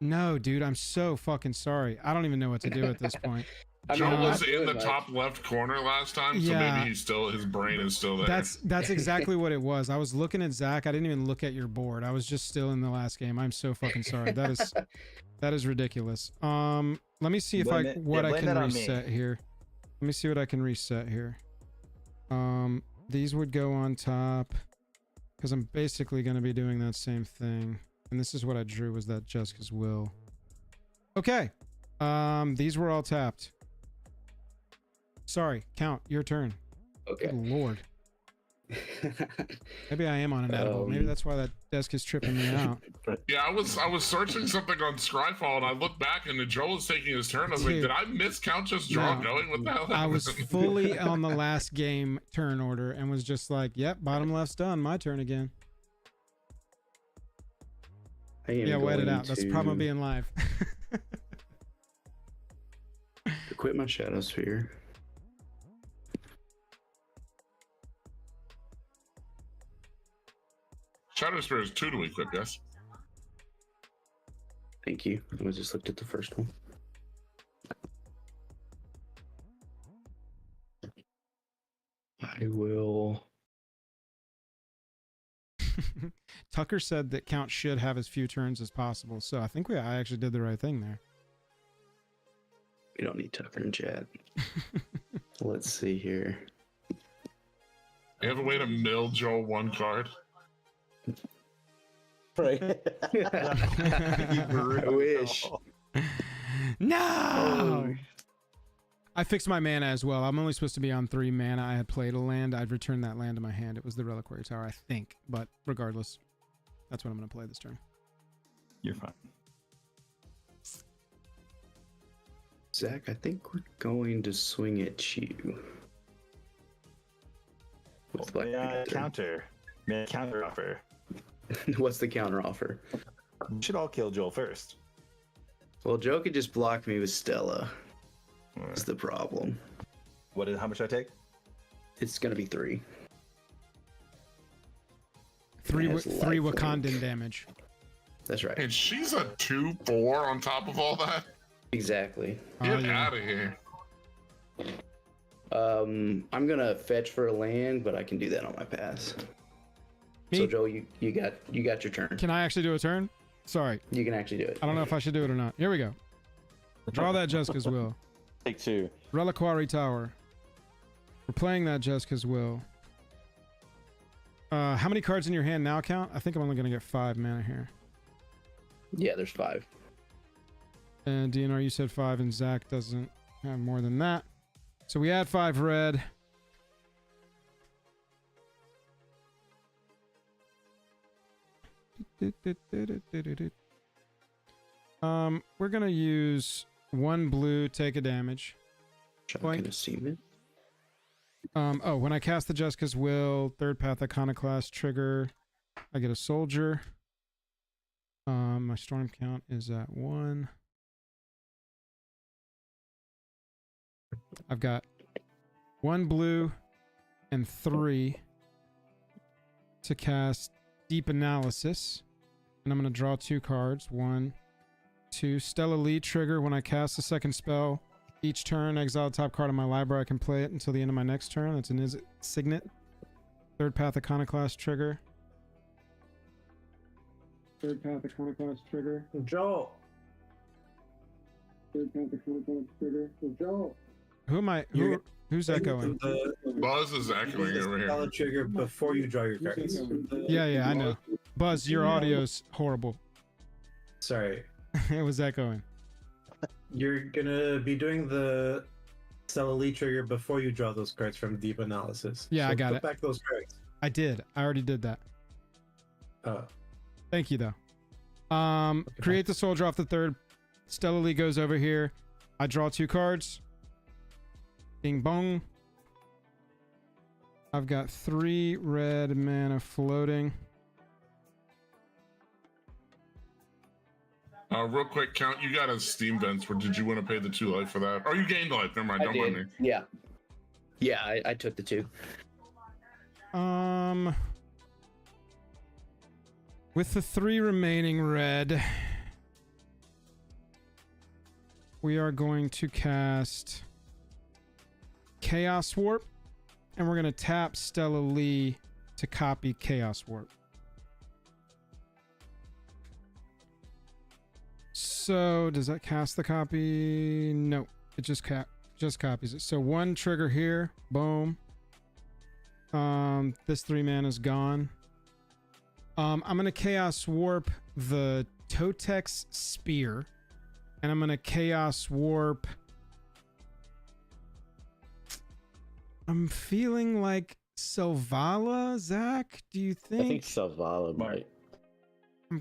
No, dude, I'm so fucking sorry. I don't even know what to do at this point. Joe I'm was not in doing the much. top left corner last time, so Yeah. maybe his brain is still there. That's exactly what it was. I was looking at Zach. I didn't even look at your board. I was just still in the last game. I'm so fucking sorry. That is ridiculous. Let me see if Blame I it- what yeah, I blame can it on me. reset here. Let me see what I can reset here. These would go on top because I'm basically going to be doing that same thing. And this is what I drew, was that Jessica's will. Okay. These were all tapped. Sorry, Count, your turn. Okay. Good Lord. Maybe I am on an edible. Maybe that's why that desk is tripping me out. Yeah, I was searching something on Scryfall, and I looked back, and Joel was taking his turn. I was like, Dude. did I miss Count just draw No. going? What the hell? I was happened? fully on the last game turn order and was just like, yep, bottom left's done. My turn again. I am Yeah, wet it going out. That's the to problem of being live. Quit my shadow sphere. Shadow Spear is 2 to equip, yes. Thank you. I just looked at the first one. I will. Tucker said that Count should have as few turns as possible. So I think I actually did the right thing there. We don't need Tucker and Chad. Let's see here. You have a way to mill Joel 1 card? Right. I wish. No! I fixed my mana as well. I'm only supposed to be on 3 mana. I had played a land. I'd returned that land to my hand. It was the Reliquary Tower, I think. But regardless, that's what I'm going to play this turn. You're fine. Zach, I think we're going to swing at you. With Black Panther. May I counter offer? What's the counter offer? We should all kill Joel first. Well, Joe could just block me with Stella. That's the problem. How much do I take? It's gonna be 3. Three It has lifelink. Wakandan damage. That's right. And she's a 2/4 on top of all that? Exactly. Get yeah. out of here. I'm gonna fetch for a land, but I can do that on my pass. Me? So Joe, you got your turn. Can I actually do a turn? Sorry. You can actually do it. I don't know if I should do it or not. Here we go. Draw that Jessica's Will. Take 2. Reliquary Tower. We're playing that Jessica's Will. How many cards in your hand now, Count? I think I'm only going to get 5 mana here. Yeah, there's 5. And DNR, you said 5, and Zach doesn't have more than that. So we add 5 red. We're going to use 1 blue, take a damage. Shocking achievement. Oh, when I cast the Jessica's Will, 3rd Path Iconoclast trigger, I get a soldier. My storm count is at 1. I've got 1 blue and 3 to cast Deep Analysis. And I'm going to draw 2 cards. 1, 2. Stella Lee trigger. When I cast the second spell, each turn, exile the top card of my library. I can play it until the end of my next turn. That's an Signet. 3rd Path Iconoclast trigger. 3rd Path Iconoclast trigger. Joel. 3rd Path Iconoclast trigger. Joel. Who am I? Who's echoing? Buzz is echoing over here. Solid trigger before you draw your cards. Yeah, I know. Buzz, your audio's horrible. Sorry. It was echoing. You're gonna be doing the Stella Lee trigger before you draw those cards from Deep Analysis. Yeah, I got put it. back those cards. I did. I already did that. Oh. Thank you, though. Create the soldier off the 3rd. Stella Lee goes over here. I draw 2 cards. Bing bong. I've got 3 red mana floating. Real quick, Count, you got a Steam Vents, or did you want to pay the 2 life for that? Or you gained life, never mind, I don't mind did. me. Yeah. Yeah, I took the 2. With the 3 remaining red, we are going to cast Chaos Warp, and we're going to tap Stella Lee to copy Chaos Warp. So does that cast the copy? No, it just copies it. So 1 trigger here, boom. This 3 mana is gone. I'm gonna Chaos Warp the Totex Spear, and I'm gonna Chaos Warp. I'm feeling like Selvala. Zach, do you think? I think Selvala might.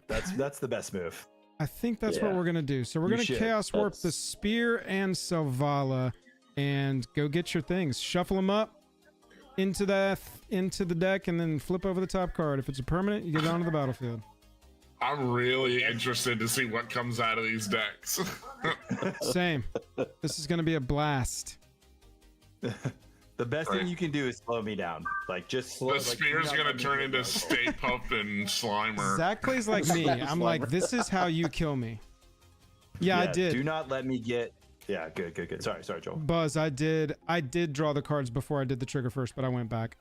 That's the best move. I think that's what Yeah. we're gonna do. So we're You gonna should. Chaos Warp the That's- Spear and Selvala, and go get your things. Shuffle them up into the deck, and then flip over the top card. If it's a permanent, you get it onto the battlefield. I'm really interested to see what comes out of these decks. Same. This is gonna be a blast. The best Right. thing you can do is slow me down. Like just slow. The like, do spear's not gonna let me turn get into done. Stay Puft and Slimer. Zach plays like me. I'm like, this is how you kill me. Yeah, I did. Do not let me get. Yeah, good. Sorry, Joel. Buzz, I did draw the cards before I did the trigger first, but I went back.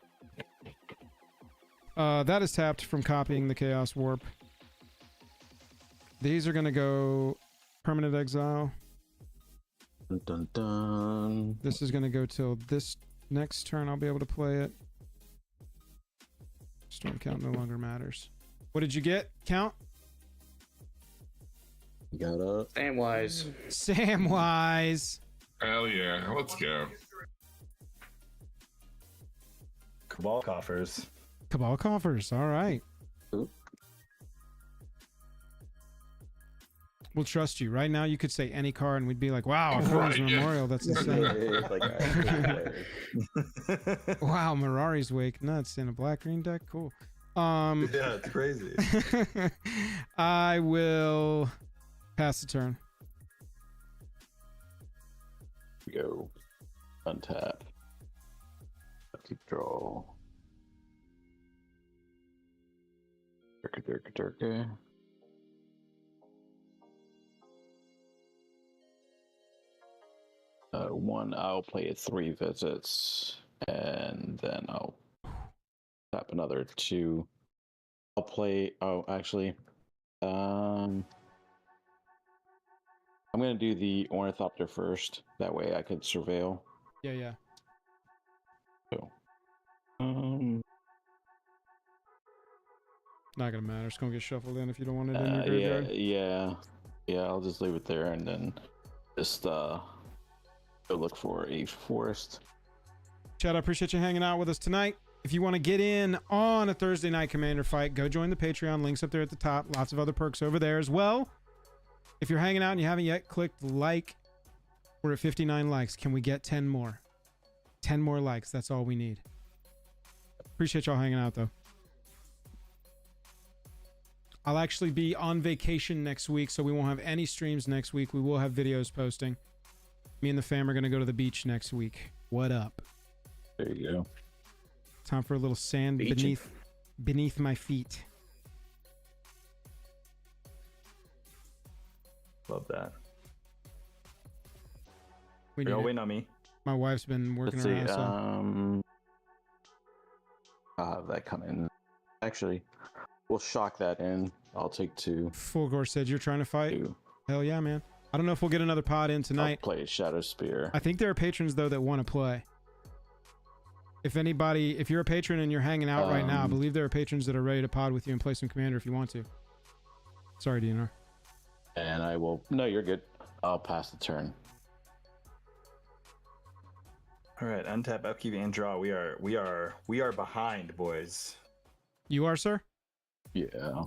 That is tapped from copying the Chaos Warp. These are gonna go permanent exile. Dun, dun, dun. This is gonna go till this next turn. I'll be able to play it. Storm count no longer matters. What did you get? Count? You got up. Samwise. Samwise. Hell yeah, let's go. Cabal coffers. Cabal coffers. All right. Oop. We'll trust you. Right now, you could say any card, and we'd be like, "Wow, a Cronin's Right, yeah. Memorial. That's insane." It's like, Wow, Mirari's Wake nuts in a black-green deck. Cool. Yeah, it's crazy. I will pass the turn. go. Untap. Keep draw. Durka. One, I'll play it 3 visits, and then I'll tap another 2. I'll play. Oh, actually, I'm gonna do the Ornithopter first. That way, I could surveil. Yeah. So, Not gonna matter. It's gonna get shuffled in if you don't want it in your graveyard. yeah. I'll just leave it there and then just go look for a forest. Chad, I appreciate you hanging out with us tonight. If you want to get in on a Thursday night Commander fight, go join the Patreon. Links up there at the top. Lots of other perks over there as well. If you're hanging out and you haven't yet clicked like, we're at 59 likes. Can we get 10 more? 10 more likes. That's all we need. Appreciate y'all hanging out, though. I'll actually be on vacation next week, so we won't have any streams next week. We will have videos posting. Me and the fam are going to go to the beach next week. What up? There you go. Time for a little sand Beaching. beneath my feet. Love that. We You're need all it. waiting on me. My wife's been working Let's see. her ass off. I'll have that come in. Actually, we'll shock that in. I'll take 2. Fulgore said you're trying to fight. 2. Hell yeah, man. I don't know if we'll get another pod in I'll tonight. play Shadow Spear. I think there are patrons though that want to play. If you're a patron and you're hanging out right now, I believe there are patrons that are ready to pod with you and play some Commander if you want to. Sorry, DNR. And I will. No, you're good. I'll pass the turn. All right, untap, upkeep, and draw. We are behind, boys. You are, sir? Yeah.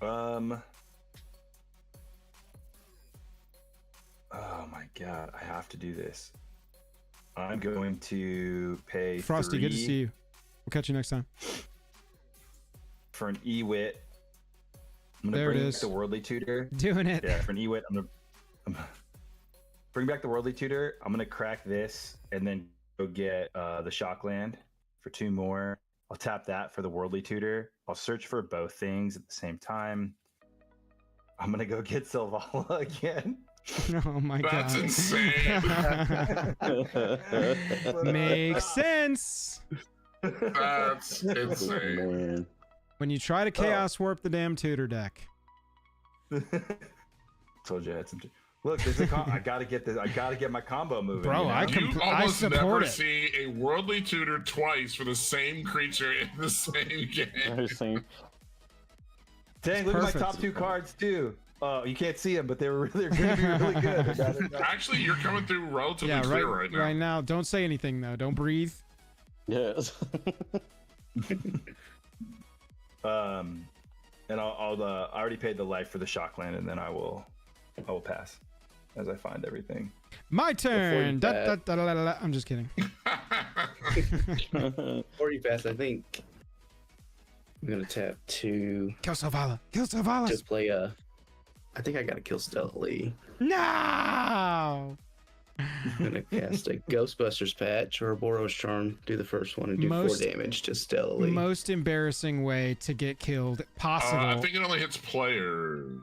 Oh my god, I have to do this. I'm going to pay Frosty, 3 good to see you. We'll catch you next time. for an Ewit. I'm gonna There it bring is. the Worldly Tutor. Doing it. Yeah, for an Ewit, I'm gonna bring back the Worldly Tutor. I'm gonna crack this and then go get the Shockland for 2 more. I'll tap that for the Worldly Tutor. I'll search for both things at the same time. I'm gonna go get Selvala again. Oh my That's god. insane. Makes sense. That's insane. Man. When you try to chaos warp the damn tutor deck. Told you I had some. Look, there's a I gotta get this. I gotta get my combo moving. Bro, you know? You I almost support never it. see a worldly tutor twice for the same creature in the same game. Dang, look at my perfect. top 2 cards too. Oh, you can't see them, but they're gonna be really good. Actually, you're coming through relatively Yeah, clear right now. right now. Don't say anything though. Don't breathe. Yes. And I'll I already paid the life for the Shockland, and then I will pass as I find everything. My turn. Da, da, bat. da, da, da, da. I'm just kidding. Before you pass, I think I'm gonna tap 2. Kill Sylvala. Kill Sylvala. Just play I think I gotta kill Stella Lee. No. I'm gonna cast a Ghostbusters patch or a Boros Charm. Do the first one and do 4 damage to Stella Lee. Most embarrassing way to get killed possible. I think it only hits players.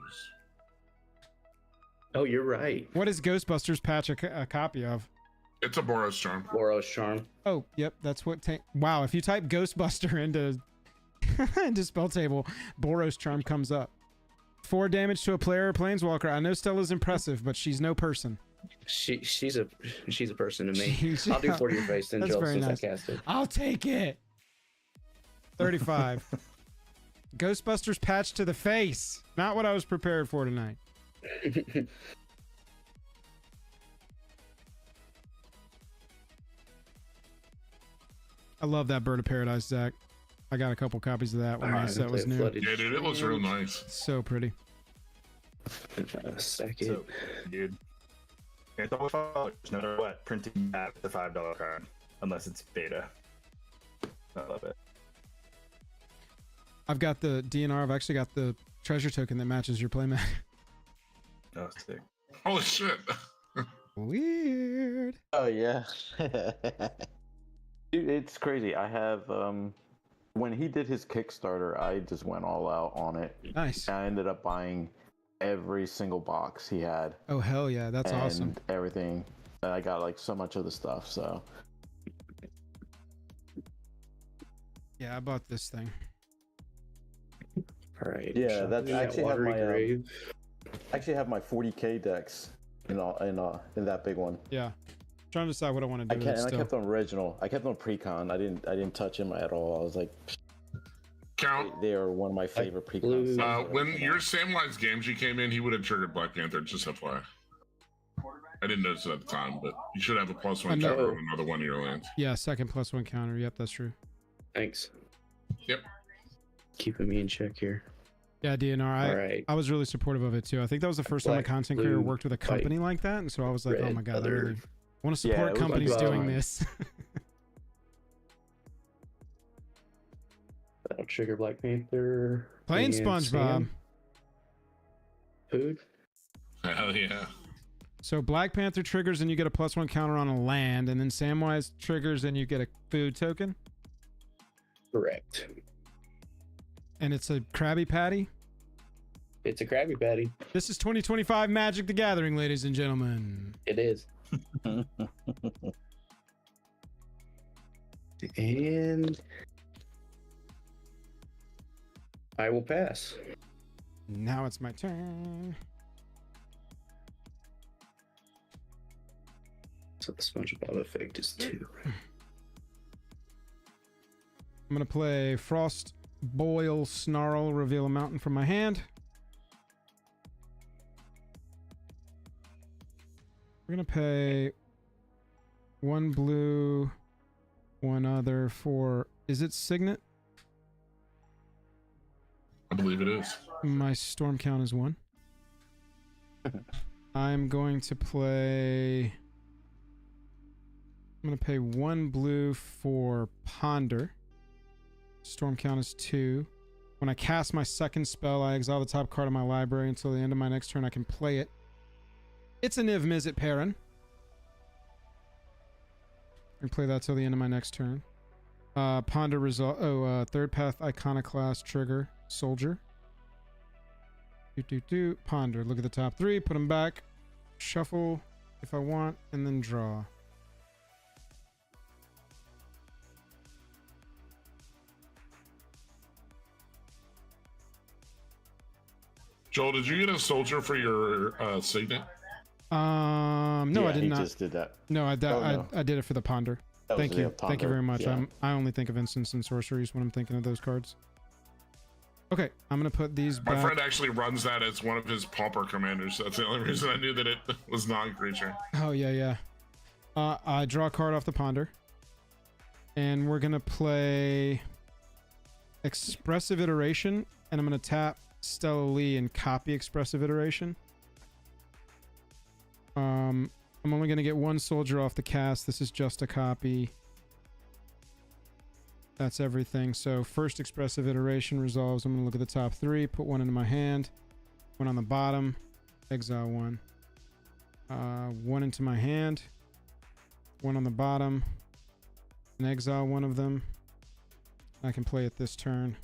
Oh, you're right. What is Ghostbusters patch a copy of? It's a Boros Charm. Boros Charm. Oh, yep, that's what. Wow, if you type Ghostbuster into into spell table, Boros Charm comes up. 4 damage to a player or planeswalker. I know Stella's impressive, but she's no person. She's a person to me. She's- I'll do 40 your face then, That's Joel, very since nice. I cast it. I'll take it. 35. Ghostbusters patch to the face. Not what I was prepared for tonight. I love that Bird of Paradise deck. I got a couple copies of that when Alright, my set was play new. Flooded Yeah, dude, it looks real nice. So pretty. Stack it. So, dude, it's always $5 no matter what. Printing that with the $5 card, unless it's beta. I love it. I've got the DNR. I've actually got the treasure token that matches your playmat. Oh, sick. Holy shit. Weird. Oh yeah. Dude, it's crazy. I have when he did his Kickstarter, I just went all out on it. Nice. I ended up buying every single box he had. Oh hell yeah, that's and awesome. everything. And I got like so much of the stuff, so Yeah, I bought this thing. All right. Yeah, Shuffle that's that actually have Watery my, Grave. I actually have my 40k decks in that big one. Yeah. Trying to decide what I want to do. I still. kept them original. I kept them precon. I didn't touch them at all. I was like, Count. they are one of my favorite precons. blue- When your Samwise Gamgee came in, he would have triggered Black Panther, just FYI. I didn't notice it at the time, but you should have a +1 I know. counter on another one of your lands. Yeah, second +1 counter. Yep, that's true. Thanks. Yep. Keeping me in check here. Yeah, DNR. All right. I was really supportive of it too. I think that was the first time a Black, content creator blue, worked with a company like that, and so I was like, oh red, my god, I other. really want to Yeah, support it was companies like, doing fine. this. That'll trigger Black Panther. Playing and SpongeBob. Sam. Food. Hell yeah. So Black Panther triggers and you get a +1 counter on a land, and then Samwise triggers and you get a food token, Correct. and it's a Krabby Patty. It's a Krabby Patty. This is 2025 Magic the Gathering, ladies and gentlemen. It is. And I will pass. Now it's my turn. So the SpongeBob effect is 2. I'm gonna play Frost Boil Snarl, reveal a mountain from my hand. We're gonna pay 1 blue, 1 other for. Is it Signet? I believe it is. My storm count is 1. I'm going to play. I'm going to pay 1 blue for Ponder. Storm count is 2. When I cast my second spell, I exile the top card of my library until the end of my next turn. I can play it. It's a Niv Mizzet Perrin. I can play that till the end of my next turn. Ponder result. Third path Iconoclast trigger Soldier. Ponder. Look at the top 3. Put them back. shuffle if I want, and then draw. Joel, did you get a soldier for your signet? No, Yeah, I did he not. just did that. No, I no. I did it for the ponder. That was Thank the you. Thank you ponder, very much. yeah. I only think of instants and sorceries when I'm thinking of those cards. Okay, I'm gonna put these My back. friend actually runs that as one of his pauper commanders. That's the only reason I knew that it was non-creature. Oh yeah, yeah. I draw a card off the ponder, and we're gonna play Expressive Iteration, and I'm gonna tap Stella Lee and copy Expressive Iteration. I'm only gonna get one soldier off the cast. This is just a copy. That's everything. So first Expressive Iteration resolves. I'm gonna look at the top three, put one into my hand, one on the bottom, exile one. One into my hand, one on the bottom, and exile one of them. I can play it this turn.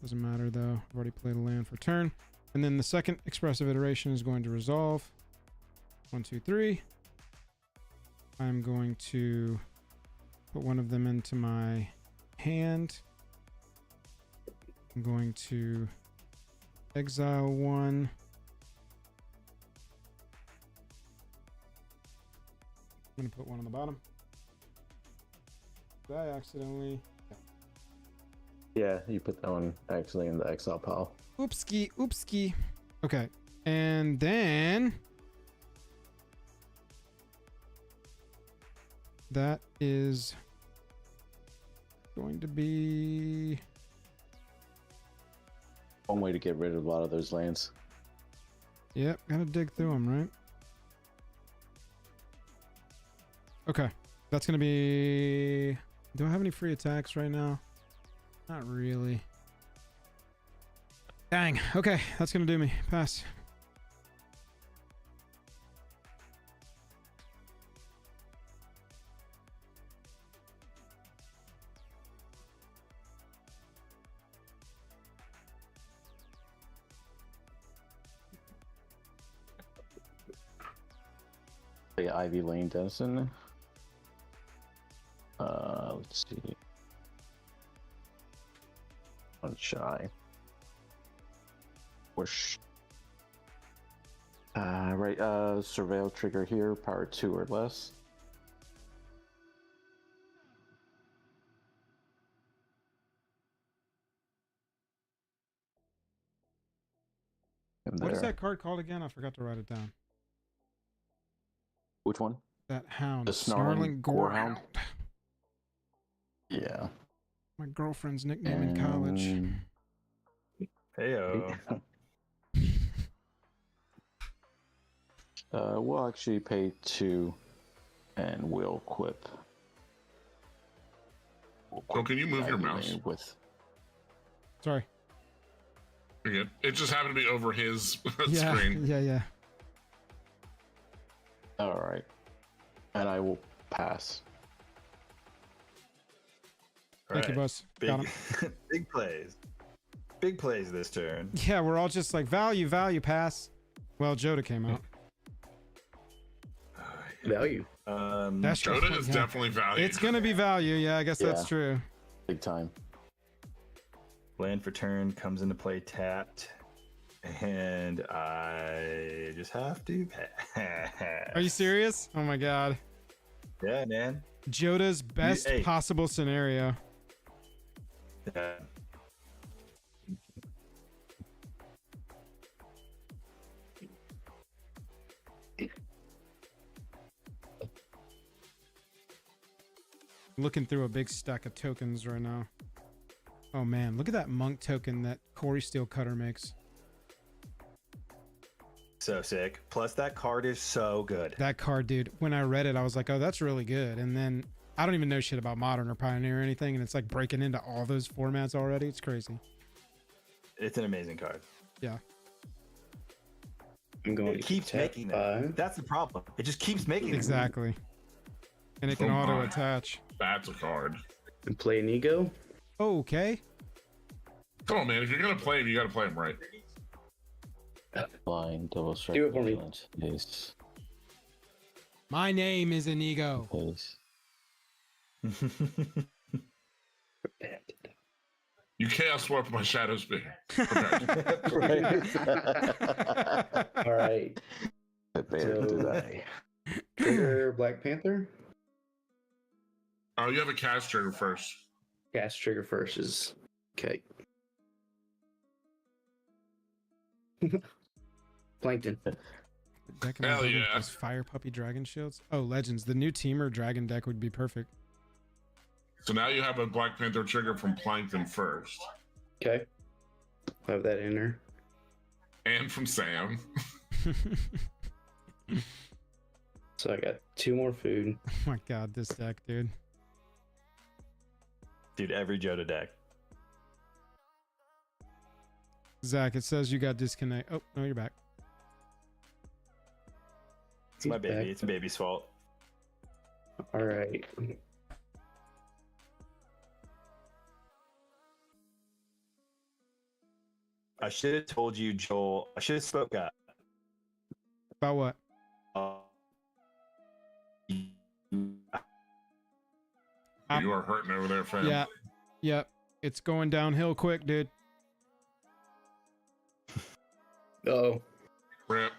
Doesn't matter though. I've already played a land for turn. And then the second Expressive Iteration is going to resolve. 1, 2, 3. I'm going to put one of them into my hand. I'm going to exile one. I'm going to put one on the bottom. Did I accidentally? Yeah, you put that one actually in the exile pile. Oopski, oopski. Okay. And then that is going to be One way to get rid of a lot of those lands. Yep, gotta dig through them, right? Okay, that's gonna be... Do I have any free attacks right now? Not really. Dang, okay, that's gonna do me. Pass. The Ivy Lane Denizen. Let's see. One shy. Right, surveil trigger here, power 2 or less. And What is there. that card called again? I forgot to write it down. Which one? That hound. The Snarling Gorehound. Yeah. My girlfriend's nickname in college. Heyo. We'll actually pay 2 and we'll equip. So can you move your Ivy mouse? Lane with Sorry. You're good. It just happened to be over his Yeah, screen. yeah. All right, and I will pass. Thank you, boss. Got Big, him. big plays. Big plays this turn. Yeah, we're all just like, value, pass. Well, Joda came out. Value. That's Joda is definitely valued. It's gonna be value, yeah, I guess that's Yeah. true. Big time. Land for turn comes into play tapped. And I just have to pass. Are you serious? Oh my god. Yeah, man. Joda's best hey. possible scenario. Yeah. Looking through a big stack of tokens right now. Oh man, look at that monk token that Corey Steelcutter makes. So sick. Plus, that card is so good. That card, dude, when I read it, I was like, oh, that's really good. And then I don't even know shit about Modern or Pioneer or anything, and it's like breaking into all those formats already. It's crazy. It's an amazing card. Yeah. I'm going It to keeps tap making them. 5. That's the problem. It just keeps making them. Exactly. And it can Oh my. auto attach. That's a card. And play an ego. Okay. Come on, man. If you're gonna play him, you gotta play him right. Flying, double strike, Do it for me. vigilance, haste, My name is Inigo. haste. You chaos warp my shadow spear. All right. I better do that. Trigger Black Panther. Oh, you have a cast trigger first. Gas trigger first is okay. Plankton. Deck in my Hell building yeah. plus Fire Puppy Dragon Shields. Oh, Legends. The new Teamer Dragon deck would be perfect. So now you have a Black Panther trigger from Plankton first. Okay. Have that in there. And from Sam. So I got 2 more food. Oh my god, this deck, dude. Dude, every Joda deck. Zach, it says you got disconnect. Oh, no, you're back. It's my He's baby. back. It's baby's fault. All right. I should have told you, Joel. I should have spoke up. About what? You are hurting over there, fam. Yeah. Yep. It's going downhill quick, dude. Oh, Rip.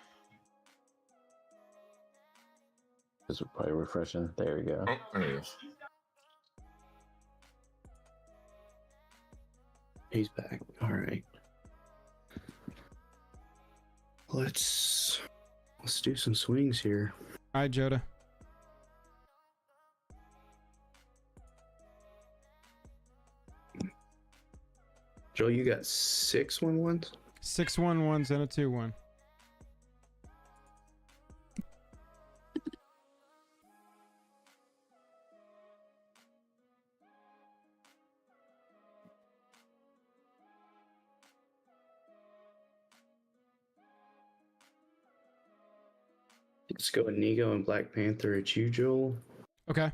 This is probably refreshing. There we go. Oh, there he is. he's back. All right. Let's do some swings here. All right, Joda. Joel, you got 6 1-1s? 6 1-1s and a 2-1. Let's go Inigo and Black Panther at you, Joel. Okay.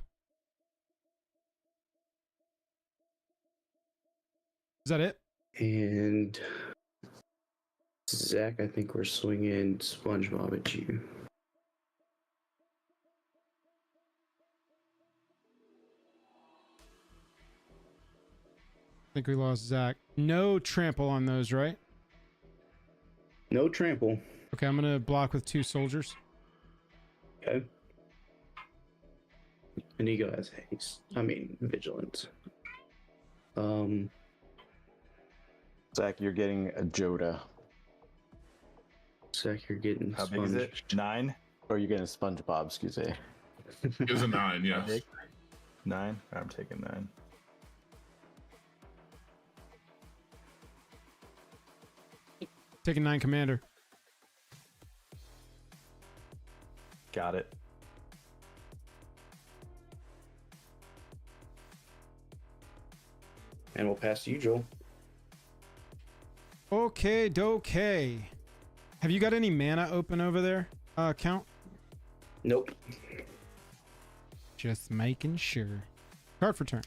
Is that it? And Zach, I think we're swinging SpongeBob at you. I think we lost Zach. No trample on those, right? No trample. Okay, I'm gonna block with 2 soldiers. Okay. Inigo has haste. I mean, vigilance. Zach, you're getting a Joda. Zach, you're getting How big is it? 9? Or you're getting a SpongeBob, excuse me. It's a 9, yes. 9? I'm taking 9. Taking 9 commander. Got it. And we'll pass to you, Joel. Okay, dokay. Have you got any mana open over there, Count? Nope. Just making sure. Card for turn.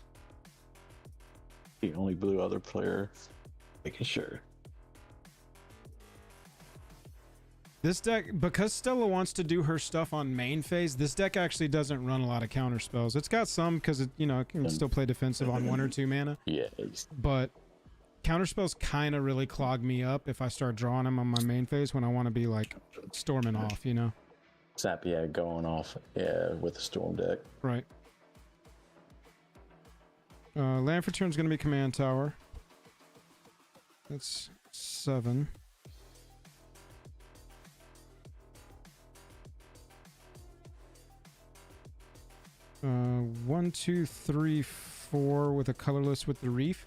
The only blue other player. Making sure. This deck, because Stella wants to do her stuff on main phase, this deck actually doesn't run a lot of counter spells. It's got some because it, it can still play defensive on 1 or 2 mana. Yeah. But counter spells kind of really clog me up if I start drawing them on my main phase when I want to be like storming off, Zap, yeah, going off, yeah, with the storm deck. Right. Land for turn is going to be command tower. That's 7. One, 2, 3, 4 with a colorless with the reef.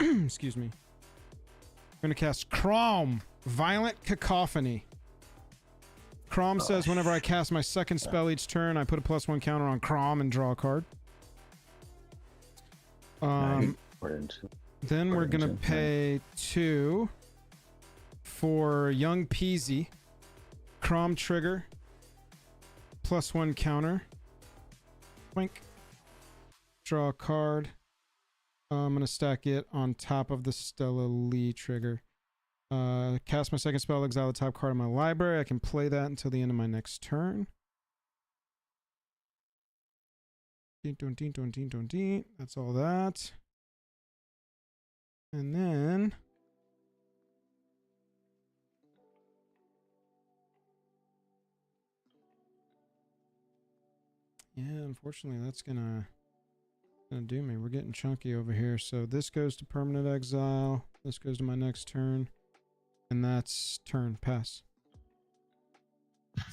Excuse me. I'm gonna cast Crom, Violent Cacophony. Crom says whenever I cast my second spell each turn, I put a +1 counter on Crom and draw a card. Then we're gonna pay 2 for Young Peasy. Crom trigger. +1 counter. Wink. Draw a card. I'm going to stack it on top of the Stella Lee trigger. Cast my second spell, exile the top card of my library. I can play that until the end of my next turn. That's all that. And then yeah, unfortunately that's gonna do me. We're getting chunky over here. So this goes to permanent exile. This goes to my next turn. And that's turn. Pass.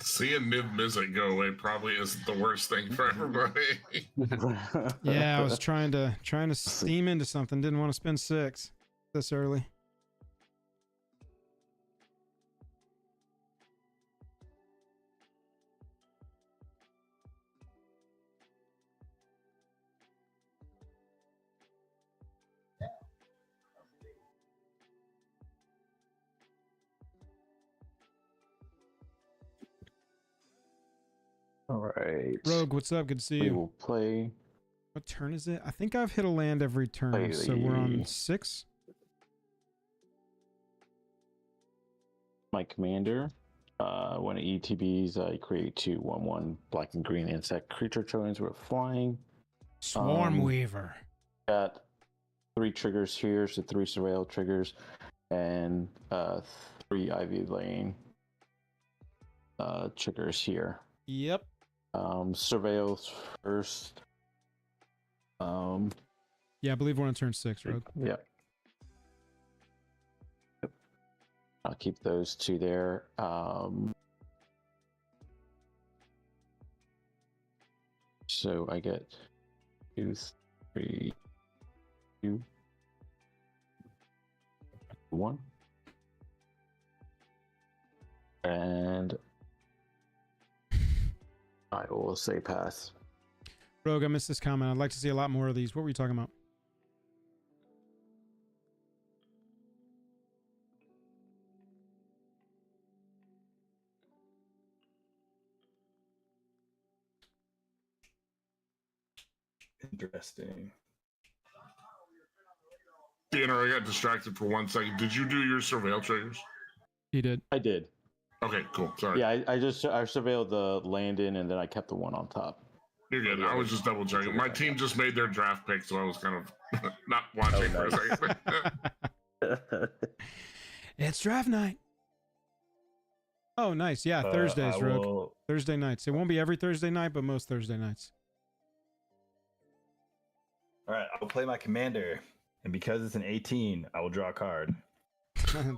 Seeing Niv Mizzet go away probably isn't the worst thing for everybody. Yeah, I was trying to steam into something. Didn't want to spend 6 this early. All right. Rogue, what's up? Good to see We you. will play. What turn is it? I think I've hit a land every turn, so we're on 6. My commander. When it ETBs, I create 2/1/1 black and green insect creature tokens with flying. Swarm Weaver. Got 3 triggers here, so 3 surveil triggers, and 3 Ivy Lane triggers here. Yep. Surveils first. Yeah, I believe we're on turn 6, Rogue. Yep. I'll keep those 2 there. So I get 2, 3, 2, 1, and I will say pass. Rogue, I missed this comment. I'd like to see a lot more of these. What were you talking about? Interesting. DNR, I got distracted for 1 second. Did you do your surveil triggers? He did. I did. Okay, cool. Sorry. Yeah, I surveilled the landing and then I kept the 1 on top. You're good. I was just double checking. My team just made their draft pick, so I was kind of not watching for a second. It's draft night. Oh, nice. Yeah, Thursdays, Rogue. Thursday nights. It won't be every Thursday night, but most Thursday nights. All right, I'll play my commander, and because it's an 18, I will draw a card.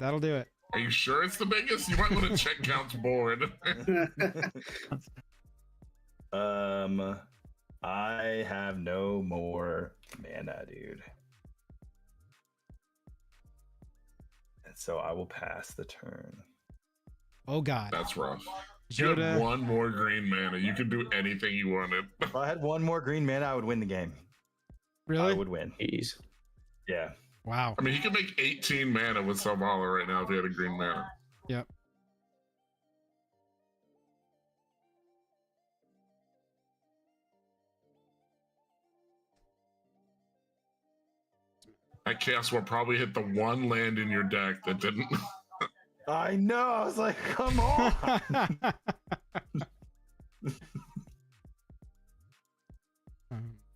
That'll do it. Are you sure it's the biggest? You might want to check Count's board. I have no more mana, dude. And so I will pass the turn. Oh, God. That's rough. You had 1 more green mana. You could do anything you wanted. If I had 1 more green mana, I would win the game. Really? I would win. Jeez. Yeah. Wow. I mean, he could make 18 mana with Selvala right now if he had a green mana. Yep. That chaos will probably hit the 1 land in your deck that didn't. I know. I was like, come on.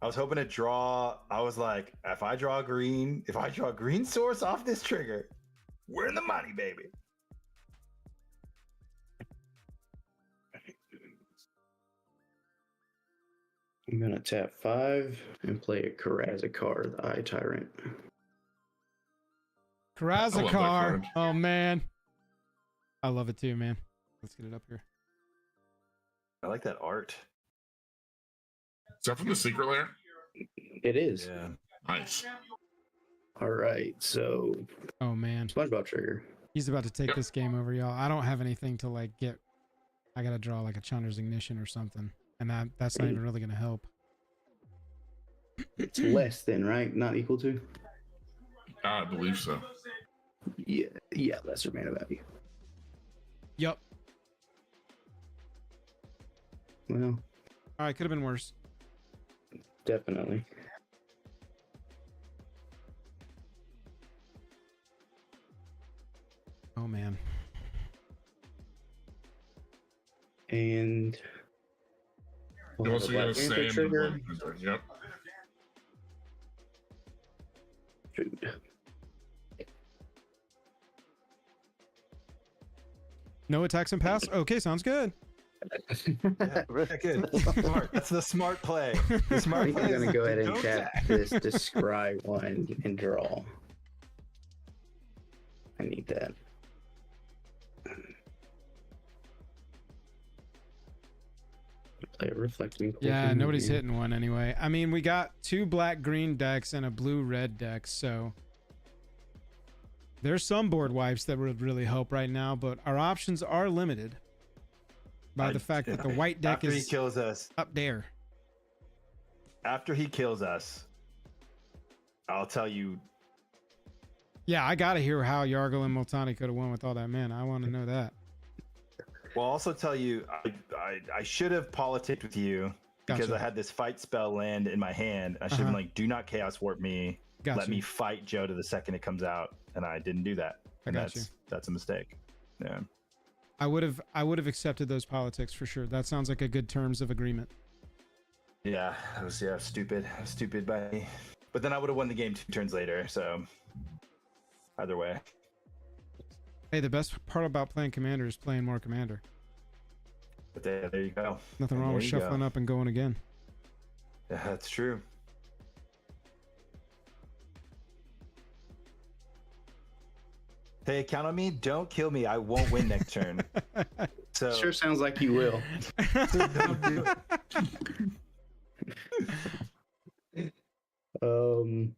I was hoping to draw. I was like, if I draw green source off this trigger, we're in the money, baby. I'm gonna tap 5 and play a Karazakar, the Eye Tyrant. Karazakar. Oh, man. I love it too, man. Let's get it up here. I like that art. Is that from the secret lair? It is. Yeah. Nice. All right, so Oh, man. SpongeBob trigger. He's about to take this game over, y'all. I don't have anything to, like, get... I gotta draw, like, a Chandra's Ignition or something. And that's not even really gonna help. It's less than, right? Not equal to? I believe so. Yeah, lesser mana value. Yep. Well, All right, could have been worse. definitely. Oh man. And You we'll have also a got Black to Panther stay in the trigger. Black Panther. Yep. Food. No attacks and pass. Okay, sounds good. Yeah, good. Smart. That's the smart play. The I smart think play I'm is gonna go ahead and don't tap attack. this describe one and draw. I need that. Play a reflecting. Yeah, Poison nobody's again. hitting one anyway. I mean, we got 2 black-green decks and a blue-red deck, so there's some board wipes that would really help right now, but our options are limited by the fact that the white deck After he is kills us, up there. after he kills us, I'll tell you. Yeah, I gotta hear how Yargle and Multani could have won with all that mana. I want to know that. Well, I'll also tell you, I should have politicked with you because Gotcha. I had this fight spell land in my hand. I should have been like, do not chaos warp me. Gotcha. Let me fight Joe to the second it comes out, and I didn't do that. I And got you. that's a mistake. Yeah. I would have accepted those politics for sure. That sounds like a good terms of agreement. Yeah, that was stupid. Stupid by me. But then I would have won the game 2 turns later, so either way. Hey, the best part about playing Commander is playing more Commander. But there you go. Nothing And wrong there with you shuffling go. up and going again. Yeah, that's true. Hey, count on me. Don't kill me. I won't win next turn. So Sure sounds like you will. don't do it. Um.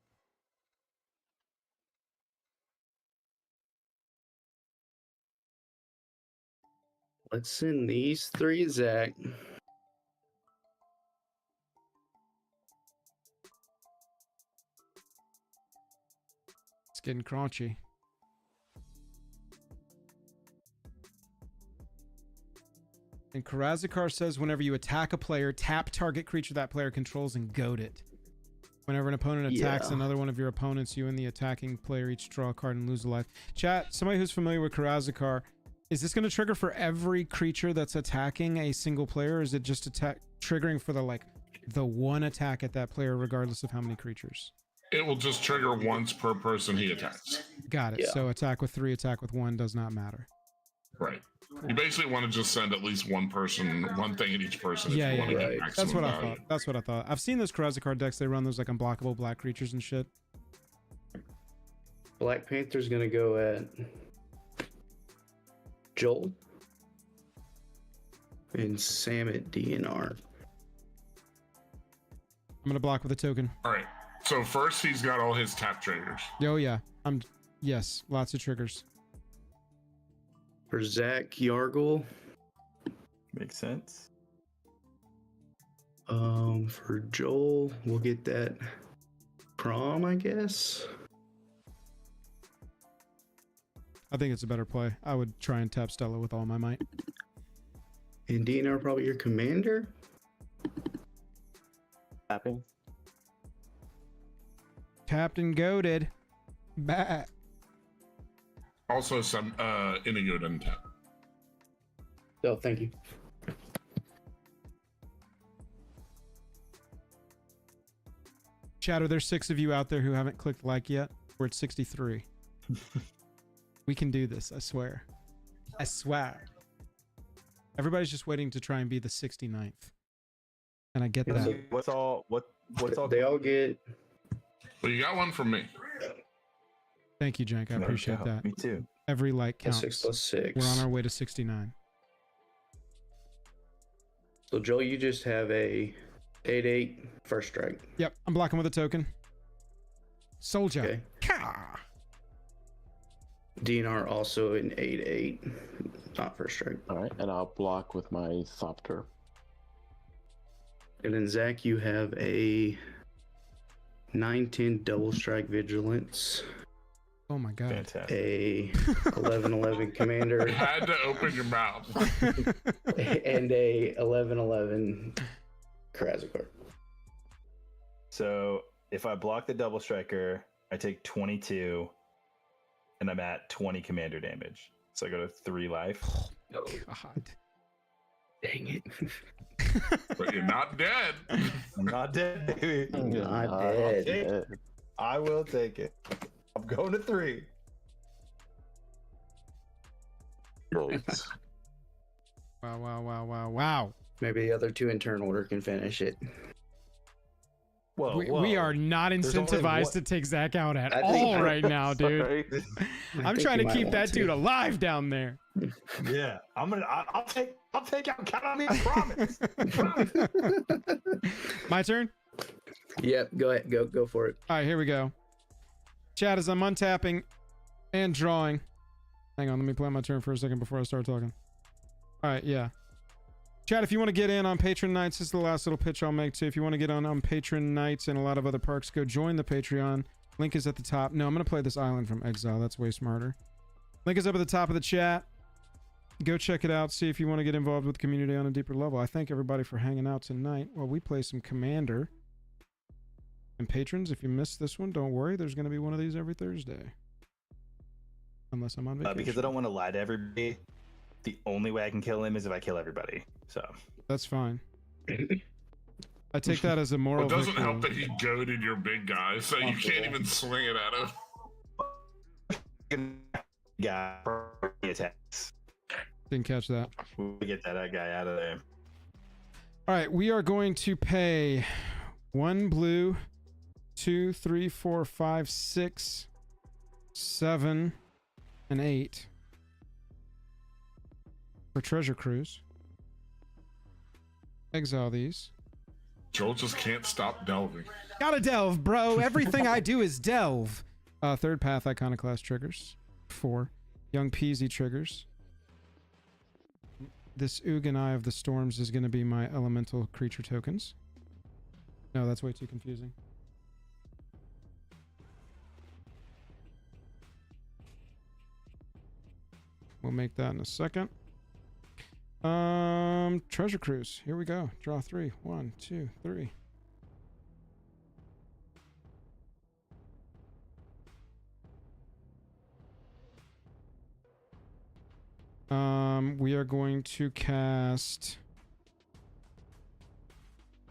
Let's send these 3, Zach. It's getting crunchy. And Karazakar says whenever you attack a player, tap target creature that player controls and goad it. Whenever an opponent attacks Yeah. another one of your opponents, you and the attacking player each draw a card and lose a life. Chat, somebody who's familiar with Karazakar, is this going to trigger for every creature that's attacking a single player, or is it just triggering for the one attack at that player regardless of how many creatures? It will just trigger once per person he attacks. Got it. Yeah. So attack with 3, attack with 1 does not matter. Right. You basically want to just send at least one person, one thing at each person. Yeah, if you want to yeah. get Right. maximum That's what I value. thought. That's what I thought. I've seen those Karazakar decks. They run those like unblockable black creatures and shit. Black Panther's gonna go at Joel. And Sam at DNR. I'm going to block with a token. All right. So first, he's got all his tap triggers. Oh, yeah. Yes, lots of triggers. For Zach Yargle. Makes sense. For Joel, we'll get that prom, I guess. I think it's a better play. I would try and tap Stella with all my might. And DNR probably your commander. Tapping. Tapped and goaded. Bat. Also, some Inigo doesn't tap. Oh, thank you. Shadow, there's 6 of you out there who haven't clicked like yet. We're at 63. We can do this, I swear. I swear. Everybody's just waiting to try and be the 69th. And I get Yeah, that. so- What's all They all get Well, you got one from me. Thank you, Jank. I There we appreciate go. that. Me too. Every like a counts. 6 plus 6. We're on our way to 69. So Joel, you just have a 8/8 first strike. Yep, I'm blocking with a token. Soldier. Okay. Ka! DNR also an 8/8, not first strike. All right, and I'll block with my Thopter. And then Zach, you have a 9/10 double strike vigilance, Oh my god. Fantastic. a 11/11 commander, You had to open your mouth. and a 11/11 Karazakar. So if I block the double striker, I take 22, and I'm at 20 commander damage. So I go to 3 life. Oh, God. dang it. But you're not dead. I'm not dead, baby. Not I'll dead. take it. I will take it. I'm going to 3. Yikes. Wow. Maybe the other 2 in turn order can finish it. Whoa, We are not There's only incentivized one- to take Zach out at I think- all right now, dude. Sorry. I'm trying to keep that dude alive down there. Yeah, I'll take out. Count on me. I promise. My turn? Yep, go ahead. Go for it. All right, here we go. Chat, as I'm untapping and drawing. Hang on, let me play my turn for a second before I start talking. All right, yeah. Chat, if you want to get in on Patron Nights, this is the last little pitch I'll make too. If you want to get on Patron Nights and a lot of other perks, go join the Patreon. Link is at the top. No, I'm going to play this island from Exile. That's way smarter. Link is up at the top of the chat. Go check it out. See if you want to get involved with the community on a deeper level. I thank everybody for hanging out tonight while we play some Commander. And patrons, if you missed this one, don't worry. There's going to be one of these every Thursday. Unless I'm on vacation. Because I don't want to lie to everybody. The only way I can kill him is if I kill everybody. So that's fine. I take that as a moral It doesn't victory. help that he goaded your big guy, so you can't even swing it at him. guy attacks. Didn't catch that. We get that guy out of there. All right, we are going to pay 1 blue, 2, 3, 4, 5, 6, 7, and 8 for treasure cruise. Exile these. Joel just can't stop delving. Gotta delve, bro. Everything I do is delve. Third path iconoclast triggers. 4. Young Peasy triggers. This Ugin Eye of the Storms is going to be my elemental creature tokens. No, that's way too confusing. We'll make that in a second. Treasure Cruise. Here we go. Draw 3. 1, 2, 3. We are going to cast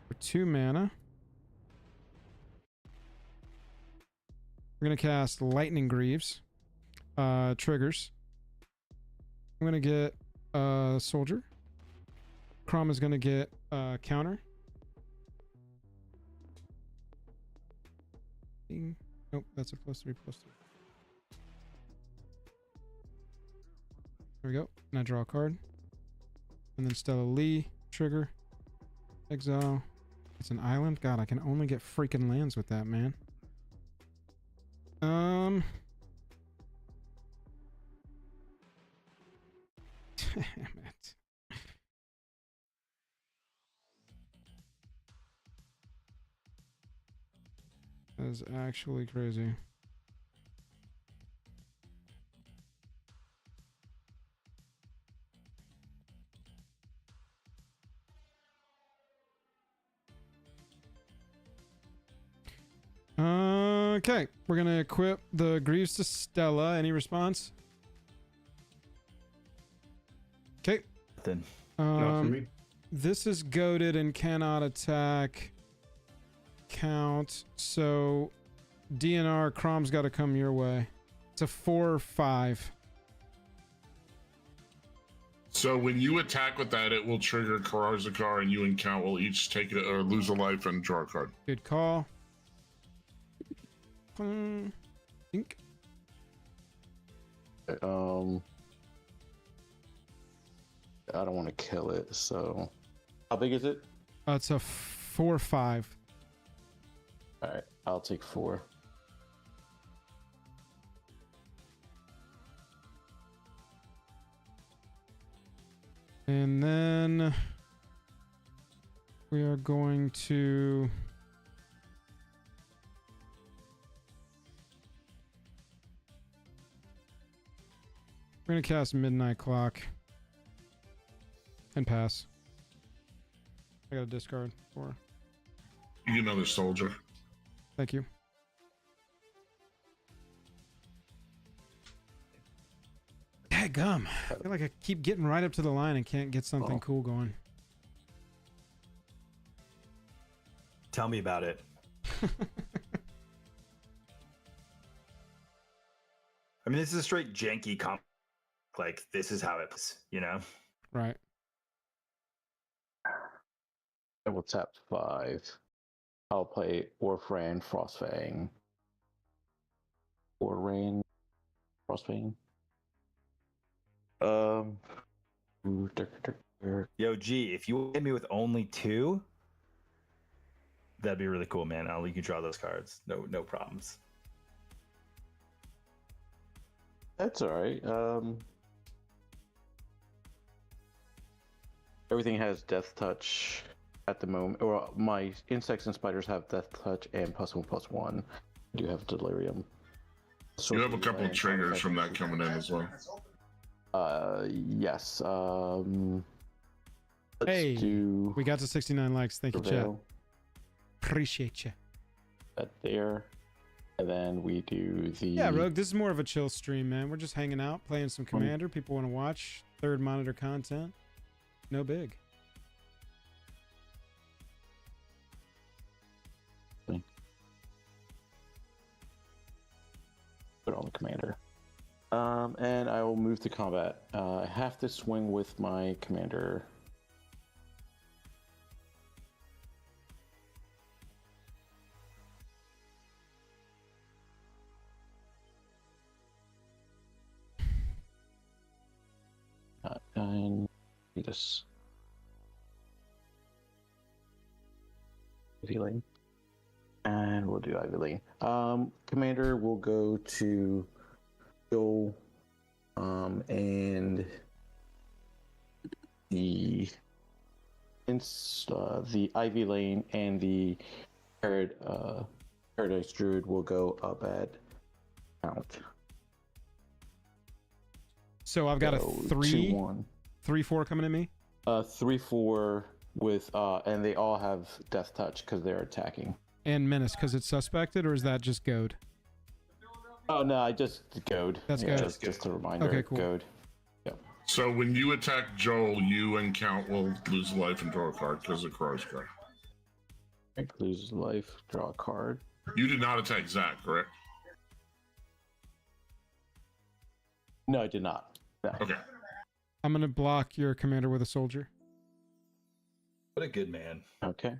for 2 mana. We're going to cast Lightning Greaves. Triggers. I'm going to get Soldier. Crom is going to get Counter. Nope, that's a +3/+3. There we go. And I draw a card. And then Stella Lee, trigger, exile. It's an island. God, I can only get freaking lands with that, man. Damn it. That is actually crazy. Okay, we're gonna equip the Greaves to Stella. Any response? Okay. Then Not for me. This is goaded and cannot attack. Count. So DNR Crom's got to come your way. It's a 4 or 5. So when you attack with that, it will trigger Karazakar, and you and Count will each take it or lose a life and draw a card. Good call. Think. I don't want to kill it, so how big is it? It's a 4 or 5. All right, I'll take 4. And then we are going to we're going to cast Midnight Clock and pass. I got a discard 4. You get another soldier. Thank you. Dadgum. I feel like I keep getting right up to the line and can't get something cool going. Tell me about it. I mean, this is a straight janky comp. Like, this is how it's, Right. I will tap 5. I'll play Orfran Frostfang. Or Rain Frostfang. Yo, G, if you hit me with only 2, that'd be really cool, man. I'll let you draw those cards. No problems. That's all right. Everything has Death Touch at the moment. Or my insects and spiders have Death Touch and +1/+1. I do have Delirium. You have a couple of triggers from that coming in as well. Yes. Hey, do we got to 69 likes. Thank you, chat. Prevail. Appreciate you. That there. And then we do the... Yeah, Rogue, this is more of a chill stream, man. We're just hanging out, playing some Commander. People want to watch third monitor content. No big. Put on the Commander. And I will move to combat. I have to swing with my Commander. This Ivy Lane. And we'll do Ivy Lane. Commander will go to Joel, and the Ivy Lane and the Paradise Druid will go up at Count. So I've got a 3-4 coming at me. 3-4 with and they all have Death Touch because they're attacking. And Menace because it's suspected, or is that just goad? Oh no, I just goad. That's goad. Just a reminder. Okay, cool. Goad. Yep. So when you attack Joel, you and Count will lose life and draw a card because of Crow's card. Lose life, draw a card. You did not attack Zach, correct? No, I did not. No. Okay. I'm going to block your commander with a soldier. What a good man. Okay.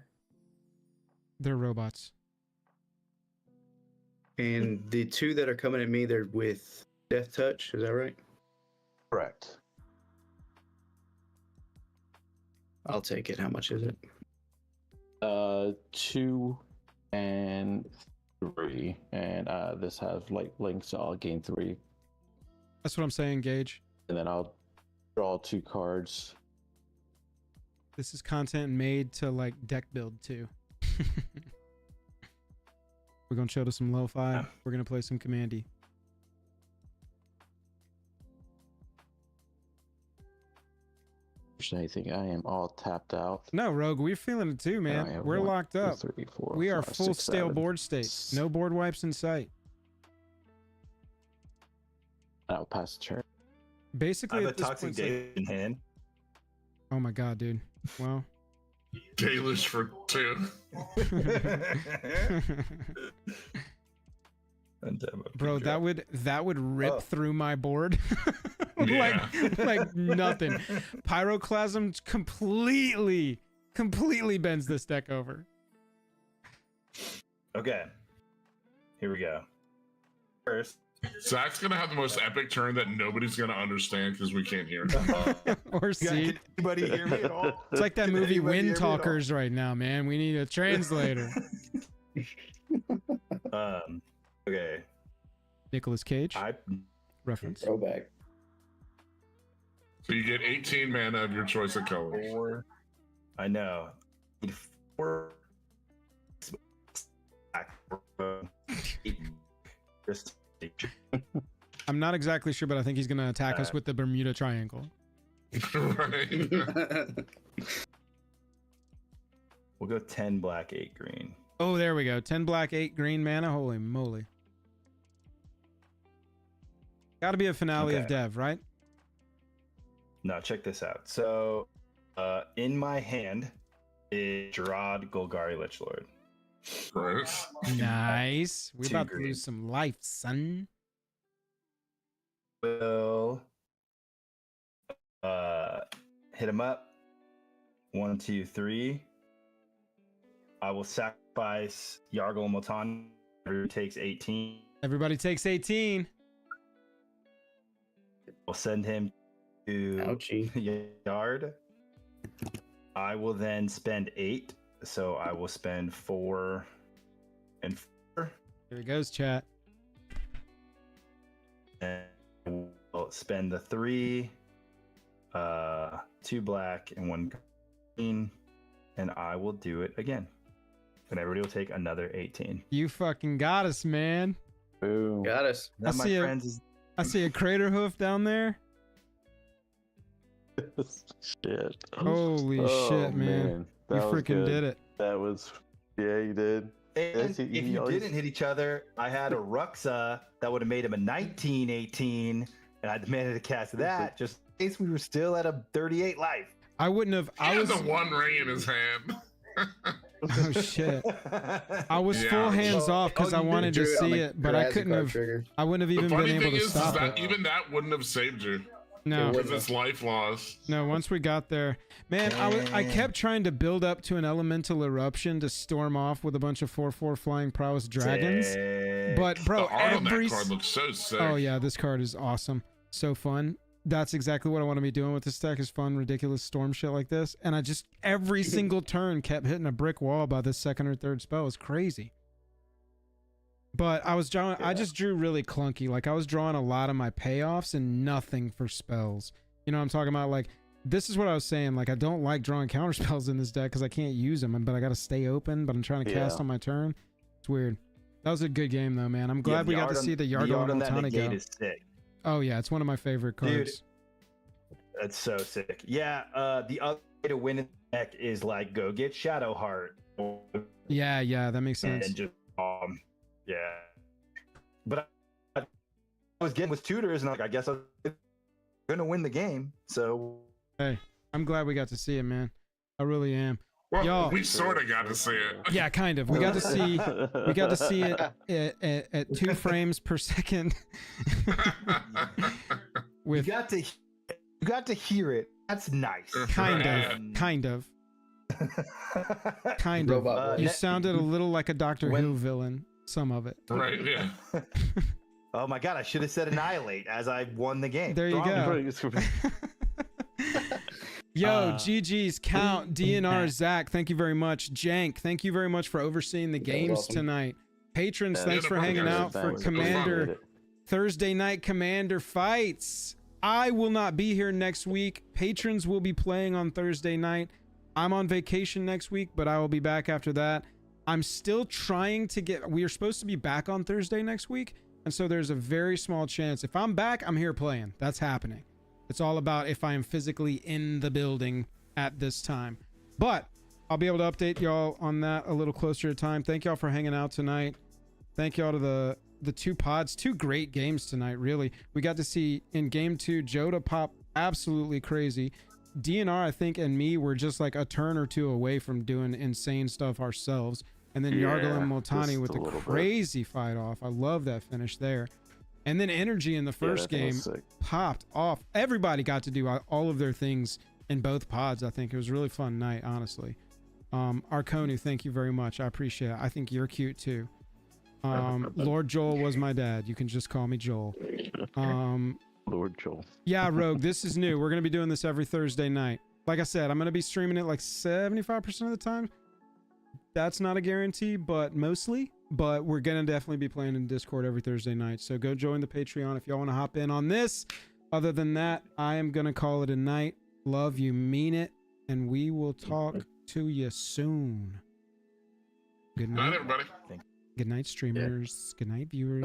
They're robots. And the 2 that are coming at me, they're with Death Touch. Is that right? Correct. I'll take it. How much is it? 2 and 3, and this has light link, so I'll gain 3. That's what I'm saying, Gage. And then I'll draw 2 cards. This is content made to like deck build too. We're gonna chill to some lo-fi. We're gonna play some Commandy. I think I am all tapped out. No, Rogue, we're feeling it too, man. We're locked up. 2, 3, 4, We are 5, full 6, stale 7. board state. No board wipes in sight. I'll pass the turn. I Basically, have a at this Toxic point, it's like- Day in hand. oh my god, dude. Well, Deluge for 2. bro, that would rip through my board Yeah. like nothing. Pyroclasm completely bends this deck over. Okay. Here we go. First. Zach's gonna have the most epic turn that nobody's gonna understand because we can't hear him. Or see. Can anybody hear me at all? It's like that Can movie anybody hear Wind me at all? Talkers right now, man. We need a translator. Okay. Nicolas Cage I reference. Throwback. So you get 18 mana of your choice of colors. 4. I know. Need 4. Just I'm not exactly sure, but I think he's gonna attack us with the Bermuda Triangle. Right. We'll go 10 black, 8 green. Oh, there we go. 10 black, 8 green mana. Holy moly. Gotta be a finale of Okay. Dev, right? No, check this out. So, in my hand is Gerard Golgari Lichlord. Gross. Nice. We're Two about to green. lose some life, son. Will hit him up. 1, 2, 3. I will sacrifice Yargle and Motan. Everybody takes 18. Everybody takes 18. We'll send him to Ouchie. Yard. I will then spend 8. So I will spend 4 and 4. Here it goes, chat. And we'll spend the 3, 2 black and 1 green, and I will do it again. And everybody will take another 18. You fucking got us, man. Boom. Got us. That, my friends, is I see a crater hoof down there. Shit. Holy Oh, shit, man. You That was freaking good. did it. That was, yeah, you did. and Yes, if you you always- didn't hit each other, I had a Ruxa that would have made him a 19-18, and I demanded to cast that just in case we were still at a 38 life. I wouldn't have. He I had was. the one ring in his hand. Oh shit. I was Yeah. full hands off because Oh, I you wanted to Drew it on see the it, but I couldn't Jurassic have. Trigger. I wouldn't have The even been funny able thing to is stop that it. even that wouldn't have saved you No, It because it's life loss. no. Once we got there, man, I kept trying to build up to an elemental eruption to storm off with a bunch of 4/4 flying prowess dragons. Sick. But bro, The art on every that card looks so sick. oh yeah, this card is awesome, so fun. That's exactly what I want to be doing with this deck, is fun, ridiculous storm shit like this. And I just every single turn kept hitting a brick wall by the second or third spell. It's crazy. But I was drawing. I just drew really clunky. Like I was drawing a lot of my payoffs and nothing for spells. You know what I'm talking about? Like this is what I was saying. Like I don't like drawing counter spells in this deck because I can't use them. But I got to stay open. But I'm trying to cast Yeah. on my turn. It's weird. That was a good game though, man. I'm glad we got to see the Yargle and that Multani negate go. is sick. Oh yeah, it's one of my favorite Dude. cards. That's so sick. Yeah, the other way to win in the deck is like go get Shadowheart Yeah, that makes sense. and just yeah. But I was getting with tutors, and like I guess I was gonna win the game. So Hey, I'm glad we got to see it, man. I really am. Well, Y'all- we sort of got to see it. Yeah, kind of. We got to see it at 2 frames per second. With you got to hear it. That's nice. kind Yeah. of, kind of. Robot You voice. sounded a little like a Doctor When- Who villain. Some of it. Right, yeah. Oh my god, I should have said annihilate as I won the game. There you Wrong. go. Yo, Uh, GG's Count, DNR, Zach, thank you very much. Jank, thank you very much for overseeing the games welcome. tonight. Patrons, Yeah, thanks no for problem, hanging guys. out for Thanks. Commander Thursday night Commander fights. I will not be here next week. Patrons will be playing on Thursday night. I'm on vacation next week, but I will be back after that. I'm still trying to get, we are supposed to be back on Thursday next week. And so there's a very small chance. If I'm back, I'm here playing. That's happening. It's all about if I am physically in the building at this time. But I'll be able to update y'all on that a little closer to time. Thank y'all for hanging out tonight. Thank y'all to the 2 pods. 2 great games tonight, really. We got to see in game 2 Joda pop absolutely crazy. DNR, I think, and me were just like a turn or 2 away from doing insane stuff ourselves. And then Yargle and Multani just with a the little bit. crazy fight off. I love that finish there. And then Energy in the first game popped off. Everybody got to do all of their things in both pods. I think it was a really fun night, honestly. Arconu, thank you very much. I appreciate it. I think you're cute too. Lord Joel was my dad. You can just call me Joel. Lord Joel. Yeah, Rogue, this is new. We're going to be doing this every Thursday night. Like I said, I'm going to be streaming it like 75% of the time. That's not a guarantee, but mostly. But we're going to definitely be playing in Discord every Thursday night. So go join the Patreon if y'all want to hop in on this. Other than that, I am going to call it a night. Love you, mean it. And we will talk to you soon. Good Good night, night. everybody. Good night, streamers. Good night, viewers.